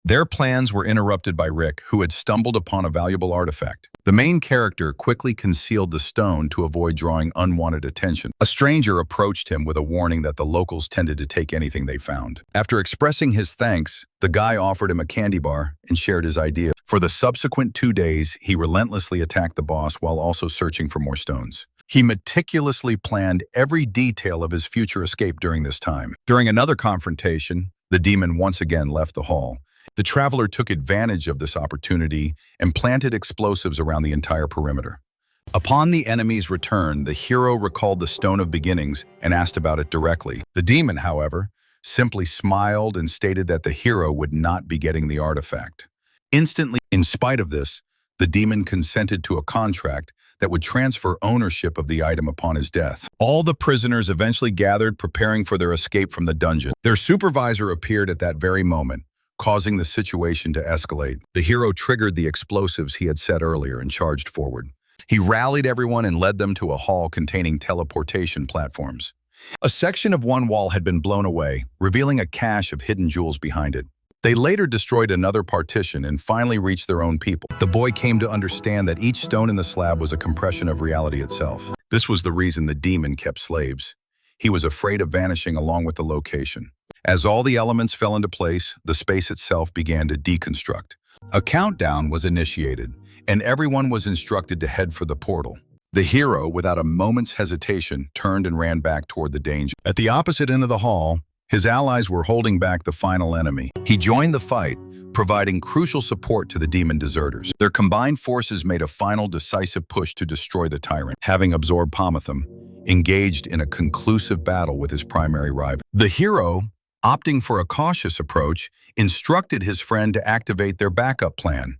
Their plans were interrupted by Rick, who had stumbled upon a valuable artifact. The main character quickly concealed the stone to avoid drawing unwanted attention. A stranger approached him with a warning that the locals tended to take anything they found. After expressing his thanks, the guy offered him a candy bar and shared his idea. For the subsequent 2 days, he relentlessly attacked the boss while also searching for more stones. He meticulously planned every detail of his future escape during this time. During another confrontation, the demon once again left the hall. The traveler took advantage of this opportunity and planted explosives around the entire perimeter. Upon the enemy's return, the hero recalled the Stone of Beginnings and asked about it directly. The demon, however, simply smiled and stated that the hero would not be getting the artifact. Instantly, in spite of this, the demon consented to a contract that would transfer ownership of the item upon his death. All the prisoners eventually gathered, preparing for their escape from the dungeon. Their supervisor appeared at that very moment, causing the situation to escalate. The hero triggered the explosives he had set earlier and charged forward. He rallied everyone and led them to a hall containing teleportation platforms. A section of one wall had been blown away, revealing a cache of hidden jewels behind it. They later destroyed another partition and finally reached their own people. The boy came to understand that each stone in the slab was a compression of reality itself. This was the reason the demon kept slaves. He was afraid of vanishing along with the location. As all the elements fell into place, the space itself began to deconstruct. A countdown was initiated, and everyone was instructed to head for the portal. The hero, without a moment's hesitation, turned and ran back toward the danger. At the opposite end of the hall, his allies were holding back the final enemy. He joined the fight, providing crucial support to the demon deserters. Their combined forces made a final decisive push to destroy the tyrant. Having absorbed Pomatham, engaged in a conclusive battle with his primary rival. The hero, opting for a cautious approach, instructed his friend to activate their backup plan.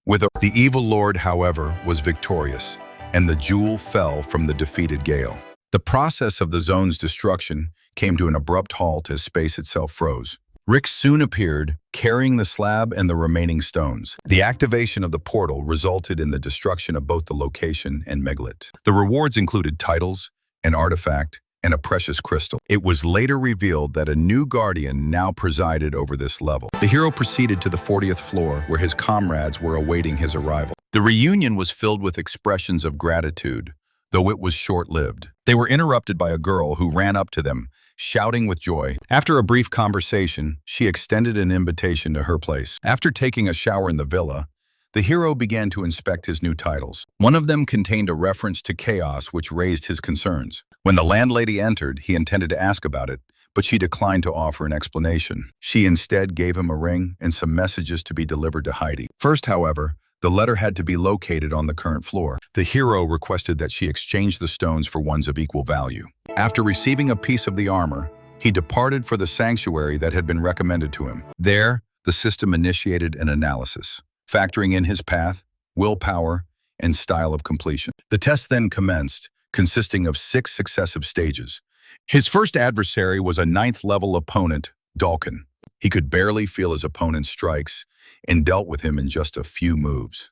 The evil lord, however, was victorious, and the jewel fell from the defeated Gale. The process of the zone's destruction came to an abrupt halt as space itself froze. Rick soon appeared, carrying the slab and the remaining stones. The activation of the portal resulted in the destruction of both the location and Meglit. The rewards included titles, an artifact, and a precious crystal. It was later revealed that a new guardian now presided over this level. The hero proceeded to the 40th floor, where his comrades were awaiting his arrival. The reunion was filled with expressions of gratitude, though it was short-lived. They were interrupted by a girl who ran up to them, shouting with joy. After a brief conversation, she extended an invitation to her place. After taking a shower in the villa, the hero began to inspect his new titles. One of them contained a reference to chaos, which raised his concerns. When the landlady entered, he intended to ask about it, but she declined to offer an explanation. She instead gave him a ring and some messages to be delivered to Heidi. First, however, the letter had to be located on the current floor. The hero requested that she exchange the stones for ones of equal value. After receiving a piece of the armor, he departed for the sanctuary that had been recommended to him. There, the system initiated an analysis, factoring in his path, willpower, and style of completion. The test then commenced, consisting of 6 successive stages. His first adversary was a 9th-level opponent, Dalkin. He could barely feel his opponent's strikes and dealt with him in just a few moves.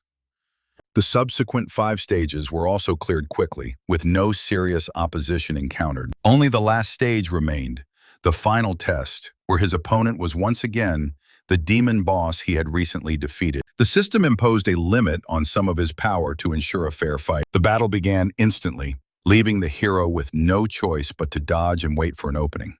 The subsequent 5 stages were also cleared quickly, with no serious opposition encountered. Only the last stage remained, the final test, where his opponent was once again the demon boss he had recently defeated. The system imposed a limit on some of his power to ensure a fair fight. The battle began instantly, leaving the hero with no choice but to dodge and wait for an opening.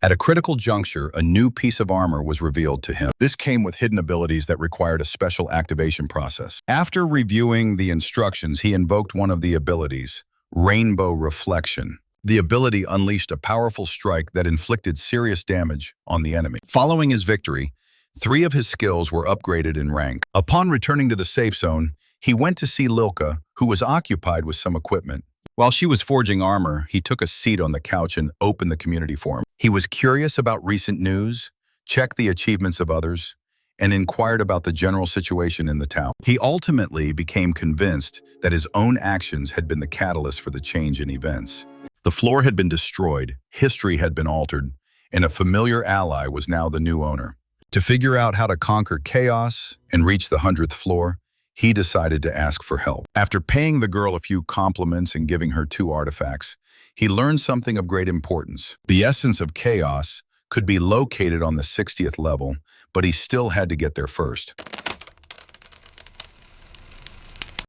At a critical juncture, a new piece of armor was revealed to him. This came with hidden abilities that required a special activation process. After reviewing the instructions, he invoked one of the abilities, Rainbow Reflection. The ability unleashed a powerful strike that inflicted serious damage on the enemy. Following his victory, 3 of his skills were upgraded in rank. Upon returning to the safe zone, he went to see Lilka, who was occupied with some equipment. While she was forging armor, he took a seat on the couch and opened the community forum. He was curious about recent news, checked the achievements of others, and inquired about the general situation in the town. He ultimately became convinced that his own actions had been the catalyst for the change in events. The floor had been destroyed, history had been altered, and a familiar ally was now the new owner. To figure out how to conquer chaos and reach the 100th floor, he decided to ask for help. After paying the girl a few compliments and giving her 2 artifacts, he learned something of great importance. The essence of chaos could be located on the 60th level, but he still had to get there first.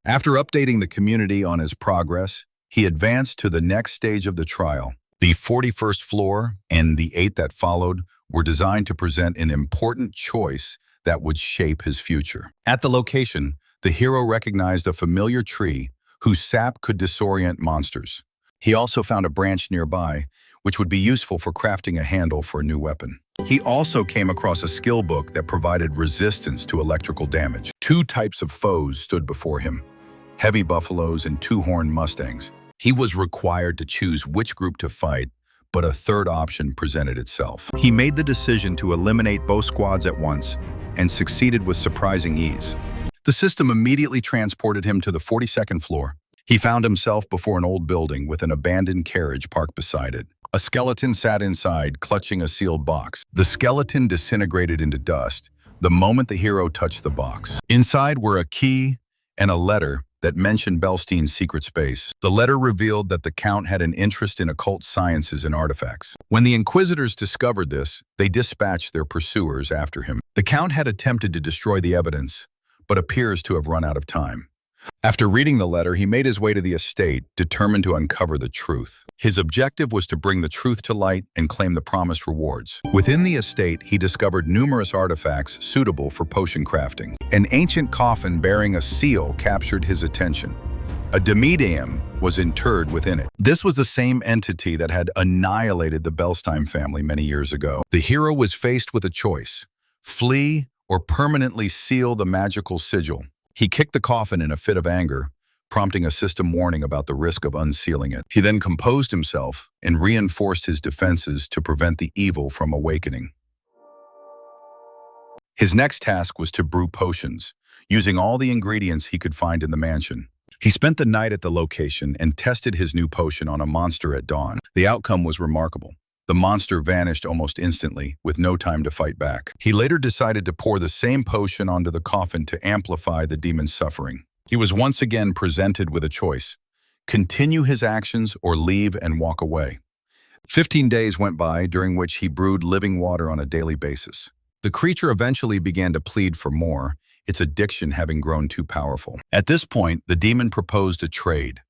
After updating the community on his progress, he advanced to the next stage of the trial. The 41st floor and the 8 that followed were designed to present an important choice that would shape his future. At the location, the hero recognized a familiar tree whose sap could disorient monsters. He also found a branch nearby, which would be useful for crafting a handle for a new weapon. He also came across a skill book that provided resistance to electrical damage. 2 types of foes stood before him, heavy buffaloes and 2-horned mustangs. He was required to choose which group to fight, but a 3rd option presented itself. He made the decision to eliminate both squads at once and succeeded with surprising ease. The system immediately transported him to the 42nd floor. He found himself before an old building with an abandoned carriage parked beside it. A skeleton sat inside, clutching a sealed box. The skeleton disintegrated into dust the moment the hero touched the box. Inside were a key and a letter that mentioned Belstein's secret space. The letter revealed that the Count had an interest in occult sciences and artifacts. When the Inquisitors discovered this, they dispatched their pursuers after him. The Count had attempted to destroy the evidence, but appears to have run out of time. After reading the letter, he made his way to the estate, determined to uncover the truth. His objective was to bring the truth to light and claim the promised rewards. Within the estate, he discovered numerous artifacts suitable for potion crafting. An ancient coffin bearing a seal captured his attention. A demidium was interred within it. This was the same entity that had annihilated the Belstein family many years ago. The hero was faced with a choice: flee or permanently seal the magical sigil. He kicked the coffin in a fit of anger, prompting a system warning about the risk of unsealing it. He then composed himself and reinforced his defenses to prevent the evil from awakening. His next task was to brew potions, using all the ingredients he could find in the mansion. He spent the night at the location and tested his new potion on a monster at dawn. The outcome was remarkable. The monster vanished almost instantly, with no time to fight back. He later decided to pour the same potion onto the coffin to amplify the demon's suffering. He was once again presented with a choice: continue his actions or leave and walk away. 15 days went by, during which he brewed living water on a daily basis. The creature eventually began to plead for more, its addiction having grown too powerful. At this point, the demon proposed a trade: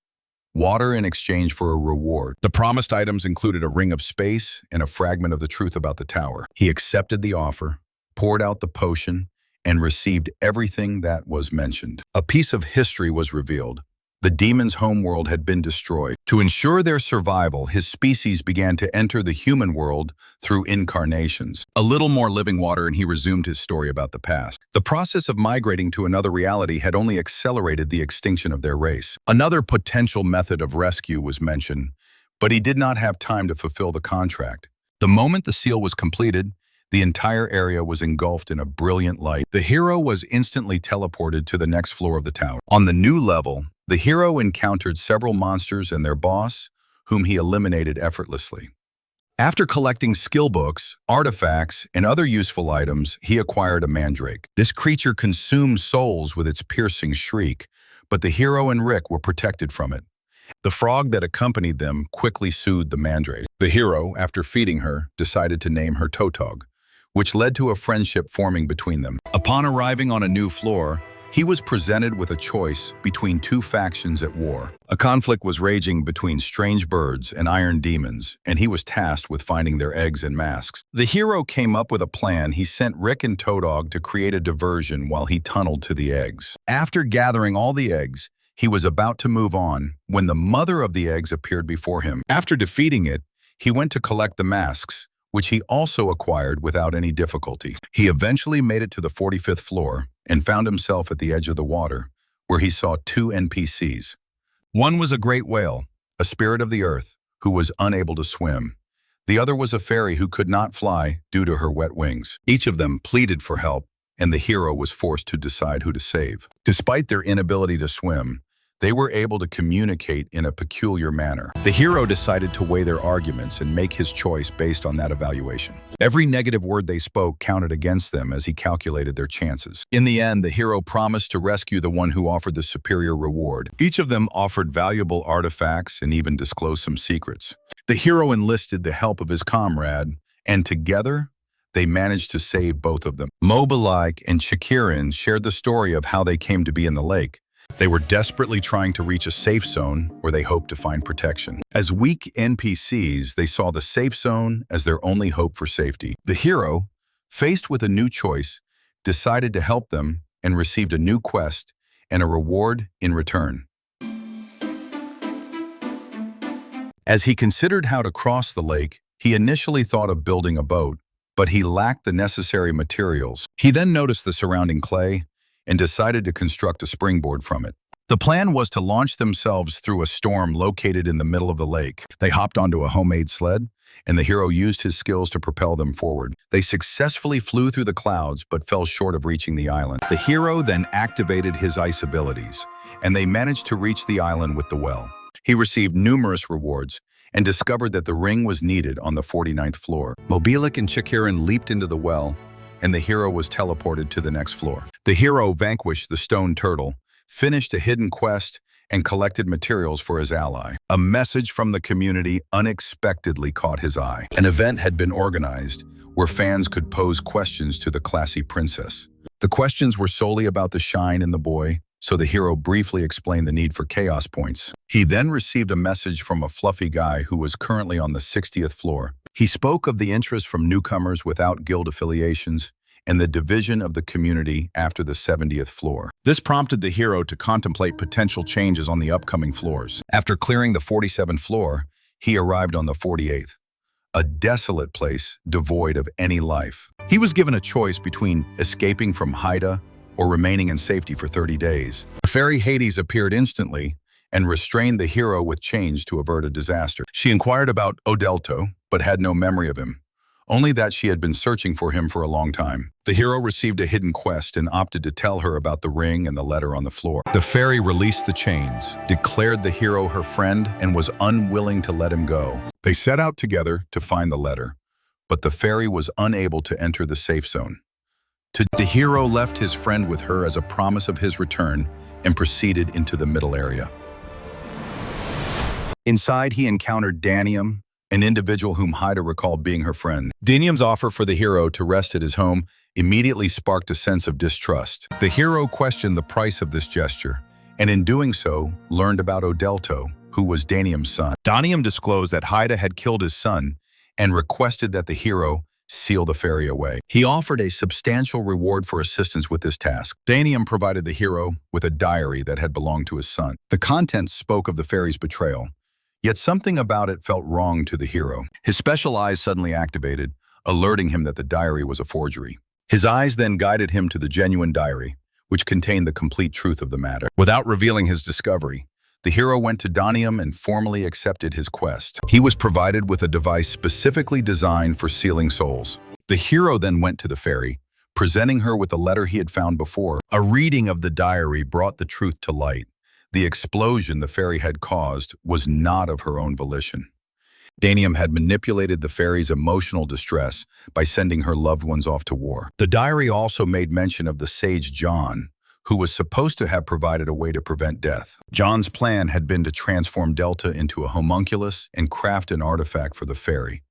water in exchange for a reward. The promised items included a ring of space and a fragment of the truth about the tower. He accepted the offer, poured out the potion, and received everything that was mentioned. A piece of history was revealed. The demon's homeworld had been destroyed. To ensure their survival, his species began to enter the human world through incarnations. A little more living water and he resumed his story about the past. The process of migrating to another reality had only accelerated the extinction of their race. Another potential method of rescue was mentioned, but he did not have time to fulfill the contract. The moment the seal was completed, the entire area was engulfed in a brilliant light. The hero was instantly teleported to the next floor of the tower. On the new level, the hero encountered several monsters and their boss, whom he eliminated effortlessly. After collecting skill books, artifacts, and other useful items, he acquired a mandrake. This creature consumed souls with its piercing shriek, but the hero and Rick were protected from it. The frog that accompanied them quickly soothed the mandrake. The hero, after feeding her, decided to name her Totog, which led to a friendship forming between them. Upon arriving on a new floor, he was presented with a choice between two factions at war. A conflict was raging between strange birds and iron demons, and he was tasked with finding their eggs and masks. The hero came up with a plan. He sent Rick and Totog to create a diversion while he tunneled to the eggs. After gathering all the eggs, he was about to move on when the mother of the eggs appeared before him. After defeating it, he went to collect the masks, which he also acquired without any difficulty. He eventually made it to the 45th floor and found himself at the edge of the water, where he saw two NPCs. One was a great whale, a spirit of the earth, who was unable to swim. The other was a fairy who could not fly due to her wet wings. Each of them pleaded for help, and the hero was forced to decide who to save. Despite their inability to swim, they were able to communicate in a peculiar manner. The hero decided to weigh their arguments and make his choice based on that evaluation. Every negative word they spoke counted against them as he calculated their chances. In the end, the hero promised to rescue the one who offered the superior reward. Each of them offered valuable artifacts and even disclosed some secrets. The hero enlisted the help of his comrade, and together, they managed to save both of them. Mobilike and Shakirin shared the story of how they came to be in the lake. They were desperately trying to reach a safe zone where they hoped to find protection. As weak NPCs, they saw the safe zone as their only hope for safety. The hero, faced with a new choice, decided to help them and received a new quest and a reward in return. As he considered how to cross the lake, he initially thought of building a boat, but he lacked the necessary materials. He then noticed the surrounding clay and decided to construct a springboard from it. The plan was to launch themselves through a storm located in the middle of the lake. They hopped onto a homemade sled, and the hero used his skills to propel them forward. They successfully flew through the clouds, but fell short of reaching the island. The hero then activated his ice abilities, and they managed to reach the island with the well. He received numerous rewards and discovered that the ring was needed on the 49th floor. Mobilik and Shakirin leaped into the well, and the hero was teleported to the next floor. The hero vanquished the stone turtle, finished a hidden quest, and collected materials for his ally. A message from the community unexpectedly caught his eye. An event had been organized where fans could pose questions to the classy princess. The questions were solely about the shine in the boy, so the hero briefly explained the need for chaos points. He then received a message from a fluffy guy who was currently on the 60th floor. He spoke of the interest from newcomers without guild affiliations and the division of the community after the 70th floor. This prompted the hero to contemplate potential changes on the upcoming floors. After clearing the 47th floor, he arrived on the 48th, a desolate place devoid of any life. He was given a choice between escaping from Haida or remaining in safety for 30 days. The fairy Hades appeared instantly and restrained the hero with chains to avert a disaster. She inquired about Odelto, but had no memory of him, only that she had been searching for him for a long time. The hero received a hidden quest and opted to tell her about the ring and the letter on the floor. The fairy released the chains, declared the hero her friend, and was unwilling to let him go. They set out together to find the letter, but the fairy was unable to enter the safe zone. The hero left his friend with her as a promise of his return and proceeded into the middle area. Inside, he encountered Danium, an individual whom Haida recalled being her friend. Danium's offer for the hero to rest at his home immediately sparked a sense of distrust. The hero questioned the price of this gesture, and in doing so, learned about Odelto, who was Danium's son. Danium disclosed that Haida had killed his son and requested that the hero seal the fairy away. He offered a substantial reward for assistance with this task. Danium provided the hero with a diary that had belonged to his son. The contents spoke of the fairy's betrayal, yet something about it felt wrong to the hero. His special eyes suddenly activated, alerting him that the diary was a forgery. His eyes then guided him to the genuine diary, which contained the complete truth of the matter. Without revealing his discovery, the hero went to Danium and formally accepted his quest. He was provided with a device specifically designed for sealing souls. The hero then went to the fairy, presenting her with the letter he had found before. A reading of the diary brought the truth to light. The explosion the fairy had caused was not of her own volition. Danium had manipulated the fairy's emotional distress by sending her loved ones off to war. The diary also made mention of the sage John, who was supposed to have provided a way to prevent death. John's plan had been to transform Delta into a homunculus and craft an artifact for the fairy.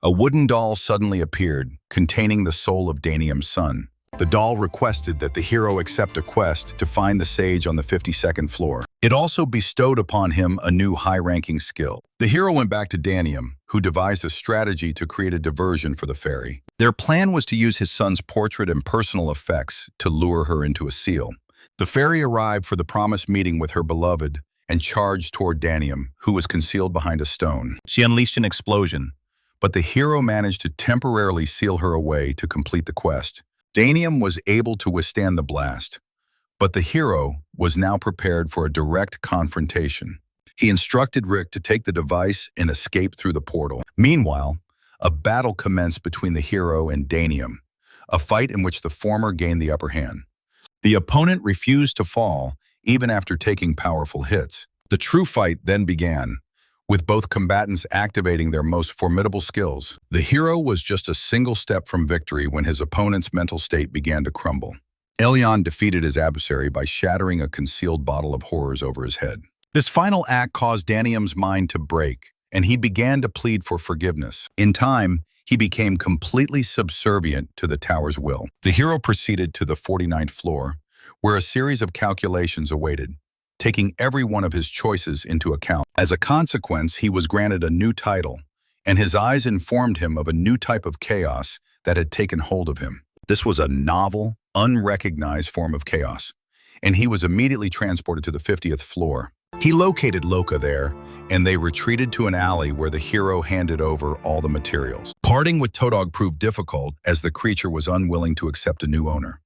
A wooden doll suddenly appeared, containing the soul of Danium's son. The doll requested that the hero accept a quest to find the sage on the 52nd floor. It also bestowed upon him a new high-ranking skill. The hero went back to Danium, who devised a strategy to create a diversion for the fairy. Their plan was to use his son's portrait and personal effects to lure her into a seal. The fairy arrived for the promised meeting with her beloved and charged toward Danium, who was concealed behind a stone. She unleashed an explosion, but the hero managed to temporarily seal her away to complete the quest. Danium was able to withstand the blast, but the hero was now prepared for a direct confrontation. He instructed Rick to take the device and escape through the portal. Meanwhile, a battle commenced between the hero and Danium, a fight in which the former gained the upper hand. The opponent refused to fall, even after taking powerful hits. The true fight then began, with both combatants activating their most formidable skills. The hero was just a single step from victory when his opponent's mental state began to crumble. Elion defeated his adversary by shattering a concealed bottle of horrors over his head. This final act caused Danium's mind to break, and he began to plead for forgiveness. In time, he became completely subservient to the tower's will. The hero proceeded to the 49th floor, where a series of calculations awaited, taking every one of his choices into account. As a consequence, he was granted a new title, and his eyes informed him of a new type of chaos that had taken hold of him. This was a novel, unrecognized form of chaos, and he was immediately transported to the 50th floor. He located Loka there, and they retreated to an alley where the hero handed over all the materials. Parting with Todog proved difficult as the creature was unwilling to accept a new owner.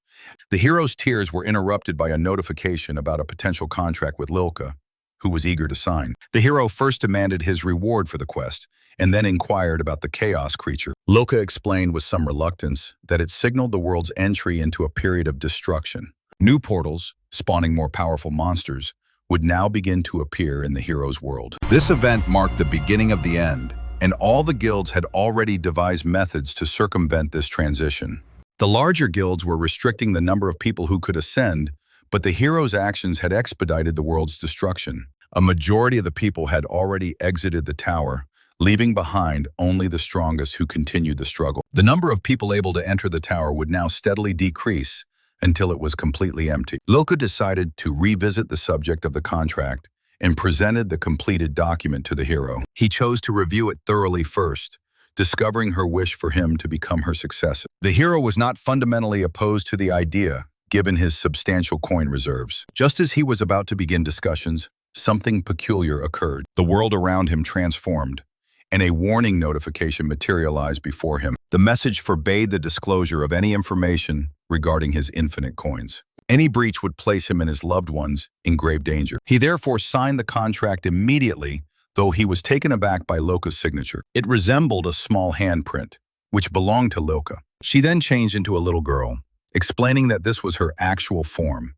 The hero's tears were interrupted by a notification about a potential contract with Lilka, who was eager to sign. The hero first demanded his reward for the quest, and then inquired about the chaos creature. Lilka explained with some reluctance that it signaled the world's entry into a period of destruction. New portals, spawning more powerful monsters, would now begin to appear in the hero's world. This event marked the beginning of the end, and all the guilds had already devised methods to circumvent this transition. The larger guilds were restricting the number of people who could ascend, but the hero's actions had expedited the world's destruction. A majority of the people had already exited the tower, leaving behind only the strongest who continued the struggle. The number of people able to enter the tower would now steadily decrease until it was completely empty. Lilka decided to revisit the subject of the contract and presented the completed document to the hero. He chose to review it thoroughly first, discovering her wish for him to become her successor. The hero was not fundamentally opposed to the idea, given his substantial coin reserves. Just as he was about to begin discussions, something peculiar occurred. The world around him transformed, and a warning notification materialized before him. The message forbade the disclosure of any information regarding his infinite coins. Any breach would place him and his loved ones in grave danger. He therefore signed the contract immediately, though he was taken aback by Loka's signature. It resembled a small handprint, which belonged to Loka. She then changed into a little girl, explaining that this was her actual form.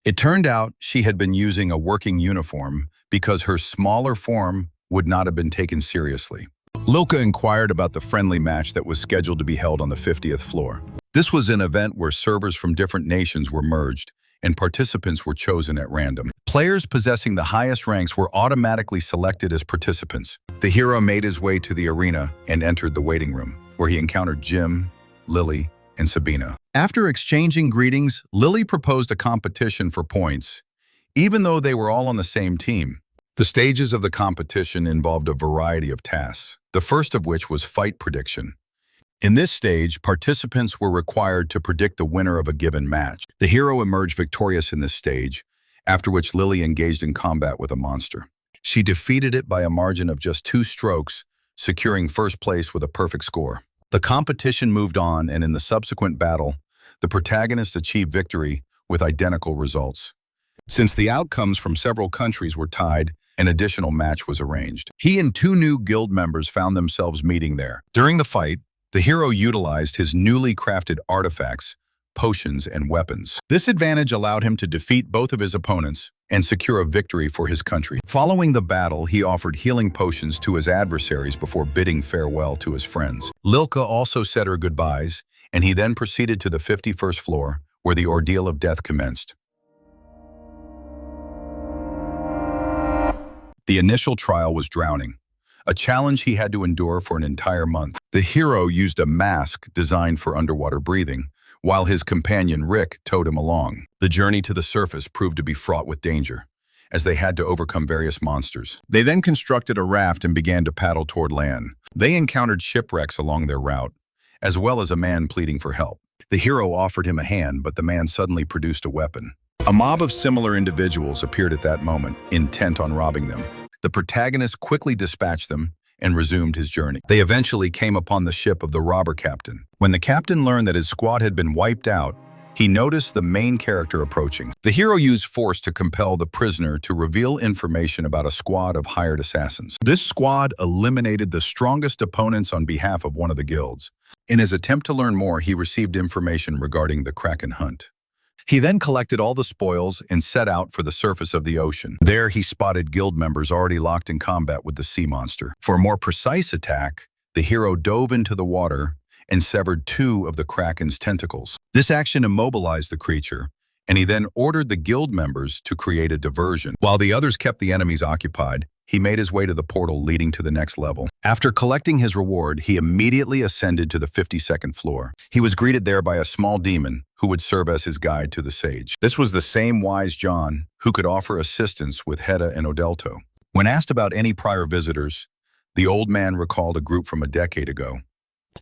It turned out she had been using a working uniform because her smaller form would not have been taken seriously. Loka inquired about the friendly match that was scheduled to be held on the 50th floor. This was an event where servers from different nations were merged and participants were chosen at random. Players possessing the highest ranks were automatically selected as participants. The hero made his way to the arena and entered the waiting room, where he encountered Jim, Lily, and Sabina. After exchanging greetings, Lily proposed a competition for points, even though they were all on the same team. The stages of the competition involved a variety of tasks, the first of which was fight prediction. In this stage, participants were required to predict the winner of a given match. The hero emerged victorious in this stage, after which Lily engaged in combat with a monster. She defeated it by a margin of just 2 strokes, securing first place with a perfect score. The competition moved on, and in the subsequent battle, the protagonist achieved victory with identical results. Since the outcomes from several countries were tied, an additional match was arranged. He and 2 new guild members found themselves meeting there. During the fight, the hero utilized his newly crafted artifacts, potions, and weapons. This advantage allowed him to defeat both of his opponents and secure a victory for his country. Following the battle, he offered healing potions to his adversaries before bidding farewell to his friends. Lilka also said her goodbyes, and he then proceeded to the 51st floor, where the ordeal of death commenced. The initial trial was drowning, a challenge he had to endure for an entire month. The hero used a mask designed for underwater breathing, while his companion Rick towed him along. The journey to the surface proved to be fraught with danger, as they had to overcome various monsters. They then constructed a raft and began to paddle toward land. They encountered shipwrecks along their route, as well as a man pleading for help. The hero offered him a hand, but the man suddenly produced a weapon. A mob of similar individuals appeared at that moment, intent on robbing them. The protagonist quickly dispatched them and resumed his journey. They eventually came upon the ship of the robber captain. When the captain learned that his squad had been wiped out, he noticed the main character approaching. The hero used force to compel the prisoner to reveal information about a squad of hired assassins. This squad eliminated the strongest opponents on behalf of one of the guilds. In his attempt to learn more, he received information regarding the Kraken hunt. He then collected all the spoils and set out for the surface of the ocean. There, he spotted guild members already locked in combat with the sea monster. For a more precise attack, the hero dove into the water and severed 2 of the Kraken's tentacles. This action immobilized the creature, and he then ordered the guild members to create a diversion. While the others kept the enemies occupied, he made his way to the portal leading to the next level. After collecting his reward, he immediately ascended to the 52nd floor. He was greeted there by a small demon who would serve as his guide to the sage. This was the same wise John who could offer assistance with Hedda and Odelto. When asked about any prior visitors, the old man recalled a group from a decade ago.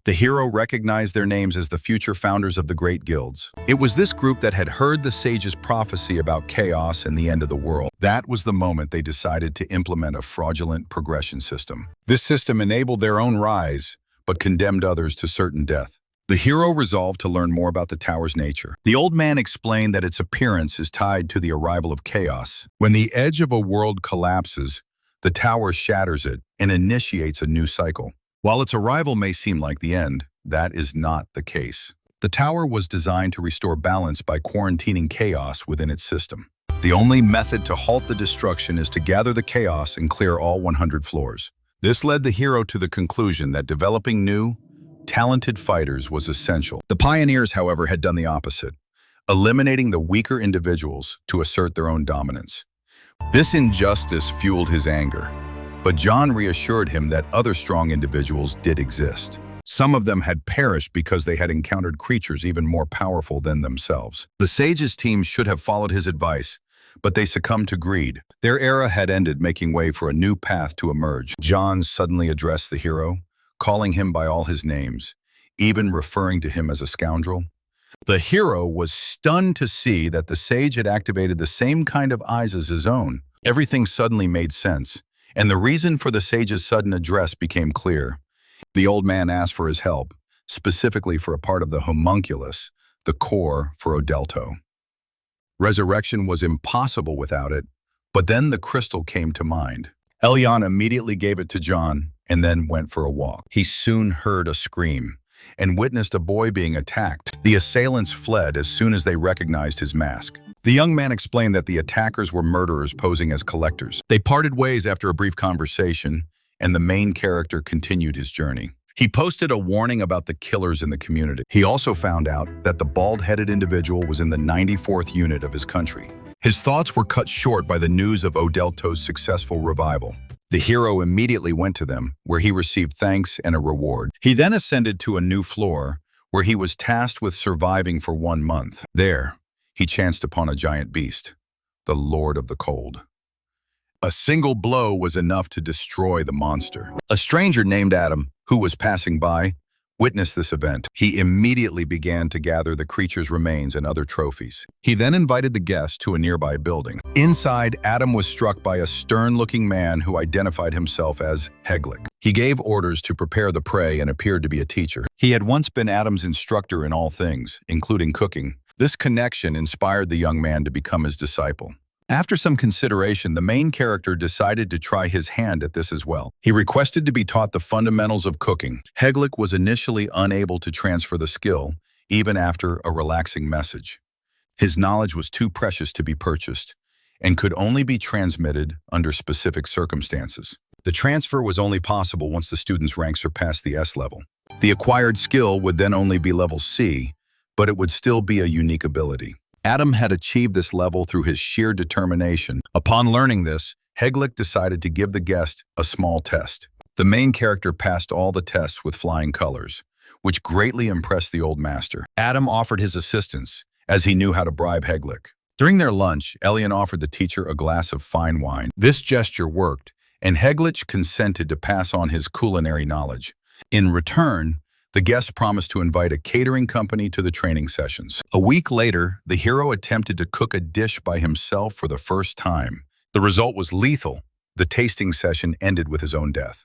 The hero recognized their names as the future founders of the great guilds. It was this group that had heard the sage's prophecy about chaos and the end of the world. That was the moment they decided to implement a fraudulent progression system. This system enabled their own rise, but condemned others to certain death. The hero resolved to learn more about the tower's nature. The old man explained that its appearance is tied to the arrival of chaos. When the edge of a world collapses, the tower shatters it and initiates a new cycle. While its arrival may seem like the end, that is not the case. The tower was designed to restore balance by quarantining chaos within its system. The only method to halt the destruction is to gather the chaos and clear all 100 floors. This led the hero to the conclusion that developing new, talented fighters was essential. The pioneers, however, had done the opposite, eliminating the weaker individuals to assert their own dominance. This injustice fueled his anger. But John reassured him that other strong individuals did exist. Some of them had perished because they had encountered creatures even more powerful than themselves. The sage's team should have followed his advice, but they succumbed to greed. Their era had ended, making way for a new path to emerge. John suddenly addressed the hero, calling him by all his names, even referring to him as a scoundrel. The hero was stunned to see that the sage had activated the same kind of eyes as his own. Everything suddenly made sense, and the reason for the sage's sudden address became clear. The old man asked for his help, specifically for a part of the homunculus, the core for Odelto. Resurrection was impossible without it, but then the crystal came to mind. Elion immediately gave it to John and then went for a walk. He soon heard a scream and witnessed a boy being attacked. The assailants fled as soon as they recognized his mask. The young man explained that the attackers were murderers posing as collectors. They parted ways after a brief conversation, and the main character continued his journey. He posted a warning about the killers in the community. He also found out that the bald-headed individual was in the 94th unit of his country. His thoughts were cut short by the news of Odelto's successful revival. The hero immediately went to them, where he received thanks and a reward. He then ascended to a new floor, where he was tasked with surviving for 1 month. There, he chanced upon a giant beast, the Lord of the Cold. A single blow was enough to destroy the monster. A stranger named Adam, who was passing by, witnessed this event. He immediately began to gather the creature's remains and other trophies. He then invited the guests to a nearby building. Inside, Adam was struck by a stern-looking man who identified himself as Heglik. He gave orders to prepare the prey and appeared to be a teacher. He had once been Adam's instructor in all things, including cooking. This connection inspired the young man to become his disciple. After some consideration, the main character decided to try his hand at this as well. He requested to be taught the fundamentals of cooking. Heglik was initially unable to transfer the skill, even after a relaxing message. His knowledge was too precious to be purchased, and could only be transmitted under specific circumstances. The transfer was only possible once the student's rank surpassed the S level. The acquired skill would then only be level C, but it would still be a unique ability. Adam had achieved this level through his sheer determination. Upon learning this, Heglik decided to give the guest a small test. The main character passed all the tests with flying colors, which greatly impressed the old master. Adam offered his assistance, as he knew how to bribe Heglik. During their lunch, Elion offered the teacher a glass of fine wine. This gesture worked, and Heglik consented to pass on his culinary knowledge. In return, the guest promised to invite a catering company to the training sessions. A week later, the hero attempted to cook a dish by himself for the first time. The result was lethal. The tasting session ended with his own death.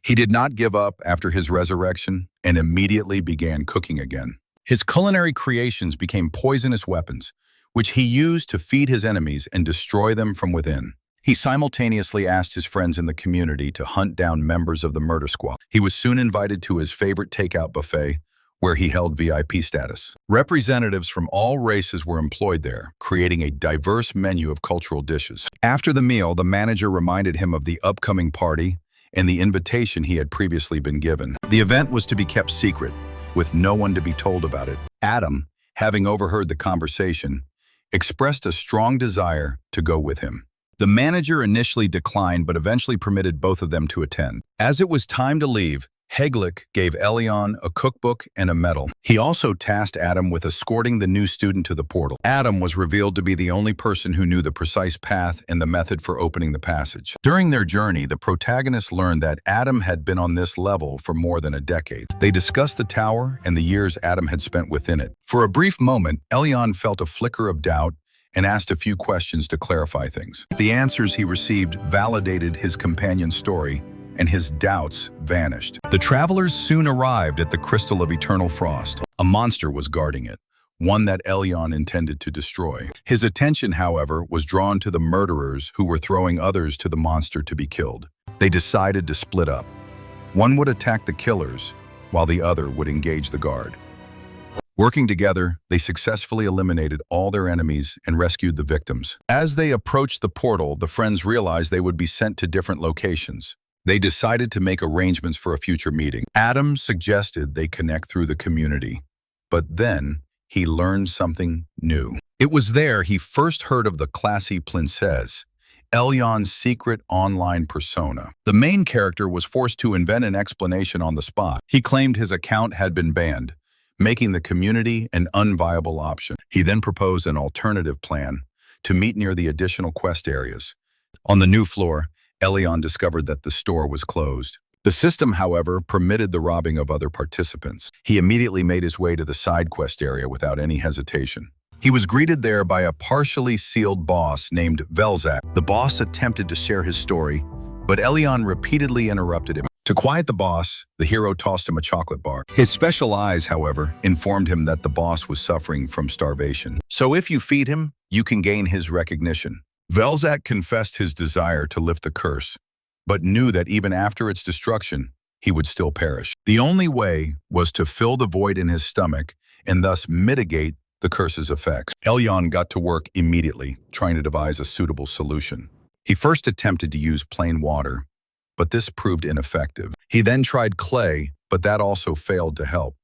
He did not give up after his resurrection and immediately began cooking again. His culinary creations became poisonous weapons, which he used to feed his enemies and destroy them from within. He simultaneously asked his friends in the community to hunt down members of the murder squad. He was soon invited to his favorite takeout buffet, where he held VIP status. Representatives from all races were employed there, creating a diverse menu of cultural dishes. After the meal, the manager reminded him of the upcoming party and the invitation he had previously been given. The event was to be kept secret, with no one to be told about it. Adam, having overheard the conversation, expressed a strong desire to go with him. The manager initially declined but eventually permitted both of them to attend. As it was time to leave, Heglik gave Elion a cookbook and a medal. He also tasked Adam with escorting the new student to the portal. Adam was revealed to be the only person who knew the precise path and the method for opening the passage. During their journey, the protagonists learned that Adam had been on this level for more than a decade. They discussed the tower and the years Adam had spent within it. For a brief moment, Elion felt a flicker of doubt and asked a few questions to clarify things. The answers he received validated his companion's story, and his doubts vanished. The travelers soon arrived at the Crystal of Eternal Frost. A monster was guarding it, one that Elion intended to destroy. His attention, however, was drawn to the murderers who were throwing others to the monster to be killed. They decided to split up. One would attack the killers, while the other would engage the guard. Working together, they successfully eliminated all their enemies and rescued the victims. As they approached the portal, the friends realized they would be sent to different locations. They decided to make arrangements for a future meeting. Adam suggested they connect through the community, but then he learned something new. It was there he first heard of the classy princess, Elion's secret online persona. The main character was forced to invent an explanation on the spot. He claimed his account had been banned, making the community an unviable option. He then proposed an alternative plan to meet near the additional quest areas. On the new floor, Elion discovered that the store was closed. The system, however, permitted the robbing of other participants. He immediately made his way to the side quest area without any hesitation. He was greeted there by a partially sealed boss named Velzak. The boss attempted to share his story, but Elion repeatedly interrupted him. To quiet the boss, the hero tossed him a chocolate bar. His special eyes, however, informed him that the boss was suffering from starvation. So if you feed him, you can gain his recognition. Velzak confessed his desire to lift the curse, but knew that even after its destruction, he would still perish. The only way was to fill the void in his stomach and thus mitigate the curse's effects. Elyon got to work immediately, trying to devise a suitable solution. He first attempted to use plain water, but this proved ineffective. He then tried clay, but that also failed to help.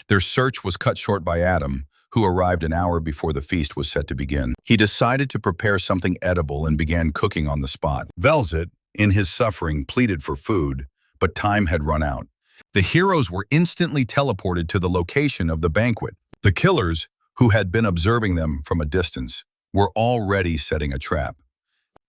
Their search was cut short by Adam, who arrived an hour before the feast was set to begin. He decided to prepare something edible and began cooking on the spot. Velzet, in his suffering, pleaded for food, but time had run out. The heroes were instantly teleported to the location of the banquet. The killers, who had been observing them from a distance, were already setting a trap.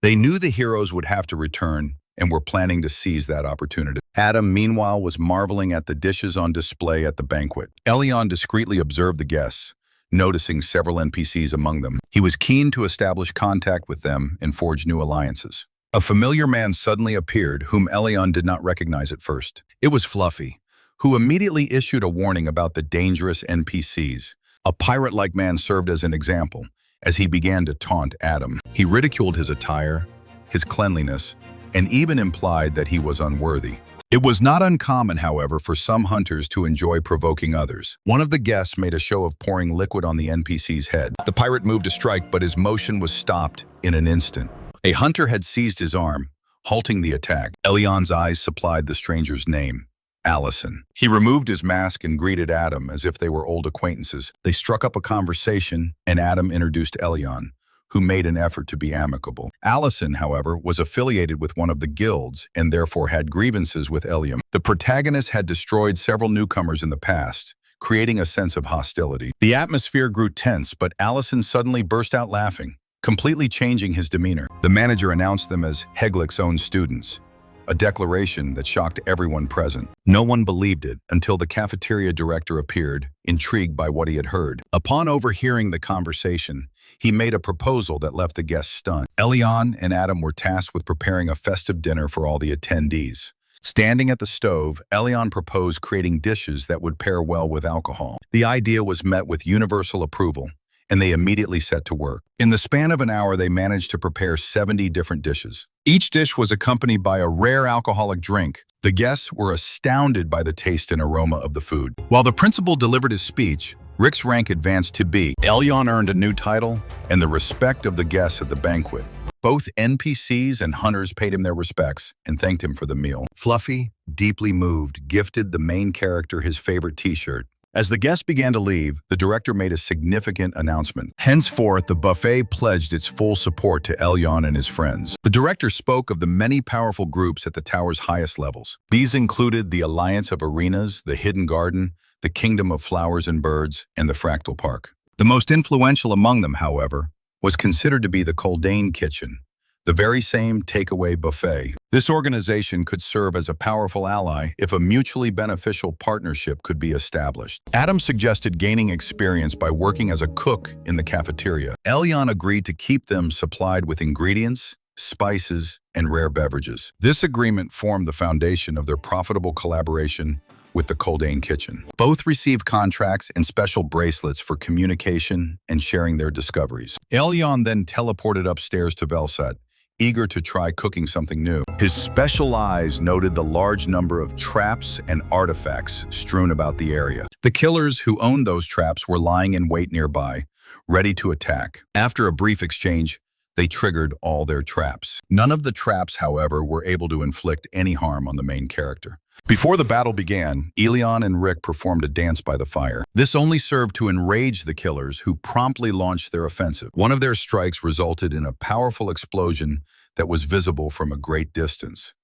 They knew the heroes would have to return and were planning to seize that opportunity. Adam, meanwhile, was marveling at the dishes on display at the banquet. Elyon discreetly observed the guests, noticing several NPCs among them. He was keen to establish contact with them and forge new alliances. A familiar man suddenly appeared, whom Elyon did not recognize at first. It was Fluffy, who immediately issued a warning about the dangerous NPCs. A pirate-like man served as an example, as he began to taunt Adam. He ridiculed his attire, his cleanliness, and even implied that he was unworthy. It was not uncommon, however, for some hunters to enjoy provoking others. One of the guests made a show of pouring liquid on the NPC's head. The pirate moved to strike, but his motion was stopped in an instant. A hunter had seized his arm, halting the attack. Elyon's eyes supplied the stranger's name, Allison. He removed his mask and greeted Adam as if they were old acquaintances. They struck up a conversation, and Adam introduced Elyon, who made an effort to be amicable. Allison, however, was affiliated with one of the guilds and therefore had grievances with Elyon. The protagonist had destroyed several newcomers in the past, creating a sense of hostility. The atmosphere grew tense, but Allison suddenly burst out laughing, completely changing his demeanor. The manager announced them as Heglick's own students, a declaration that shocked everyone present. No one believed it until the cafeteria director appeared, intrigued by what he had heard. Upon overhearing the conversation, he made a proposal that left the guests stunned. Elyon and Adam were tasked with preparing a festive dinner for all the attendees. Standing at the stove, Elyon proposed creating dishes that would pair well with alcohol. The idea was met with universal approval, and they immediately set to work. In the span of an hour, they managed to prepare 70 different dishes. Each dish was accompanied by a rare alcoholic drink. The guests were astounded by the taste and aroma of the food. While the principal delivered his speech, Rick's rank advanced to B. Elyon earned a new title and the respect of the guests at the banquet. Both NPCs and hunters paid him their respects and thanked him for the meal. Fluffy, deeply moved, gifted the main character his favorite t-shirt. As the guests began to leave, the director made a significant announcement. Henceforth, the buffet pledged its full support to Elyon and his friends. The director spoke of the many powerful groups at the tower's highest levels. These included the Alliance of Arenas, the Hidden Garden, the Kingdom of Flowers and Birds, and the Fractal Park. The most influential among them, however, was considered to be the Coldane Kitchen, the very same takeaway buffet. This organization could serve as a powerful ally if a mutually beneficial partnership could be established. Adam suggested gaining experience by working as a cook in the cafeteria. Elyon agreed to keep them supplied with ingredients, spices, and rare beverages. This agreement formed the foundation of their profitable collaboration with the Coldane Kitchen. Both received contracts and special bracelets for communication and sharing their discoveries. Elyon then teleported upstairs to Velzet, eager to try cooking something new. His special eyes noted the large number of traps and artifacts strewn about the area. The killers who owned those traps were lying in wait nearby, ready to attack. After a brief exchange, they triggered all their traps. None of the traps, however, were able to inflict any harm on the main character. Before the battle began, Elyon and Rick performed a dance by the fire. This only served to enrage the killers, who promptly launched their offensive. One of their strikes resulted in a powerful explosion that was visible from a great distance.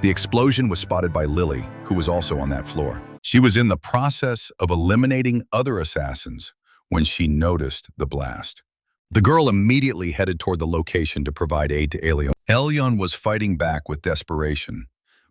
The explosion was spotted by Lily, who was also on that floor. She was in the process of eliminating other assassins when she noticed the blast. The girl immediately headed toward the location to provide aid to Elyon. Elyon was fighting back with desperation,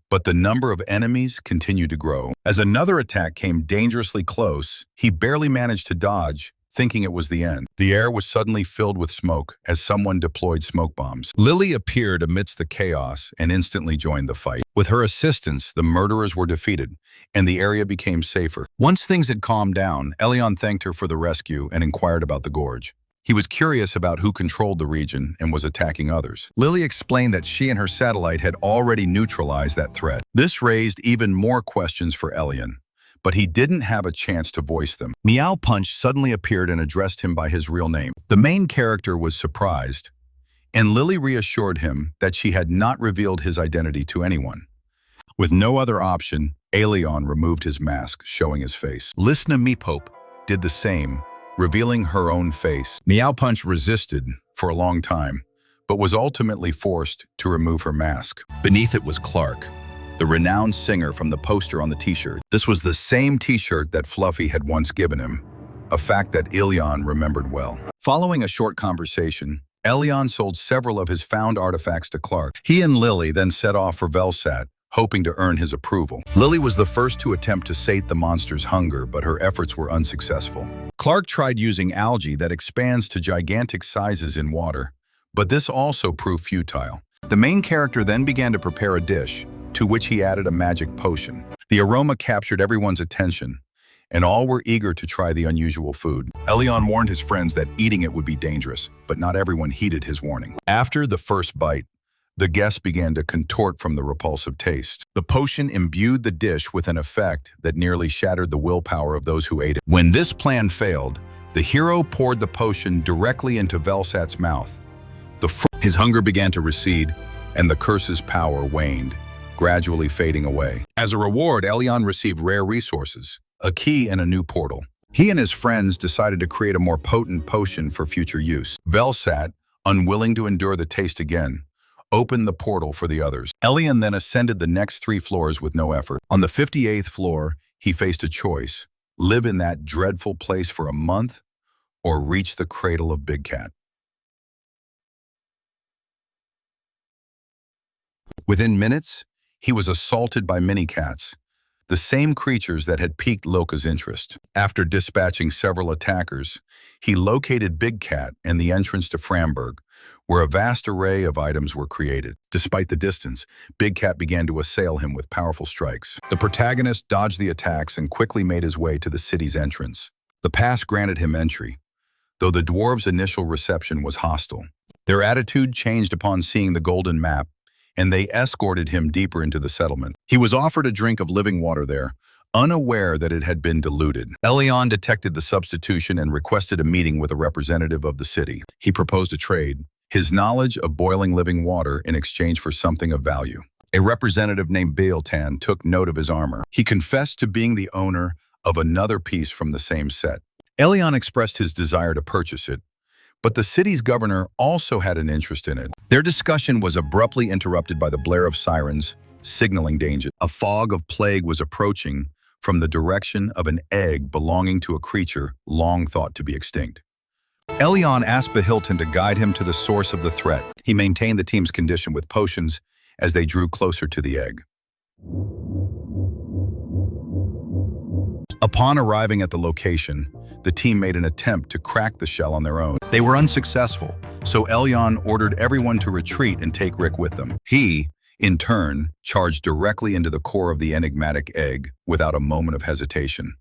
but the number of enemies continued to grow. As another attack came dangerously close, he barely managed to dodge, thinking it was the end. The air was suddenly filled with smoke as someone deployed smoke bombs. Lily appeared amidst the chaos and instantly joined the fight. With her assistance, the murderers were defeated, and the area became safer. Once things had calmed down, Elion thanked her for the rescue and inquired about the gorge. He was curious about who controlled the region and was attacking others. Lily explained that she and her satellite had already neutralized that threat. This raised even more questions for Elion, but he didn't have a chance to voice them. Meow Punch suddenly appeared and addressed him by his real name. The main character was surprised, and Lily reassured him that she had not revealed his identity to anyone. With no other option, Elion removed his mask, showing his face. Listener Meepope did the same, revealing her own face. Meow Punch resisted for a long time, but was ultimately forced to remove her mask. Beneath it was Clark, the renowned singer from the poster on the t-shirt. This was the same t-shirt that Fluffy had once given him, a fact that Elion remembered well. Following a short conversation, Elion sold several of his found artifacts to Clark. He and Lily then set off for Velsat, hoping to earn his approval. Lily was the first to attempt to sate the monster's hunger, but her efforts were unsuccessful. Clark tried using algae that expands to gigantic sizes in water, but this also proved futile. The main character then began to prepare a dish, to which he added a magic potion. The aroma captured everyone's attention, and all were eager to try the unusual food. Elion warned his friends that eating it would be dangerous, but not everyone heeded his warning. After the first bite, the guests began to contort from the repulsive taste. The potion imbued the dish with an effect that nearly shattered the willpower of those who ate it. When this plan failed, the hero poured the potion directly into Velsat's mouth. His hunger began to recede, and the curse's power waned, gradually fading away. As a reward, Elion received rare resources, a key and a new portal. He and his friends decided to create a more potent potion for future use. Velsat, unwilling to endure the taste again, opened the portal for the others. Elion then ascended the next 3 floors with no effort. On the 58th floor, he faced a choice: live in that dreadful place for a month or reach the cradle of Big Cat. Within minutes, he was assaulted by mini-cats, the same creatures that had piqued Loka's interest. After dispatching several attackers, he located Big Cat and the entrance to Framberg, where a vast array of items were created. Despite the distance, Big Cat began to assail him with powerful strikes. The protagonist dodged the attacks and quickly made his way to the city's entrance. The pass granted him entry, though the dwarves' initial reception was hostile. Their attitude changed upon seeing the golden map, and they escorted him deeper into the settlement. He was offered a drink of living water there, unaware that it had been diluted. Elion detected the substitution and requested a meeting with a representative of the city. He proposed a trade, his knowledge of boiling living water in exchange for something of value. A representative named Bealtan took note of his armor. He confessed to being the owner of another piece from the same set. Elion expressed his desire to purchase it, but the city's governor also had an interest in it. Their discussion was abruptly interrupted by the blare of sirens, signaling danger. A fog of plague was approaching from the direction of an egg belonging to a creature long thought to be extinct. Elion asked Behilton to guide him to the source of the threat. He maintained the team's condition with potions as they drew closer to the egg. Upon arriving at the location, the team made an attempt to crack the shell on their own. They were unsuccessful, so Elion ordered everyone to retreat and take Rick with them. He, in turn, charged directly into the core of the enigmatic egg without a moment of hesitation.